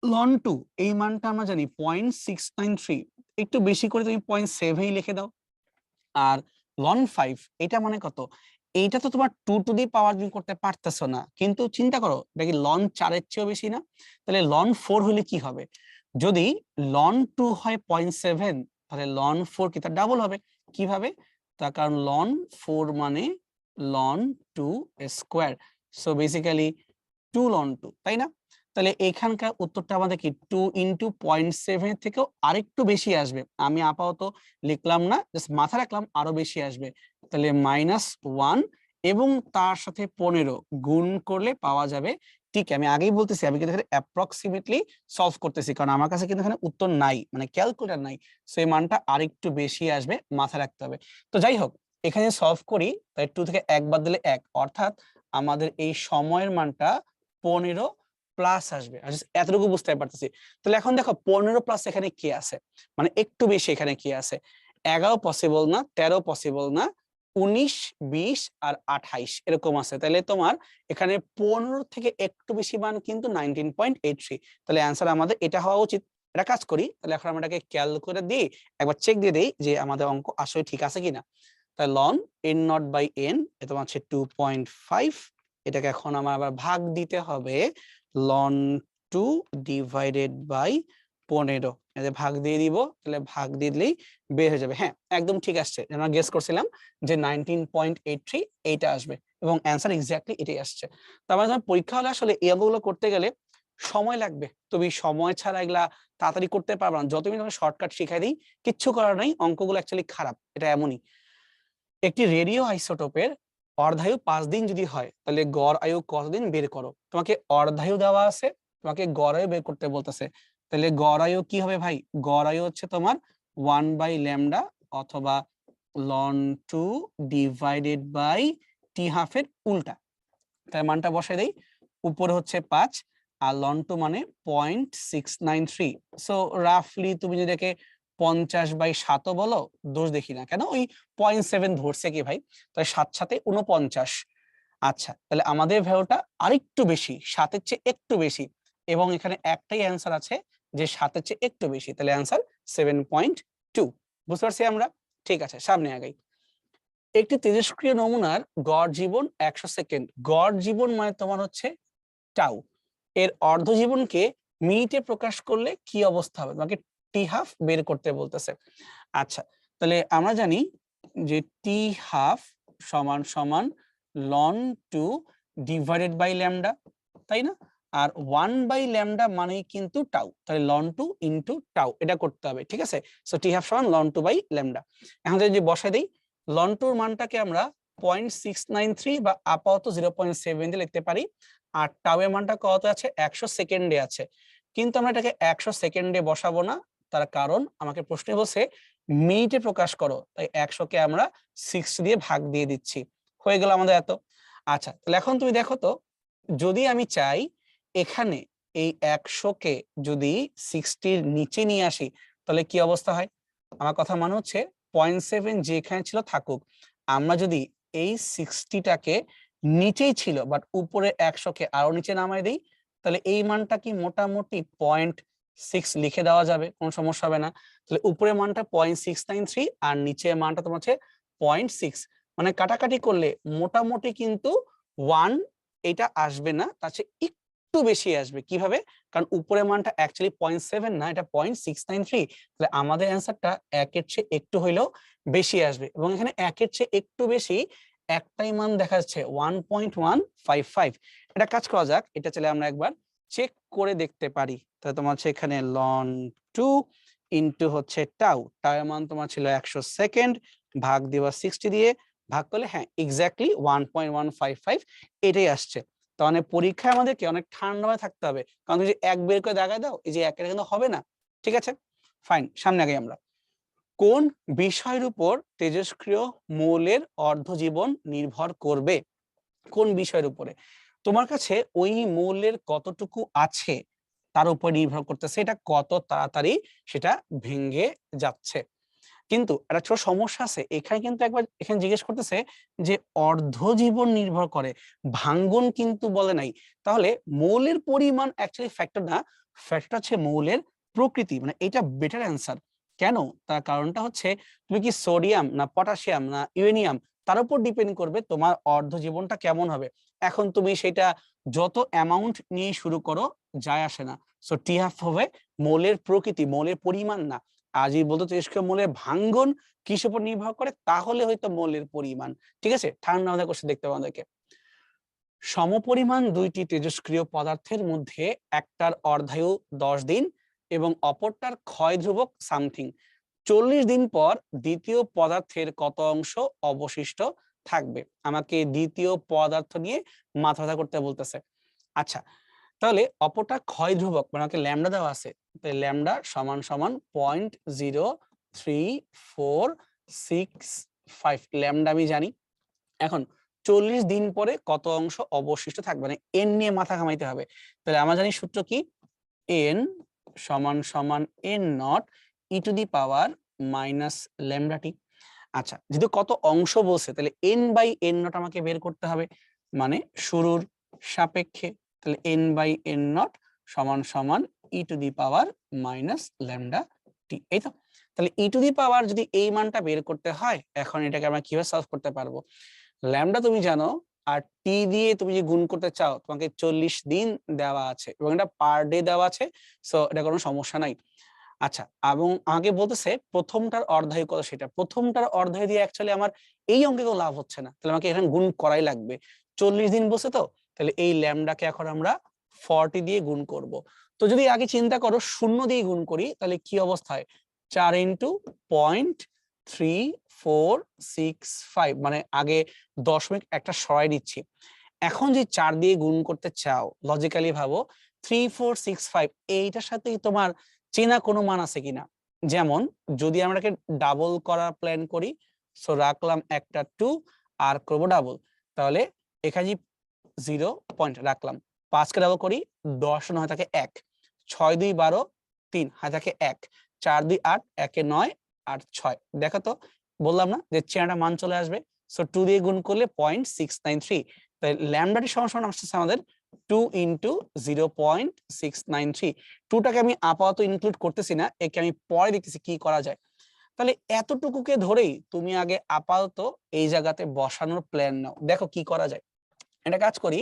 লন 2 এই মানটা আমরা জানি 0.693, একটু বেশি করে তুমি 0.7 লিখে দাও। আর লন 5 এটা মানে কত, এইটা তো তোমার 2 টু দি পাওয়ার তুমি করতে পারতেছো না, কিন্তু চিন্তা করো এটা কি লন 4 এর চেয়েও বেশি না। তাহলে লন 4 হলে কি হবে, যদি লন 2 হয় 0.7 তাহলে লন 4 কি তার ডাবল হবে। কিভাবে, তার কারণ লন 4 মানে ln 2 square, so basically 2 ln 2, তাই না? তাহলে এখানকার উত্তরটা আমাদের কি 2 ইন্টু 0.7 থেকেও আরেকটু বেশি আসবে। আমি আপাতত লিখলাম না, জাস্ট মাথা রাখলাম আরো বেশি আসবে। তাহলে -1 এবং তার সাথে 15 গুণ করলে পাওয়া যাবে। ঠিক, আমি আগেই বলতেছি আমি কিন্তু এখানে অ্যাপ্রক্সিমেটলি সলভ করতেছি, কারণ আমার কাছে কিন্তু এখানে উত্তর নাই, মানে ক্যালকুলেটর নাই। সো এই মানটা আরেকটু বেশি আসবে, মাথা রাখতে হবে। তো যাই হোক, এখানে সলভ করি, তাই 2 থেকে 1 বাদ দিলে 1, অর্থাৎ আমাদের এই সময়ের মানটা 15 প্লাস আসবে। আর এতটুকু বুঝতে পারতেছি। তাহলে এখন দেখো 15 প্লাস এখানে কি আছে, মানে একটু বেশি এখানে কি আছে, 11 পসিবল না, 13 পসিবল না, 19, 20 আর 28 এরকম আছে, তাহলে তোমার এখানে 15 থেকে একটু বেশি মান কিন্তু 19.83। তাহলে অ্যান্সার আমাদের এটা হওয়া উচিত। এটা কাজ করি, তাহলে এখন আমরা এটাকে ক্যালকুলেট করে দিই, একবার চেক দিয়ে দেই যে আমাদের অঙ্ক আসলে ঠিক আছে কিনা। তাহলে ln n not by n এটা হচ্ছে 2.5, এটাকে এখন আমার আবার ভাগ দিতে হবে লন 2 ডিভাইডেড বাই 15, এতে ভাগ দিয়ে দিব, তাহলে ভাগ দিয়ে দিলেই বের হয়ে যাবে। হ্যাঁ, একদম ঠিক আসছে, আমরা গেস করছিলাম যে 19.83 এইটা আসবে এবং অ্যান্সার এক্স্যাক্টলি এটাই আসছে। তার মানে তোমার পরীক্ষা হলে আসলে এই অঙ্কগুলো করতে গেলে সময় লাগবে, তুমি সময় ছাড়া এগুলা তাড়াতাড়ি করতে পারবে না। যত আমি তোমাকে শর্টকাট শিখাই দিই, কিচ্ছু করার নাই, অঙ্কগুলো অ্যাকচুয়ালি খারাপ, এটা এমনই। একটি রেডিও আইসোটোপের অর্ধায়ু 5 দিন যদি হয়, তাহলে গড় আয়ু কতদিন বের করো। তোমাকে অর্ধায়ু দেওয়া আছে, তোমাকে গড় আয়ু বের করতে বলতেছে, তাহলে গড় আয়ু কি হবে ভাই? গড় আয়ু হচ্ছে তোমার 1/λ অথবা ln 2 ডিভাইডেড বাই t½ এর উল্টা। তার মানটা বসাই দেই, উপরে হচ্ছে 5 আর ln 2 মানে 0.693। সো রাফলি তুমি যদি এটাকে 50/7 বলো, দোষ দেখি না, কেন ওই 0.7 ধরছে কি ভাই, তাই 7 7 49। আচ্ছা, তাহলে আমাদের ভ্যালুটা আরেকটু বেশি, 7 এর চেয়ে একটু বেশি, এবং এখানে একটাই অ্যান্সার আছে যে 7 এর চেয়ে একটু বেশি, তাহলে অ্যান্সার 7.2। বুঝতে পারছি আমরা? ঠিক আছে, সামনে আগাই। একটি তেজস্ক্রিয় নমুনার গড় জীবন 100 সেকেন্ড। গড় জীবন মানে তোমার হচ্ছে টাউ, এর অর্ধ জীবনকে মিনিটে প্রকাশ করলে কি অবস্থা হবে, তোমাকে t½ বের করতে বলতেছে। আচ্ছা, তাহলে আমরা জানি যে t½ সমান সমান ln 2 ডিভাইডেড বাই ল্যামডা, তাই না? আর 1/λ মানেই কিন্তু টাউ, তাহলে ln 2 ইনটু টাউ এটা করতে হবে, ঠিক আছে? সো t½ সমান ln 2/λ। এখন যদি বসাই দেই, ln 2 এর মানটাকে আমরা 0.693 বা আপাতত 0.7 দিয়ে লিখতে পারি, আর টাউ এর মানটা কত আছে? 100 সেকেন্ডে আছে। কিন্তু আমরা এটাকে 100 সেকেন্ডে বসাবো না, তার কারণ আমাকে প্রশ্নে বলছে মিনিটে প্রকাশ করো, তাই 100 কে আমরা 60 দিয়ে ভাগ দিয়ে দিচ্ছি, হয়ে গেল আমাদের এত। আচ্ছা, তাহলে এখন তুমি দেখো তো, যদি আমি চাই এখানে এই 100 কে যদি 60 এর নিচে নিয়ে আসি, তাহলে কি অবস্থা হয়? আমার কথা মানে হচ্ছে 0.7 যেখানে ছিল থাকুক, আমরা যদি এই 60টাকে নিচেই ছিল বাট উপরে 100 কে আরো নিচে নামাই দেই, তাহলে এই মানটা কি মোটামুটি 0.6 লিখে দেওয়া যাবে, কোনো সমস্যা হবে না। তাহলে উপরের মানটা 0.693 আর নিচের মানটা তোমার হচ্ছে 0.6, মানে কাটাকাটি করলে মোটামুটি কিন্তু 1 এটা আসবে না, তার চেয়ে একটু বেশি আসবে। কিভাবে? কারণ উপরের মানটা অ্যাকচুয়ালি 0.7 না, এটা 0.693, তাহলে আমাদের অ্যান্সারটা 1 এর চেয়ে একটু হইলেও বেশি আসবে। এবং এখানে 1 এর চেয়ে একটু বেশি একটাই মান দেখা যাচ্ছে 1.155। এটা কাজ করা যাক, এটা চাইলে আমরা একবার চেক করে দেখতে পারি। তাহলে তোমার হচ্ছে এখানে ln 2 ইনটু হচ্ছে টাউ, টাউ এর মান তোমার ছিল 100 সেকেন্ড, ভাগ দিবা 60 দিয়ে, ভাগ করলে হ্যাঁ এক্স্যাক্টলি 1.155 এটাই আসছে। তার মানে পরীক্ষায় আমাদেরকে অনেক ঠান্ডা মাথায় থাকতে হবে, কারণ তুমি যে এক বের করে দাগায় দাও, এই যে একের কিন্তু হবে না। ঠিক আছে, ফাইন, সামনে আগাই আমরা। কোন বিষয়ের উপর তেজস্ক্রিয় মৌলের অর্ধজীবন নির্ভর করবে? কোন বিষয়ের উপরে? তোমার কাছে ওই মৌলের কতটুকু আছে তার উপর নির্ভর করতেছে, এটা কত তাড়াতাড়ি সেটা ভেঙে যাচ্ছে। কিন্তু একটা ছোট সমস্যা আছে এখানে, কিন্তু একবার এখানে জিজ্ঞেস করতেছে যে অর্ধজীবন নির্ভর করে, ভাঙ্গন কিন্তু বলে নাই। তাহলে মৌলের পরিমাণ অ্যাকচুয়ালি ফ্যাক্টর না, ফ্যাক্টর হচ্ছে মৌলের প্রকৃতি, মানে এটা বেটার অ্যান্সার। কেন? তার কারণটা হচ্ছে তুমি কি সোডিয়াম না পটাশিয়াম না ইউরেনিয়াম, তার উপর ডিপেন্ড করবে তোমার অর্ধজীবনটা কেমন হবে। এখন তুমি সেটা যত অ্যামাউন্ট নিয়ে শুরু করো যায় আসে না। সো টি½ হবে মৌলের প্রকৃতি, মৌলের পরিমাণ না। আর যদি বলতো তেজস্ক্রিয় মৌলের ভাঙ্গন কিসের উপর নির্ভর করে, তাহলে হয়তো মৌলের পরিমাণ। ঠিক আছে, ঠান্ডা মাথায় কোশ্চেন দেখতে হবে আমাদেরকে। সমপরিমাণ দুইটি তেজস্ক্রিয় পদার্থের মধ্যে একটার অর্ধায়ু 10 দিন এবং অপরটার ক্ষয় ধ্রুবক সামথিং। 40 দিন পর দ্বিতীয় পদার্থের কত অংশ অবশিষ্ট থাকবে? আমাকে দ্বিতীয় পদার্থ নিয়ে মাথা ব্যথা করতে বলতেছে। আচ্ছা, তাহলে অপরটা ক্ষয় ধ্রুবক, মানে আমাকে ল্যামডা দেওয়া আছে, তাই ল্যামডা সমান সমান 0.03465 ল্যামডা আমি জানি। এখন 40 দিন পরে কত অংশ অবশিষ্ট থাকবে, মানে এন নিয়ে মাথা ঘামাইতে হবে। তাহলে আমরা জানি সূত্র কি, এন সমান সমান n not e to the power minus lambda t. আচ্ছা, যেহেতু কত অংশ বলছে তাহলে n বাই n নট আমাকে বের করতে হবে, মানে শুরুর সাপেক্ষে। তাহলে n বাই n নট সমান সমান e to the power minus lambda t, এই তো। তাহলে ই টু দি পাওয়ার যদি এই মানটা বের করতে হয়, এখন এটাকে আমরা কিভাবে সলভ করতে পারবো? ল্যামডা তুমি জানো, আর টি দিয়ে তুমি যে গুণ করতে চাও, তোমাকে 40 দিন দেওয়া আছে এবং এটা পার ডে দেওয়া আছে, সো এটা কোনো সমস্যা নাই। আচ্ছা, এবং আগে বলতেছে প্রথমটার অর্ধায়ু কত, সেটা প্রথমটার অর্ধায়ু দিয়ে অ্যাকচুয়ালি আমার এই অঙ্কে কোনো লাভ হচ্ছে না, তাহলে আমাকে এখানে গুণ করাই লাগবে। 40 দিন বসে তো, তাহলে এই ল্যামডাকে এখন আমরা 40 দিয়ে গুণ করব। তো যদি আগে চিন্তা করো 0 দিয়ে গুণ করি, তাহলে কি অবস্থায় 4 ইন্টু 0.3465, মানে আগে দশমিক একটা সরাই দিচ্ছি। এখন যে 4 দিয়ে গুণ করতে চাও, লজিক্যালি ভাবো 3465 এইটার সাথে তোমার চেনা কোনো মান আছে কিনা। যেমন যদি আমরাকে ডাবল করার প্ল্যান করি, সো রাখলাম একটা 2 আর করবো ডাবল, তাহলে এখানে 0 পয়েন্ট রাখলাম, 5 কে ডাবল করি 10 9 থাকে 1, 6 2 12 3 হাতে থাকে 1, 4 2 8 1 এ 9 8 6, দেখো তো বললাম না যে চেনাটা মান চলে আসবে। সো 2 দিয়ে গুণ করলে 0.693, তাই ল্যামডাটি সমান সমান আসছে আমাদের 2 ইন্টু 0.693। 2টাকে আমি আপাতত ইনক্লুড করতেছি না, একে আমি পরে দেখতেছি কি করা যায়। তাহলে এতটুকুকে ধরেই তুমি আগে আপাতত এই জায়গাতে বসানোর প্ল্যান নাও, দেখো কি করা যায়। এটা কাজ করি,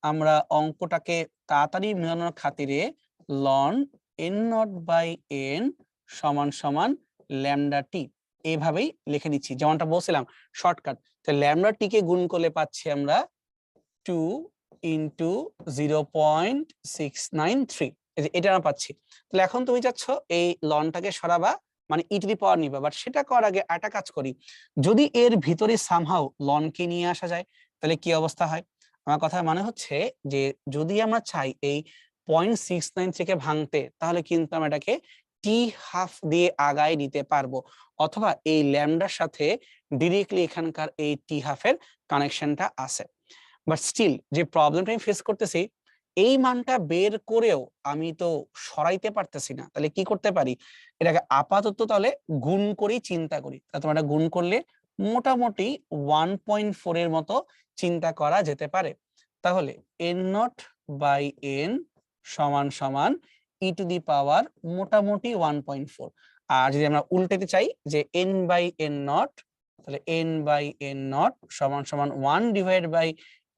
আমরা অঙ্কটাকে তাড়াতাড়ি মেলানোর খাতিরে ln n not by n সমান সমান ল্যামডা টি এইভাবেই লিখে নিচ্ছি, যেমনটা বলছিলাম শর্টকাট। তো ল্যামডা টি কে গুণ করলে পাচ্ছি আমরা 2 ইন্টু 0.693, এটা আমরা পাচ্ছি। তাহলে এখন তুমি চাচ্ছ এই লনটাকে সরাবা, মানে ই টু দি পাওয়ার নিবা, বাট সেটা করার আগে একটা কাজ করি, যদি এর ভিতরে সামহাউ লনকে নিয়ে আসা যায় তাহলে কি অবস্থা হয়। আমার কথা মানে হচ্ছে যে যদি আমরা চাই এই 0.693 কে ভাঙতে, তাহলে কিন্তু আমরা এটাকে টি হাফ দিয়ে আগায় নিতে পারবো, অথবা এই ল্যামডার সাথে ডিরেক্টলি এখানকার এই টি হাফের কানেকশনটা আছে। বাট স্টিল যে প্রবলেমটা আমি ফেস করতেছি, এই মানটা বের করেও আমি তো সরাইতে পারতেছি না, তাহলে কি করতে পারি, এটাকে আপাতত তাহলে গুণ করেই চিন্তা করি। তাহলে তোমরা গুণ করলে মোটামুটি 1.4 এর মতো চিন্তা করা যেতে পারে। তাহলে n নট বাই n সমান সমান ই টু দি পাওয়ার মোটামুটি 1.4। আর যদি আমরা উল্টাতে চাই যে n বাই n নট, তাহলে n বাই n নট সমান সমান 1 divide by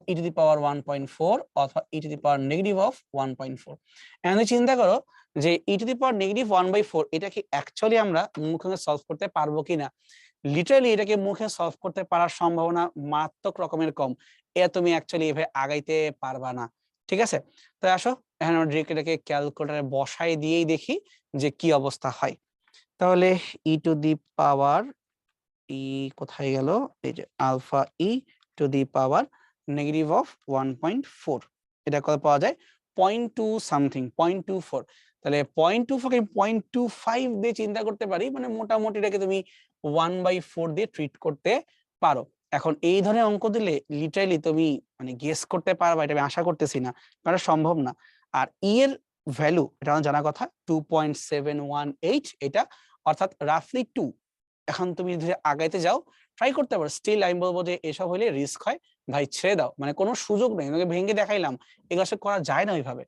e to the power 1.4 অথবা e to the power negative of 1.4। এখন চিন্তা করো যে ই টু দি পাওয়ার নেগেটিভ 1/4 এটা কি অ্যাকচুয়ালি আমরা মুখে সলভ করতে পারবো কিনা। লিটারালি এটাকে মুখে সলভ করতে পারার সম্ভাবনা মারাত্মক রকমের কম, এ তুমি অ্যাকচুয়ালি এভাবে আগাইতে পারবা না। ঠিক আছে, তো আসো এখন আমরা ডিরেক্ট এটাকে ক্যালকুলেটরে বসাই দিয়েই দেখি যে কি অবস্থা হয়। তাহলে ই টু দি পাওয়ার ই কোথায় গেল, এই যে alpha e to the power negative of 1.4, এটা কত পাওয়া যায় 0.2 সামথিং 0.24। তাহলে 0.24 কে 0.25 দিয়ে চিন্তা করতে পারি, মানে মোটামুটি এটাকে তুমি 1/4 দিয়ে ট্রিট করতে পারো। এখন এই ধরনের অঙ্ক দিলে লিটারালি তুমি মানে গেস করতে পারবা, এটা আমি আশা করতেছি না, কারণ সম্ভব না। আর ই এর ভ্যালু এটা আমার জানা কথা 2.718, এটা অর্থাৎ রাফলি 2। এখন তুমি যদি আগাইতে যাও ট্রাই করতে পারো, স্টিল আমি বলবো যে এসব হলে রিস্ক হয়, ভাই ছেড়ে দাও, মানে কোনো সুযোগ নেই, তোমাকে ভেঙে দেখাইলাম এগুলো আসলে করা যায় না ওইভাবে।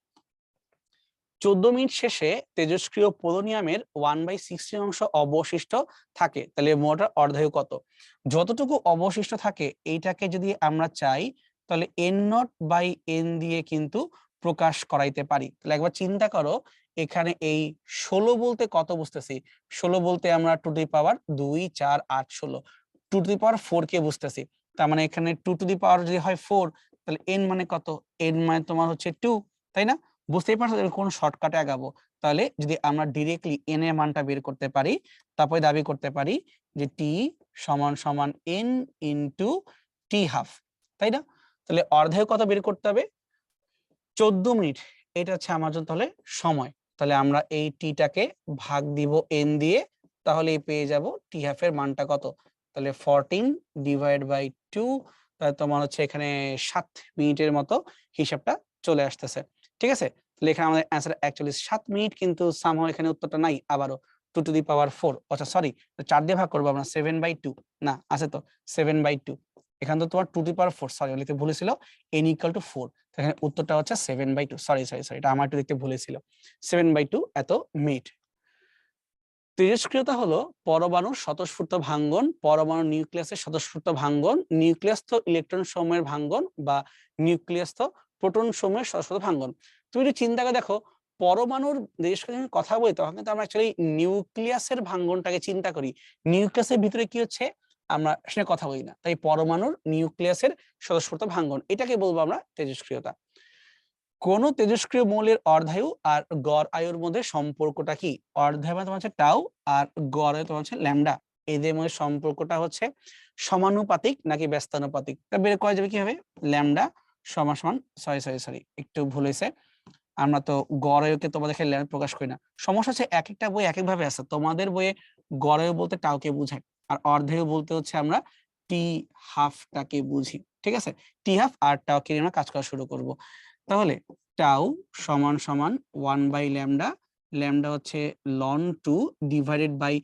14 মিনিট শেষে তেজস্ক্রিয় পোলোনিয়ামের 1/16 অংশ অবশিষ্ট থাকে, তাহলে মোট অর্ধায়ু কত। যতটুকু অবশিষ্ট থাকে এইটাকে যদি আমরা চাই, তাহলে n নট বাই n দিয়ে কিন্তু প্রকাশ করাইতে পারি। তাহলে একবার চিন্তা করো, এখানে এই 16 বলতে কত বুঝতেছি, 16 বলতে আমরা to the power 2 4 8 16, two to the power 4 কে বুঝতেছি। তার মানে এখানে টু টু দি পাওয়ার যদি হয় 4, তাহলে n মানে কত, n মানে তোমার হচ্ছে 2, তাই না। বুঝতেই পারছো কোন শর্টকাটে আগাবো। তাহলে যদি আমরা ডিরেক্টলি n এর মানটা বের করতে পারি, তারপরে দাবি করতে পারি যে t সমান সমান n ইনটু টি হাফ, তাই না। তাহলে অর্ধায়ু কত বের করতে হবে 14 মিনিট, এটা হচ্ছে আমার জন্য তাহলে সময়। তাহলে আমরা এই টিটাকে ভাগ দিব n দিয়ে, তাহলে পেয়ে যাব টি হাফ এর মানটা কত, তাহলে 14 ডিভাইড বাই 2, তাহলে তোমার হচ্ছে এখানে 7 মিনিটের মতো হিসাবটা চলে আসতেছে। ঠিক আছে, তাহলে এখানে আমাদের অ্যান্সার অ্যাকচুয়ালি 7 মিনিট, কিন্তু সামহাও এখানে উত্তরটা নাই আবারও, 2 টু দি পাওয়ার 4, আচ্ছা সরি 4 দিয়ে ভাগ করবো আমরা, 7/2 না আছে তো 7/2, এখানে তো তোমার 2 টু দি পাওয়ার 4, সরি লিখতে ভুল ছিল, n = 4, এখানে উত্তরটা হচ্ছে 7/2, সরি এটা আমার একটু দেখতে ভুল ছিল, 7/2 এত মিনিট। তেজস্ক্রিয়তা হলো পরমাণুর স্বতঃস্ফূর্ত ভাঙ্গন, পরমাণু নিউক্লিয়াসের স্বতঃস্ফূর্ত ভাঙ্গন, নিউক্লিয়াসস্থ ইলেকট্রন সমূহের ভাঙ্গন বা নিউক্লিয়াসস্থ প্রোটন সমূহের স্বতঃস্ফূর্ত ভাঙ্গন। তুমি যদি চিন্তা করে দেখো পরমাণুর তেজস্ক্রিয় কথা বলি তখন কিন্তু আমরা অ্যাকচুয়ালি নিউক্লিয়াসের ভাঙ্গনটাকে চিন্তা করি, নিউক্লিয়াসের ভিতরে কি হচ্ছে আমরা সেটা কথা বলি না, তাই পরমাণুর নিউক্লিয়াসের স্বতঃস্ফূর্ত ভাঙ্গন এটাকে বলবো আমরা তেজস্ক্রিয়তা। কোন তেজস্ক্রিয় মৌলের অর্ধায়ু আর গড় আয়ুর মধ্যে সম্পর্কটা কি? অর্ধায়ু মানে তোমার হচ্ছে টাউ আর গড় আয়ু তোমার হচ্ছে ল্যামডা, এদের মধ্যে সম্পর্কটা হচ্ছে সমানুপাতিক নাকি ব্যস্তানুপাতিক? তা বের করা যাবে কিভাবে? ল্যামডা সমান সমান সরি একটু ভুল হয়েছে, আমরা তো গড় আয়ুকে তোমাদের ল্যামডা প্রকাশ করি না। সমস্যা হচ্ছে এক একটা বই এক এক ভাবে আছে, তোমাদের বইয়ে গড় আয়ু বলতে টাউকে বোঝায় আর অর্ধায়ু বলতে হচ্ছে আমরা টি হাফটাকে বুঝি, ঠিক আছে? টি হাফ আর টাউকে নিয়ে আমরা কাজ করা শুরু করব। তাহলে টাউ সমান সমান 1/ল্যামডা, ল্যামডা হচ্ছে ln 2 divided by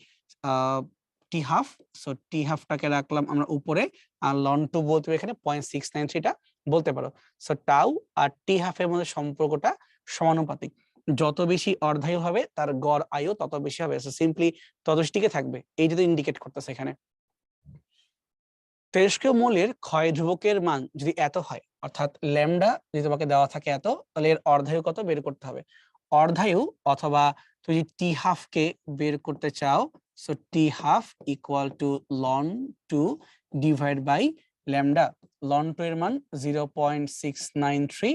T half, so t হাফটাকে রাখলাম আমরা উপরে আর ln 2 বলতে এখানে 0.693 বলতে পারো। সো টাউ আর টি হাফের মধ্যে সম্পর্কটা সমানুপাতিক, যত বেশি অর্ধায়ু হবে তার গড় আয়ু তত বেশি হবে, সো সিম্পলি তত টিকে থাকবে, এই যদি ইন্ডিকেট করতেছে এখানে। তেজস্ক্রিয় মৌলের ক্ষয় ধ্রুবকের মান যদি এত হয়, অর্থাৎ ল্যামডা যদি তোমাকে দেওয়া থাকে এত, তাহলে এর অর্ধায়ু কত বের করতে হবে। অর্ধায়ু অথবা তুমি যদি টি হাফ কে বের করতে চাও, so t half equal to ln 2 divide by lambda, ln 2 এর মান 0.693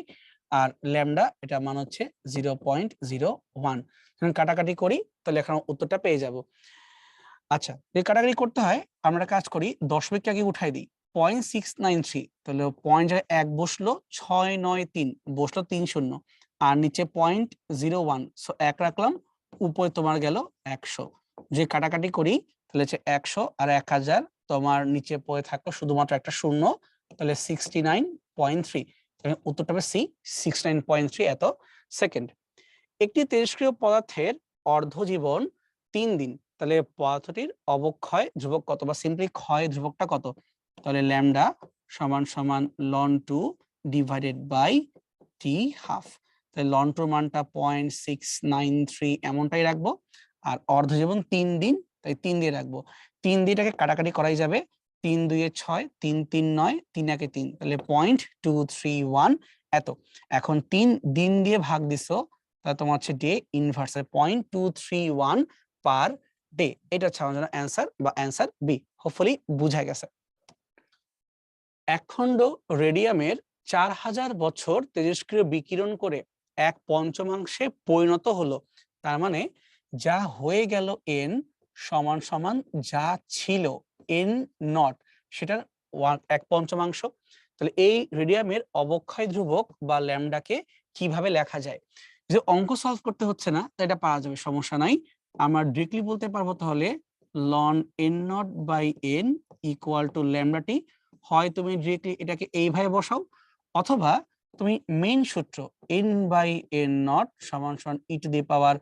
আর ল্যামডা এটা মান হচ্ছে 0.01, যখন কাটাকাটি করি তাহলে এখন উত্তরটা পেয়ে যাব। আচ্ছা যদি কাটাকাটি করতে হয় আমরা কাজ করি দশমিককে আগে উঠাই দিই, 0.693, তাহলে পয়েন্ট এক বসলো, 693 বসলো 3 শূন্য আর নিচে 0.01, সো এক রাখলাম, উপরে তোমার গেল 100, যে কাটাকাটি করি তাহলে হচ্ছে 100 আর 1000, তোমার নিচে পড়ে থাকলো শুধুমাত্র একটা শূন্য, তাহলে 69.3, উত্তরটা হবে সি, 69.3 এত সেকেন্ড। একটি তেজস্ক্রিয় পদার্থের অর্ধজীবন 3 দিন, তাহলে পদার্থটির অবক্ষয় ধ্রুবক কত বা সিম্পলি ক্ষয় ধ্রুবকটা কত? তাহলে ল্যামডা সমান সমান ln 2 divided by T half, তাহলে ln 2 মানটা 0.693 এমনটাই রাখবো আর অর্ধজীবন 3 দিন, তাই 3 দিয়ে রাখবো, 3 দিয়ে এটাকে কাটাকাটি করাই যাবে, 3 2 6, 3 3 9, 3 1 3, তাহলে 0.231 এত। এখন 3 দিন দিয়ে ভাগ দিছো, তাহলে তোমার হচ্ছে ডে ইনভার্স 0.231 পার ডে, এটা হচ্ছে আমার জন্য অ্যান্সার বা অ্যান্সার বি, হোপফুলি বুঝা গেছে। এক খণ্ড রেডিয়ামের 4000 বছর তেজস্ক্রিয় বিকিরণ করে 1/5 পরিণত হলো, তার মানে যা হয়ে গেল এন সমান সমান যা ছিল এন নট সেটার 1/5, তাহলে এই রেডিয়ামের অবক্ষয় ধ্রুবক বা ল্যামডাকে কিভাবে লেখা যায়? যে অঙ্ক সলভ করতে হচ্ছে না এটা পারা যাবে, সমস্যা নাই, আমরা ডিরেক্টলি বলতে পারবো তাহলে ln n not by n equal to lambda t, হয় তুমি ডিরেক্টলি এটাকে এইভাবে বসাও অথবা তুমি মেইন সূত্র n বাই n নট সমান সমান e to the power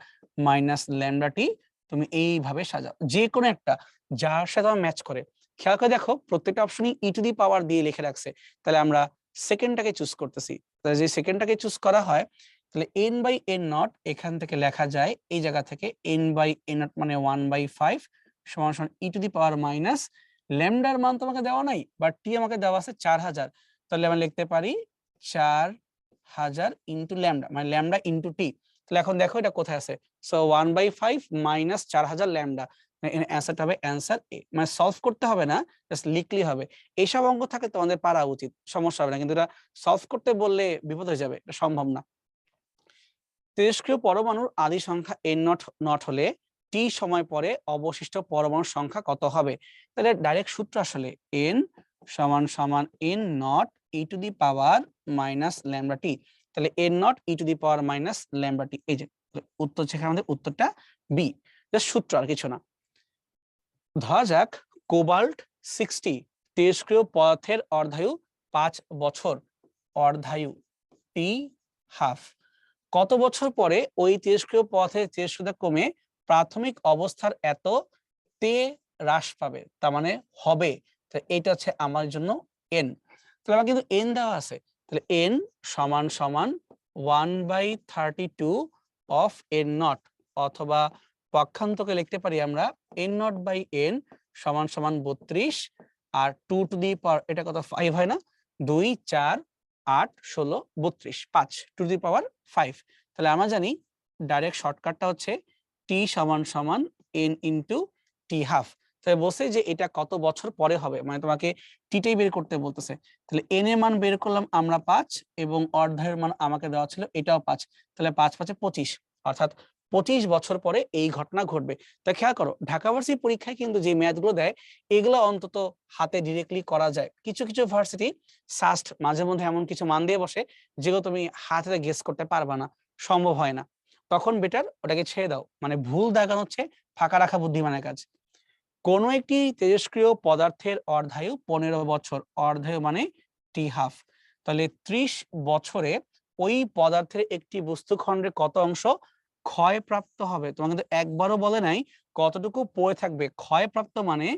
minus lambda t তুমি এইভাবে সাজাও, যে কোনো একটা যার সাথে ম্যাচ করে। খেয়াল করে দেখো প্রত্যেকটা অপশনই ই টু দি পাওয়ার দিয়ে লিখে রাখছে, তাহলে আমরা সেকেন্ডটাকে চুজ করতেছি, তাহলে যে সেকেন্ডটাকে চুজ করা হয় তাহলে n বাই n নট এখান থেকে লেখা যায় এই জায়গা থেকে n বাই n নট মানে 1/5 সমান সমান e to the power minus ল্যামডার মান তোমাকে দেওয়া নাই বাট টি আমাকে দেওয়া আছে 4000, তাহলে আমরা লিখতে পারি 4000 ইনটু ল্যামডা মানে ল্যামডা ইনটু টি, তাহলে এখন দেখো এটা কোথায় আছে, সো 1/5 মাইনাস 4000 ল্যামডা, অ্যান্সারটা হবে অ্যান্সার এ, মানে সলভ করতে হবে না জাস্ট লিখলেই হবে। এইসব অঙ্ক থাকে তোমাদের পারা উচিত, সমস্যা হবে না, কিন্তু এটা সলভ করতে বললে বিপদ হয়ে যাবে, এটা সম্ভব না। তেজস্ক্রিয় পরমাণুর আদি সংখ্যা n নট হলে টি সময় পরে অবশিষ্ট পরমাণুর সংখ্যা কত হবে? তাহলে ডাইরেক্ট সূত্র আসলে n সমান সমান n not e to the power minus lambda t, তাহলে n not e to the power minus lambda t, এই যে উত্তর হচ্ছে আমাদের উত্তরটা বি, জাস্ট সূত্র আর কিছু না। ধরা যাক কোবাল্ট 60 তেজস্ক্রিয় পদার্থের অর্ধায়ু 5 বছর, অর্ধায়ু টি হাফ, কত বছর পরে ওই তেজস্ক্রিয় পদার্থের তেজস্ক্রিয়তা কমে প্রাথমিক অবস্থার এত তে হ্রাস পাবে, তার মানে হবে। তো এটা হচ্ছে আমার জন্য এন। তাহলে আমার কিন্তু এন দেওয়া আছে, তাহলে এন সমান সমান 1/32 অফ এন নট, অথবা পক্ষান্তকে লিখতে পারি আমরা এন নট বাই এন সমান সমান 32, আর 2 টু দি পাওয়ার এটা কত 5 হয় না, 2 4 8 16 32, 5 টু দি পাওয়ার 5। তাহলে আমরা জানি ডাইরেক্ট শর্টকাটটা হচ্ছে টি সমান সমান এন ইন্টু টি হাফ। তাহলে বলছে যে এটা কত বছর পরে হবে, মানে তোমাকে টিটাই বের করতে বলতেছে। তাহলে এন এর মান বের করলাম আমরা 5, এবং অর্ধায়ের মান আমাকে দেওয়া ছিল এটাও 5। তাহলে 5 5 25, অর্থাৎ 25 বছর পরে এই ঘটনা ঘটবে। তা খেয়াল করো ঢাকা ভার্সিটি পরীক্ষায় কিন্তু যে ম্যাথগুলো দেয় এগুলো অন্তত হাতে ডিরেক্টলি করা যায়। কিছু কিছু ভার্সিটি সাস্ট মাঝে মধ্যে এমন কিছু মান দিয়ে বসে যেগুলো তুমি হাতে গেস করতে পারবা না, সম্ভব হয় না। তখন বেটার ওটাকে ছেড়ে দাও, মানে ভুল দাগানো হচ্ছে ফাঁকা রাখা বুদ্ধিমানের কাজ। কোন একটি তেজস্ক্রিয় পদার্থের অর্ধায়ু 15 বছর, অর্ধায়ু মানে টি হাফ। তাহলে 30 বছরে ওই পদার্থের একটি বস্তুখণ্ডের কত অংশ ক্ষয়প্রাপ্ত হবে। তোমাকে কিন্তু একবারও বলে নাই কতটুকু পড়ে থাকবে। ক্ষয়প্রাপ্ত মানে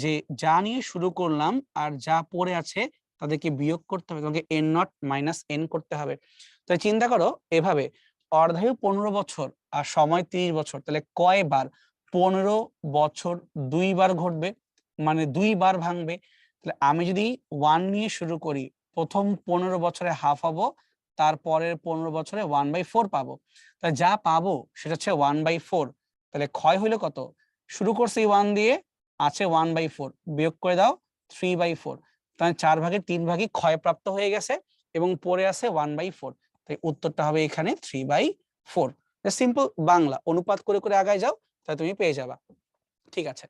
যে যা নিয়ে শুরু করলাম আর যা পড়ে আছে তাদেরকে বিয়োগ করতে হবে, তোমাকে এন নট মাইনাস এন করতে হবে। তো চিন্তা করো এভাবে, অর্ধায়ু 15 বছর আর সময় 30 বছর, তাহলে কয়বার 15 বছর 2 বার ঘটবে, মানে 2 বার ভাঙবে। তাহলে আমি যদি 1 নিয়ে শুরু করি, প্রথম 15 বছরে হাফ হবো, তারপরের 15 বছরে 1/4 পাবো। তাহলে যা পাবো সেটা হচ্ছে 1/4। তাহলে ক্ষয় হইলো কত, শুরু করছি 1 দিয়ে, আছে 1/4, বিয়োগ করে দাও 3/4। তাহলে 4 ভাগের 3 ভাগই ক্ষয়প্রাপ্ত হয়ে গেছে এবং পড়ে আছে 1/4। তাই উত্তরটা হবে এখানে 3/4। সিম্পল বাংলা, অনুপাত করে করে আগায় যাও তাহলে তুমি পেয়ে যাবা। ঠিক আছে,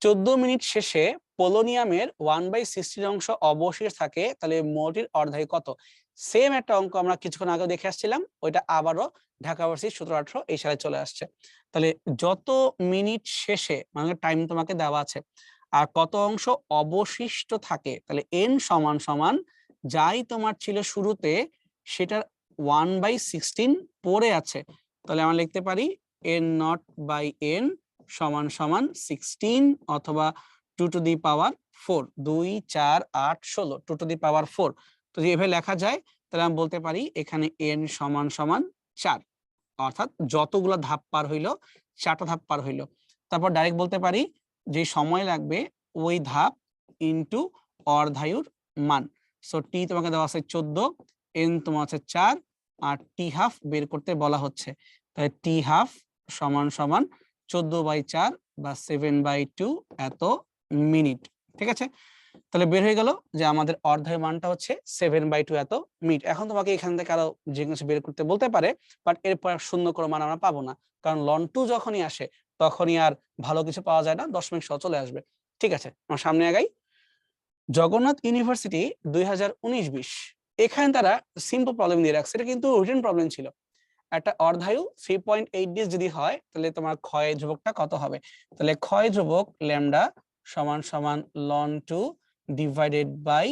14 মিনিট শেষে পোলোনিয়ামের 1/16 অংশ অবশেষ থাকে, তাহলে মোটির অর্ধায়ু কত? সেম একটা অঙ্ক আমরা কিছুক্ষণ আগে দেখে আসছিলাম, ওইটা আবারও ঢাকা ভার্সিটি 17-18 এই সালে চলে আসছে। তাহলে যত মিনিট শেষে, মানে টাইম তোমাকে দেওয়া আছে, আর কত অংশ অবশিষ্ট থাকে, তাহলে এন সমান সমান যাই তোমার ছিল শুরুতে সেটার 1/16 পড়ে আছে, তাহলে আমরা লিখতে পারি এন নট বাই এন সমান সমান 16, অথবা 2 two the power 4, 2 4 8 16, 2 two the power 4। তো যেভাবে লেখা যায় তাহলে আমি বলতে পারি এখানে n সমান সমান 4, অর্থাৎ যতগুলো ধাপ পার হইলো 4টা ধাপ পার হইলো। তারপর ডাইরেক্ট বলতে পারি যে সময় লাগবে ওই ধাপ ইনটু অর্ধায়ুর মান। সো টি তোমাকে দেওয়া আছে 14, n তোমার আছে 4, আর টি হাফ বের করতে বলা হচ্ছে। তাই টি হাফ সমান সমান 14/4 বা 7/2 এত মিনিট। ঠিক আছে, তাহলে বের হয়ে গেল যে আমাদের অর্ধায়ু মানটা হচ্ছে 7/2 এত মিনিট। এখন তোমাকে এখান থেকে আরো যে কোনো বের করতে বলতে পারে, বাট এরপর শূন্য কোনো মান আমরা পাবো না, কারণ লন 2 যখনই আসে তখনই আর ভালো কিছু পাওয়া যায় না, দশমিক সহ চলে আসবে। ঠিক আছে, আমার সামনে আগাই। জগন্নাথ ইউনিভার্সিটি 2019-20 এখানে তারা সিম্পল প্রবলেম দিয়ে রাখছে, এটা কিন্তু রিটেন প্রবলেম ছিল। একটা অর্ধায়ু 3.8 ডেজ যদি হয় তাহলে তোমার ক্ষয় ধ্রুবকটা কত হবে? তাহলে ক্ষয় ধ্রুবক ল্যামডা সমান সমান ln 2 divided by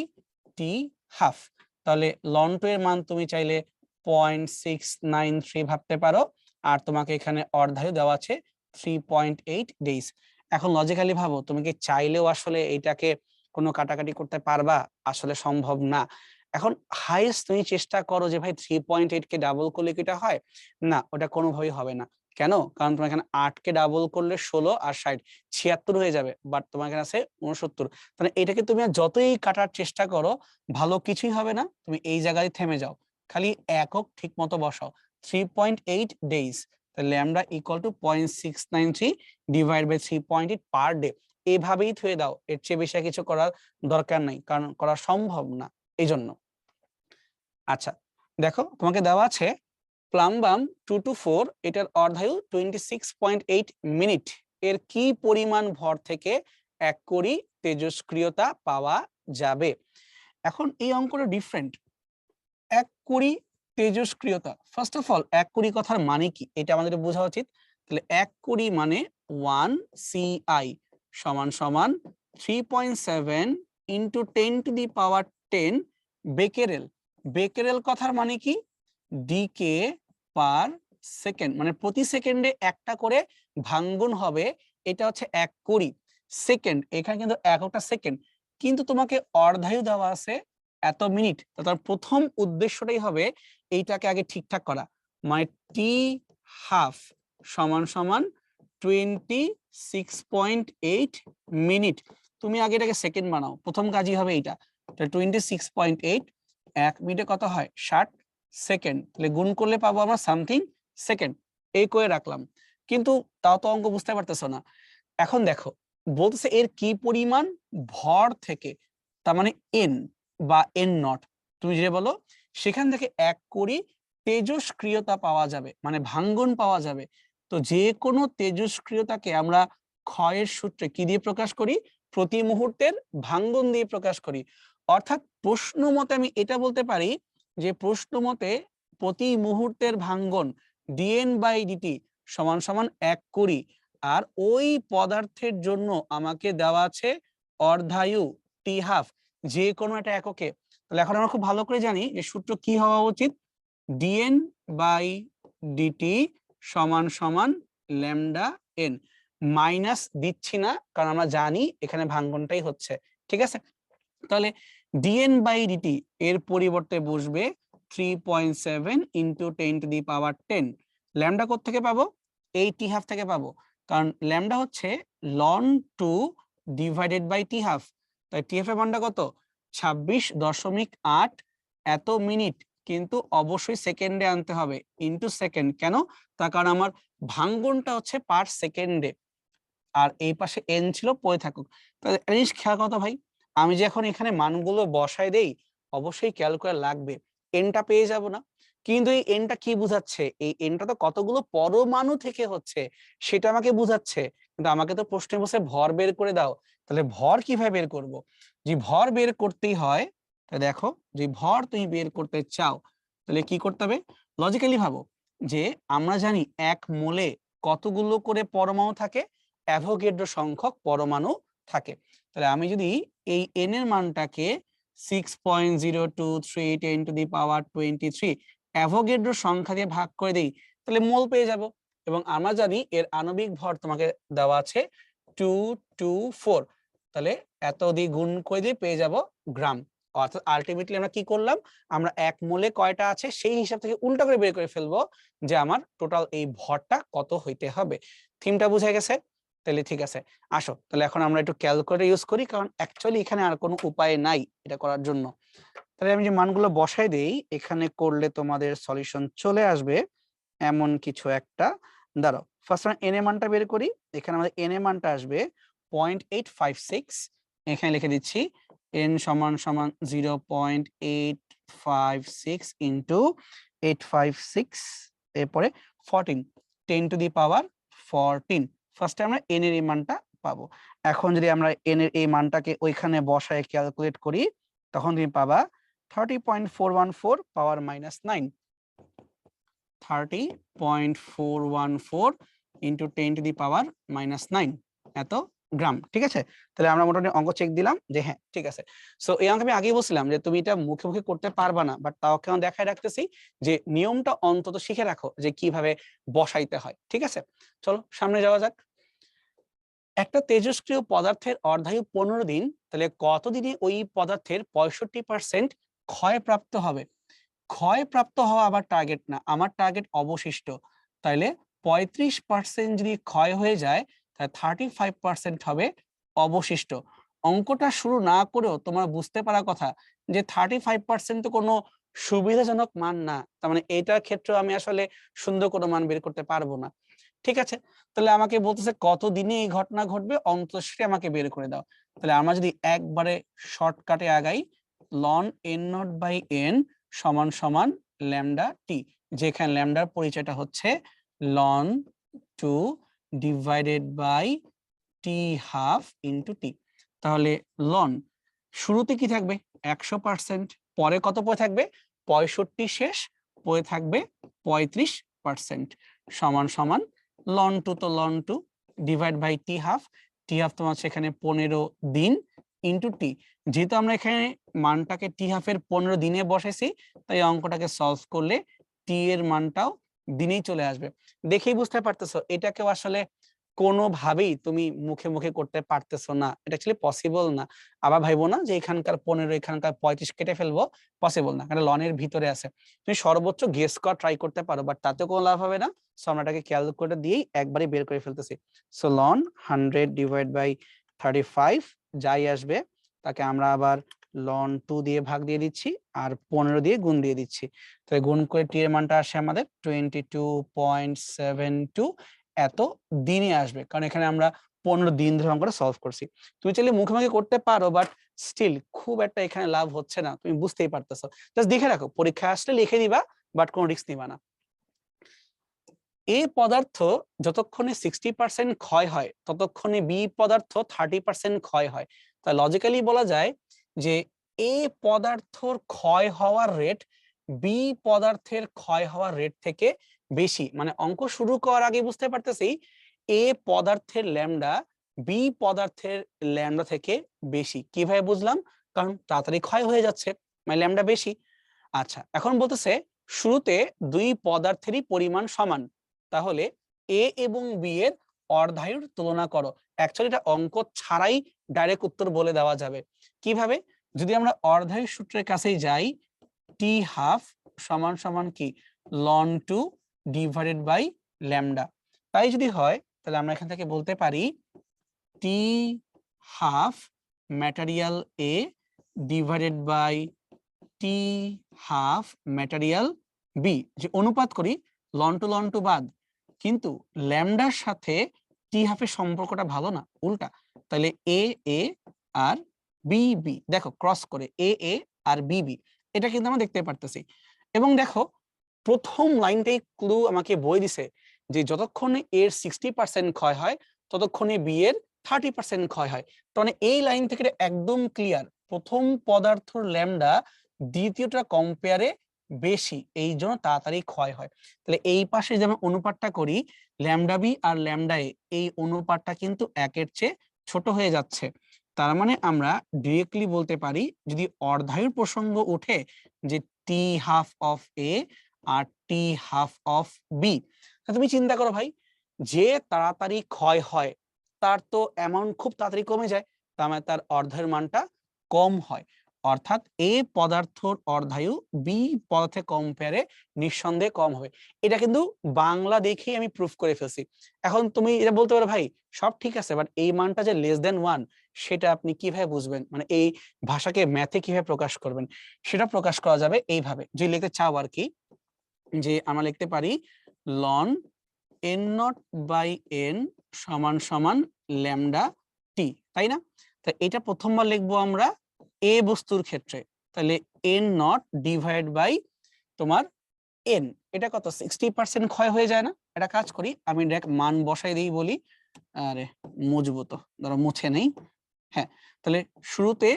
T half. তাহলে ln 2 এর মান তুমি চাইলে 0.693 ভাবতে পারো, আর তোমাকে এখানে অর্ধায়ু দেওয়া আছে 3.8 ডেজ। এখন লজিক্যালি ভাবো, তুমি কি চাইলেও আসলে এইটাকে কোনো কাটাকাটি করতে পারবা? আসলে সম্ভব না। এখন হাইয়েস্ট তুমি চেষ্টা করো যে ভাই 3.8 কে ডাবল করলে কি এটা হয়, না ওটা কোনোভাবেই হবে না। কেন? কারণ তোমার এখানে 8 কে ডাবল করলে 16 আর 60 76 হয়ে যাবে, বাট তোমার এখানে আছে 69। তাহলে এটাকে তুমি আর যতই কাটার চেষ্টা করো ভালো কিছুই হবে না, তুমি এই জায়গায় থেমে যাও, খালি একক ঠিক মতো বসাও 3.8 ডেজ। তাহলে lambda equal to 0.693 divide by 3.8 per day. এভাবেই থুয়ে দাও, এর চেয়ে বেশি কিছু করার দরকার নাই, কারণ করা সম্ভব না এই জন্য। আচ্ছা দেখো তোমাকে দেওয়া আছে প্লাম্বাম 2 to 4, এটার অর্ধায়ু 26.8 মিনিট, এর কি পরিমাণ ভর থেকে 1 কুড়ি তেজস্ক্রিয়তা পাওয়া যাবে? এখন এই অঙ্কটা ডিফারেন্ট। 1 কুড়ি তেজস্ক্রিয়তা, ফার্স্ট অফ অল 1 কুড়ি কথার মানে কি এটা আমাদের বোঝা উচিত। তাহলে 1 কুড়ি মানে 1 CI সমান সমান 3.7 into 10 two the power 10 Becquerel. Becquerel কথার মানে কি? ডিকে পার সেকেন্ড, মানে প্রতি সেকেন্ডে একটা করে ভাঙ্গন হবে, এটা হচ্ছে 1 সেকেন্ড। এখানে কিন্তু এককটা সেকেন্ড, কিন্তু তোমাকে অর্ধায়ু দেওয়া আছে এত মিনিট। তো তার প্রথম উদ্দেশ্যটাই হবে এইটাকে আগে ঠিকঠাক করা, মানে টি হাফ সমান সমান 26.8 মিনিট। তুমি আগে এটাকে সেকেন্ড বানাও, প্রথম কাজই হবে এইটা। 26.8, 1 মিনিটে কত হয়? 60 সেকেন্ড। তাহলে গুণ করলে পাবো আমরা সামথিং সেকেন্ড, এই করে রাখলাম। কিন্তু তাও তো অঙ্ক বুঝতে পারতেছো না। এখন দেখো বলতেছে এর কি পরিমাণ ভর থেকে, তার মানে এন বা এন নট, তুমি যে বলো সেখান থেকে 1 তেজস্ক্রিয়তা পাওয়া যাবে, মানে ভাঙ্গন পাওয়া যাবে। তো যে কোনো তেজস্ক্রিয়তাকে আমরা ক্ষয়ের সূত্রে কি দিয়ে প্রকাশ করি? প্রতি মুহূর্তের ভাঙ্গন দিয়ে প্রকাশ করি। অর্থাৎ প্রশ্ন মতে আমি এটা বলতে পারি যে প্রশ্ন মতে প্রতি মুহূর্তের ভাঙ্গন ডিএন বাই ডিটি সমান সমান 1 আর ওই পদার্থের জন্য আমাকে দেওয়া আছে অর্ধায়ু টি হাফ, যে কোনো একটা এককে। তাহলে এখন আমরা খুব ভালো করে জানি যে সূত্র কি হওয়া উচিত, ডিএন বাই ডিটি সমান সমান ল্যামডা এন। মাইনাস দিচ্ছি না, কারণ আমরা জানি এখানে ভাঙ্গনটাই হচ্ছে, ঠিক আছে। তাহলে ডিএন বাই ডিটি এর পরিবর্তে বসবে 3.7 ইন্টু 10⁻10। ল্যামডা কোত্থেকে পাবো? এই টি হাফ থেকে পাবো, কারণ ল্যামডা হচ্ছে ln 2 divided by T half. তাই টি হাফ এর মানটা কত? 26.8 এত মিনিট, কিন্তু অবশ্যই সেকেন্ডে আনতে হবে, ইন্টু সেকেন্ড। কেন? তার কারণ আমার ভাঙ্গনটা হচ্ছে পার সেকেন্ডে, আর এই পাশে এন ছিল, পড়ে থাকুক। তাহলে জিনিস খেয়াল কথা ভাই, আমি যে এখন এখানে মানগুলো বসাই দেই, অবশ্যই ক্যালকুলেটর লাগবে, এনটা পেয়ে যাব না। কিন্তু এই এনটা কি বুঝাচ্ছে? এই এনটা তো কতগুলো পরমাণু থেকে হচ্ছে সেটা আমাকে বুঝাচ্ছে, কিন্তু আমাকে তো প্রশ্নে বসে ভর বের করে দাও। তাহলে ভর কিভাবে বের করব? যে ভর বের করতেই হয়, তাহলে দেখো যে ভর তুমি বের করতে চাও তাহলে কি করতে হবে? লজিক্যালি ভাবো যে আমরা জানি 1 মোলে কতগুলো করে পরমাণু থাকে? অ্যাভোগাড্রো সংখ্যক পরমাণু থাকে। তাহলে আমি যদি এই এন এর মানটাকে 6.023 10⁻23 অ্যাভোগাড্রো সংখ্যা দিয়ে ভাগ করে দেই, তাহলে মোল পেয়ে যাব। এবং আমরা জানি এর আণবিক ভর তোমাকে দেওয়া আছে 224, তাহলে এত দিয়ে গুণ করে দিয়ে পেয়ে যাব গ্রাম। অর্থাৎ আলটিমেটলি আমরা কি করলাম, আমরা 1 মোলে কয়টা আছে সেই হিসাব থেকে উল্টা করে বের করে ফেলবো যে আমার টোটাল এই ভরটা কত হইতে হবে। থিমটা বুঝে গেছে? তাহলে ঠিক আছে, আসো তাহলে এখন আমরা একটু ক্যালকুলেটর ইউজ করি, কারণ অ্যাকচুয়ালি এখানে আর কোনো উপায় নাই এটা করার জন্য। তাহলে আমি যে মানগুলো বসাই দেই, এখানে করলে তোমাদের সলিউশন চলে আসবে এমন কিছু একটা। দাঁড়াও, ফার্স্ট আমরা এন এর মানটা বের করি। এখানে আমাদের এন এর মানটা আসবে 0.856। এখানে লিখে দিচ্ছি এন সমান সমান 0.856 ইন্টু 856, এরপরে 14, 10⁻14। ফার্স্টে আমরা এন এর এই মানটা পাবো। এখন যদি আমরা এন এর এই মানটাকে ওইখানে বসায় ক্যালকুলেট করি, তখন তুমি পাবা 30.414 পাওয়ার -9, 30.414 ইন্টু 10⁻9 এত গ্রাম। ঠিক আছে, তাহলে আমরা মোটামুটি অঙ্ক চেক দিলাম যে হ্যাঁ ঠিক আছে। সো এই অঙ্ক আমি আগেই বলছিলাম যে তুমি এটা মুখে মুখে করতে পারবা না, বাট তাও কেন দেখায় রাখতেছি যে নিয়মটা অন্তত শিখে রাখো যে কিভাবে বসাইতে হয়। ঠিক আছে, চলো সামনে যাওয়া যাক। একটা তেজস্ক্রিয় পদার্থের অর্ধায়ু 15 দিন, তাহলে কতদিনে ওই পদার্থের 65% ক্ষয়প্রাপ্ত হবে? ক্ষয়প্রাপ্ত হওয়া আবার টার্গেট না, আমার টার্গেট অবশিষ্ট। তাইলে 35% যদি ক্ষয় হয়ে যায়, তাহলে 35% হবে অবশিষ্ট। অঙ্কটা শুরু না করেও তোমার বুঝতে পারা কথা যে 35% তো কোনো সুবিধাজনক মান না, তার মানে এইটার ক্ষেত্রে আমি আসলে সুন্দর কোনো মান বের করতে পারবো না। ঠিক আছে, তাহলে আমাকে বলতেছে কতদিনে এই ঘটনা ঘটবে, অন্তত সেটা আমাকে বের করে দাও। তাহলে আমরা যদি একবারে শর্টকাটে আগাই, ln N not by N সমান সমান ল্যামডা টি, যেখানে ল্যামডার পরিচয়টা হচ্ছে ln 2 divided by T half into t. তাহলে লন শুরুতে কি থাকবে? 100%, পরে কত পড়ে থাকবে? 65 শেষ, পড়ে থাকবে 35% সমান সমান লন 2, তো ln 2 divide by T half, T half তোমার সেখানে 15 দিন ইন্টু টি। যেহেতু আমরা এখানে মানটাকে টি হাফের 15 দিনে বসাইছি, তাই অঙ্কটাকে সলভ করলে টি এর মানটাও দিনেই চলে আসবে। দেখেই বুঝতে পারতেছো এটাকেও আসলে কোনোভাবেই তুমি মুখে মুখে করতে পারতেছো না, এটা অ্যাকচুয়ালি পসিবল না। আবার ভাইবো না যে এখানকার 15 এখানকার 35 কেটে ফেলবো, পসিবল না, কারণ লনের ভিতরে আছে। তুমি সর্বোচ্চ গেস করা ট্রাই করতে পারো, বাট তাতে কোনো লাভ হবে না। সো আমরা এটাকে ক্যালকুলেটর দিয়েই একবারই বের করে ফেলতেছি। সো লন 100 ডিভাইড বাই 35 যাই আসবে তাকে আমরা আবার লন 2 দিয়ে ভাগ দিয়ে দিচ্ছি আর 15 দিয়ে গুণ দিয়ে দিচ্ছি। তাহলে গুণ করে টি এর মানটা আসে আমাদের 22.72, এত দিনে আসবে, কারণ এখানে আমরা 15 দিন ধরে অঙ্কটা সলভ করছি। তুমি চাইলে মুখে মুখে করতে পারো, বাট স্টিল খুব একটা এখানে লাভ হচ্ছে না, তুমি বুঝতেই পারতেছো। জাস্ট দেখে রাখো, পরীক্ষা আসলে লিখে দিবা, বাট কোনো রিস্ক নিবা না। এ পদার্থ যতক্ষণে 60% ক্ষয় হয় ততক্ষণে বি পদার্থ 30% ক্ষয় হয়। তা লজিক্যালি বলা যায় যে এ পদার্থর ক্ষয় হওয়ার রেট বি পদার্থের ক্ষয় হওয়ার রেট থেকে বেশি। মানে অঙ্ক শুরু করার আগে বুঝতে পারতেছি এ পদার্থের ল্যামডা বি পদার্থের ল্যামডা থেকে বেশি। কিভাবে বুঝলাম? কারণ তাড়াতাড়ি ক্ষয় হয়ে যাচ্ছে, মানে ল্যামডা বেশি। আচ্ছা, এখন বলতেছে শুরুতে দুই পদার্থেরই পরিমাণ সমান, তাহলে এ এবং বি এর অর্ধায়ুর তুলনা করো। অ্যাকচুয়ালি এটা অঙ্ক ছাড়াই ডাইরেক্ট উত্তর বলে দেওয়া যাবে। কিভাবে? যদি আমরা অর্ধায়ু সূত্রের কাছেই যাই, টি হাফ সমান সমান কি লন 2 ডিভাইডেড বাই ল্যামডা। তাই যদি হয় তাহলে আমরা এখান থেকে বলতে পারি t half material A divided by T half material B. যে অনুপাত করি লন টু বাদ, কিন্তু ল্যামডার সাথে টি হাফের সম্পর্কটা ভালো না, উল্টা। তাহলে এ এ আর বি বি, দেখো ক্রস করে এ এ আর বি বি, এটা কিন্তু আমরা দেখতে পারতেছি। এবং দেখো প্রথম লাইনটাই ক্লু আমাকে বই দিছে যে যতক্ষণে এর 60% ক্ষয় হয় ততক্ষণে বি এর 30% ক্ষয় হয়। তার মানে এই লাইন থেকে একদম ক্লিয়ার, প্রথম পদার্থর ল্যামডা দ্বিতীয়টা কম্পেয়ারে বেশি, এই জন্য তাড়াতাড়ি ক্ষয় হয়। তাহলে এই পাশে যেমন অনুপাতটা করি ল্যামডা বি আর ল্যামডা এ, এই অনুপাতটা কিন্তু একের চেয়ে ছোট হয়ে যাচ্ছে। তার মানে আমরা ডিরেক্টলি বলতে পারি যদি অর্ধায়ুর প্রসঙ্গ ওঠে যে টি হাফ অফ এ আর টি হাফ অফ বি, তুমি চিন্তা করো ভাই, যে তাড়াতাড়ি ক্ষয় হয় তার তো অ্যামাউন্ট খুব তাড়াতাড়ি কমে যায়, তার মানে তার অর্ধায়ুর মানটা কম হয়। অর্থাৎ এ পদার্থর অর্ধায়ু বি পদার্থে কম্পেয়ারে নিঃসন্দেহে কম হবে। এটা কিন্তু বাংলা দেখেই আমি প্রুফ করে ফেলছি। এখন তুমি এটা বলতে পারো ভাই সব ঠিক আছে, বাট এই মানটা যে লেস দেন 1 সেটা আপনি কিভাবে বুঝবেন, মানে এই ভাষাকে ম্যাথে কিভাবে প্রকাশ করবেন? সেটা প্রকাশ করা যাবে এইভাবে, যদি লিখতে চাও আর কি, যে আমরা লিখতে পারি ln N not by N সমান সমান ল্যামডা টি, তাই না? তা এটা প্রথমবার লিখবো আমরা এ বস্তুর ক্ষেত্রে, তাহলে এন নট ডিভাইড বাই তোমার এন, এটা কত 60% ক্ষয় হয়ে যায় না? এটা কাজ করি আমি ডাইরেক্ট মান বসাই দিই, বলি আরে মুছবো তো, ধরো মুছে নেই। হ্যাঁ, তাহলে শুরুতে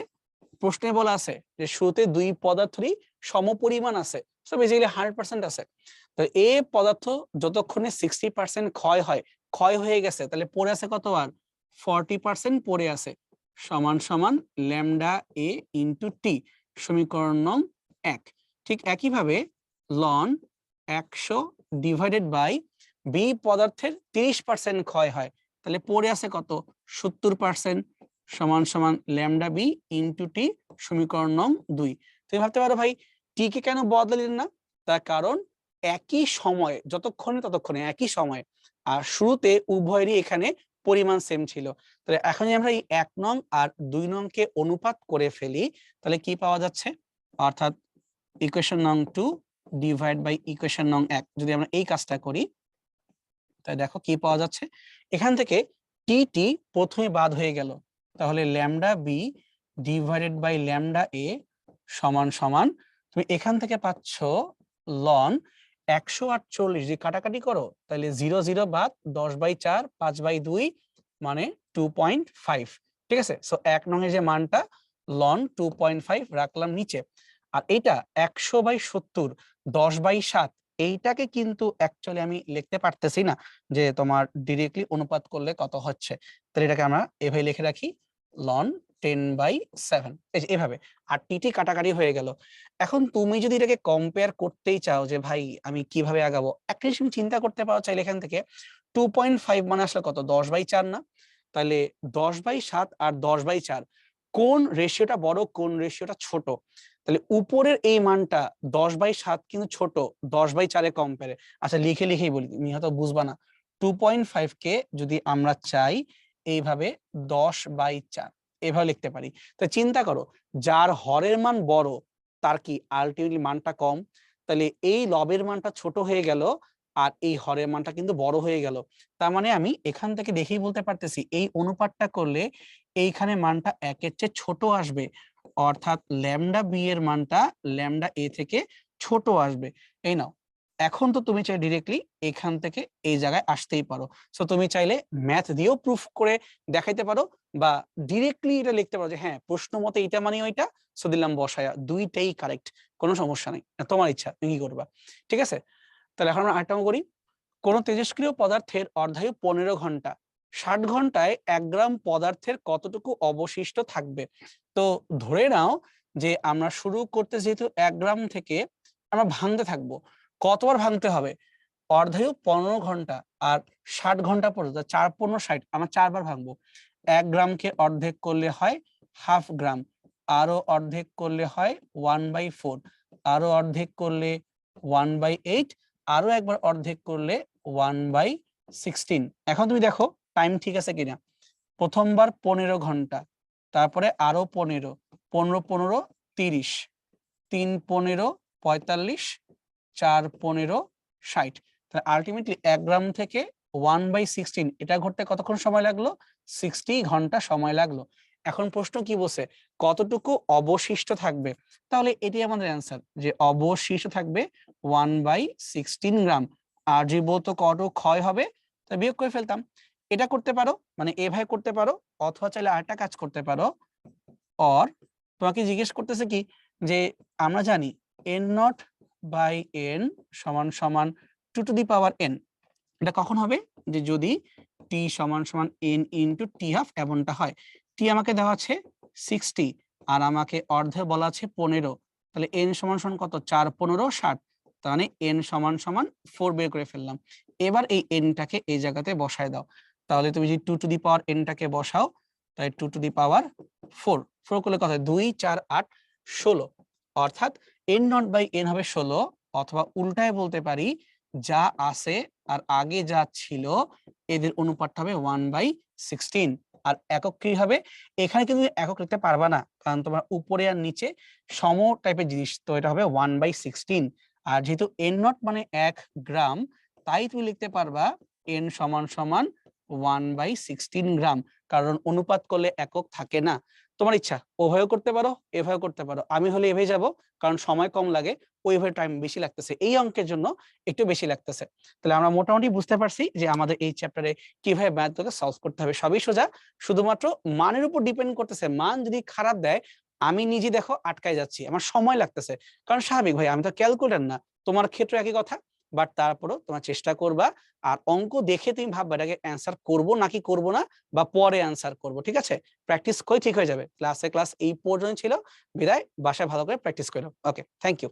প্রশ্নে বলা আছে যে শুরুতে দুই পদার্থেরই সমপরিমাণ আছে, সো বেসিক্যালি 100% আছে। তো এ পদার্থ যতক্ষণে 60% ক্ষয় হয়, ক্ষয় হয়ে গেছে, তাহলে পড়ে আছে কত আর 40% পড়ে আছে, সমান সমান ল্যামডা এ ইনটু টি, সমীকরণ নং 1। ঠিক একইভাবে লন 100 ডিভাইডেড বাই বি পদার্থের 30% ক্ষয় হয়, তাহলে পড়ে আছে কত 70%, সমান সমান ল্যামডা বি ইনটু টি, সমীকরণ নং 2। তুমি ভাবতে পারো ভাই টি কে কেন বদলালেন না? তার কারণ একই সময়ে, যতক্ষণে ততক্ষণে একই সময়ে, আর শুরুতে উভয়েরই এখানে পরিমাণ সেম ছিল। তাহলে এখন যদি আমরা এই 1 নং আর 2 নং কে অনুপাত করে ফেলি তাহলে কি পাওয়া যাচ্ছে? অর্থাৎ ইকুয়েশন নং 2 ডিভাইড বাই ইকুয়েশন নং 1, যদি আমরা এই কাজটা করি তাই দেখো কি পাওয়া যাচ্ছে, এখান থেকে টি টি প্রথমে বাদ হয়ে গেল, তাহলে lambda B divided by lambda A সমান সমান তুমি এখান থেকে পাচ্ছ লন 148, যে কাটাকাটি করো তাহলে 0 0 বাদ 10/4 5/2 মানে 2.5। ঠিক আছে, সো 1 নং এর যে মানটা লন 2.5 রাখলাম নিচে, আর এটা 100/70 10/7, এইটাকে কিন্তু অ্যাকচুয়ালি আমি লিখতে পারতেছি না যে তোমার ডিরেক্টলি অনুপাত করলে কত হচ্ছে, তাহলে এটাকে আমরা এভাবে লিখে রাখি লন 10/7 এভাবে। আর টিটি কাটাকাটি হয়ে গেল। এখন তুমি যদি এটাকে কম্পেয়ার করতেই চাও যে ভাই আমি কিভাবে আগাবো, একটা জিনিস তুমি চিন্তা করতে পারো চাইলে এখান থেকে 2.5 মানে আসলে কত, 10/4 না? তাহলে 10/7 আর 10/4 কোন রেশিওটা বড়, কোন রেশিওটা ছোট? তাহলে উপরের এই মানটা 10/7 কিন্তু ছোট 10/4 কম্পেয়ারে। আচ্ছা লিখে লিখেই বলি, তুমি হয়তো বুঝবা না। 2.5 কে যদি আমরা চাই এইভাবে 10/4 এভাবে লিখতে পারি। তো চিন্তা করো, যার হরের মান বড় তার কি আলটিমেটলি মানটা কম। তাহলে এই লবের মানটা ছোট হয়ে গেল আর এই হরের মানটা কিন্তু বড় হয়ে গেল। তার মানে আমি এখান থেকে দেখেই বলতে পারতেছি এই অনুপাতটা করলে এইখানে মানটা 1-এর চেয়ে ছোট আসবে, অর্থাৎ ল্যামডা বি এর মানটা ল্যামডা এ থেকে ছোট আসবে। এই নাও, এখন তো তুমি চাই ডিরেক্টলি এখান থেকে এই জায়গায় আসতেই পারো। সো তুমি চাইলে ম্যাথ দিয়েও প্রুফ করে দেখাইতে পারো বা ডিরেক্টলি এটা লিখতে পারো যে হ্যাঁ প্রশ্ন মতে এটা মানে ওইটা, সো দিলাম বসায়া, দুইটাই কারেক্ট, কোনো সমস্যা নেই, তোমার ইচ্ছা তুমি কি করবা। ঠিক আছে, তাহলে এখন আমরা আরেকটা করি। কোন তেজস্ক্রিয় পদার্থের অর্ধায়ু 15 ঘন্টা, 60 ঘন্টায় 1 গ্রাম পদার্থের কতটুকু অবশিষ্ট থাকবে? তো ধরে নাও যে আমরা শুরু করতে যেহেতু 1 গ্রাম থেকে আমরা ভাঙতে থাকবো, কতবার ভাঙতে হবে? অর্ধায়ু 15 ঘন্টা আর 60 ঘন্টা পর্যন্ত 4×15 = 60, আমরা 4 বার ভাঙবো। 1 গ্রামকে অর্ধেক করলে হয় হাফ গ্রাম, আরো অর্ধেক করলে হয় 1/4, আরো অর্ধেক করলে 1/8, আরো একবার অর্ধেক করলে 1/16। এখন তুমি দেখো টাইম ঠিক আছে কিনা। প্রথমবার 15 ঘন্টা, তারপরে আরো 15, 15 15 30, 3 15 45, 4 15 60। তাহলে আলটিমেটলি 1 গ্রাম থেকে 1/16 এটা ঘটতে কতক্ষণ সময় লাগলো? 60 ঘন্টা সময় লাগলো। এখন প্রশ্ন কি বলছে, কতটুকু অবশিষ্ট থাকবে? তাহলে এটি আমাদের অ্যান্সার, যে অবশিষ্ট থাকবে 1/16 গ্রাম। আর যে বলতো কত ক্ষয় হবে, তা বিয়োগ করে ফেলতাম। এটা করতে পারো, মানে এভাবে করতে পারো, অথবা চাইলে আরেকটা কাজ করতে পারো। অর তোমাকে জিজ্ঞেস করতেছে কি, যে আমরা জানি n0/n সমান সমান 2^n। এটা কখন হবে? যে যদি t সমান সমান n ইন্টু t হাফ এমনটা হয়। t আমাকে দেওয়া আছে 60 আর আমাকে অর্ধে বলা আছে 15, তাহলে n সমান সমান কত? 4 15 60, তার মানে n সমান সমান 4 বের করে ফেললাম। এবার এই n টাকে এই জায়গাতে বসায় দাও। তাহলে তুমি যদি 2^n টাকে বসাও, তাই 2^4, 4 করলে কত হয়? 2 4 8 16, অর্থাৎ n0/n হবে 16, অথবা উল্টায় বলতে পারি যা আছে আর আগে যা ছিল এদের অনুপাতটা হবে 1/16। আর একক কি হবে? এখানে কিন্তু একক লিখতে পারবা না, কারণ তোমার উপরে আর নিচে সম টাইপের জিনিস, তো এটা হবে 1/16। আর যেহেতু n0 মানে 1 গ্রাম, তাই তুমি লিখতে পারবা n সমান সমান 1/16 গ্রাম, কারণ অনুপাত করলে একক থাকে না। তোমার ইচ্ছা, ওভাবেও করতে পারো, এভাবেও করতে পারো। আমি হলে এভাবে যাব, কারণ সময় কম লাগে, ওইভাবে টাইম বেশি লাগতেছে, এই অঙ্কের জন্য একটু বেশি লাগতেছে। তাহলে আমরা মোটামুটি বুঝতে পারছি যে আমাদের এই চ্যাপ্টারে কিভাবে ম্যাথগুলোকে সলভ করতে হবে। সবই সোজা, শুধুমাত্র মানের উপর ডিপেন্ড করতেছে। মান যদি খারাপ দেয়, আমি নিজে দেখো আটকায় যাচ্ছি, আমার সময় লাগতেছে, কারণ স্বাভাবিক ভাই, আমি তো ক্যালকুলেটর না। তোমার ক্ষেত্রে একই কথা, বাট তারপরও তোমার চেষ্টা করবা। আর অঙ্ক দেখে তুমি ভাববা এটাকে অ্যান্সার করবো নাকি করবো না, বা পরে অ্যান্সার করবো। ঠিক আছে, প্র্যাকটিস করে ঠিক হয়ে যাবে। ক্লাস এই পর্যন্ত ছিল, বিদায়। বাসায় ভালো করে প্র্যাকটিস করো। ওকে, থ্যাংক ইউ।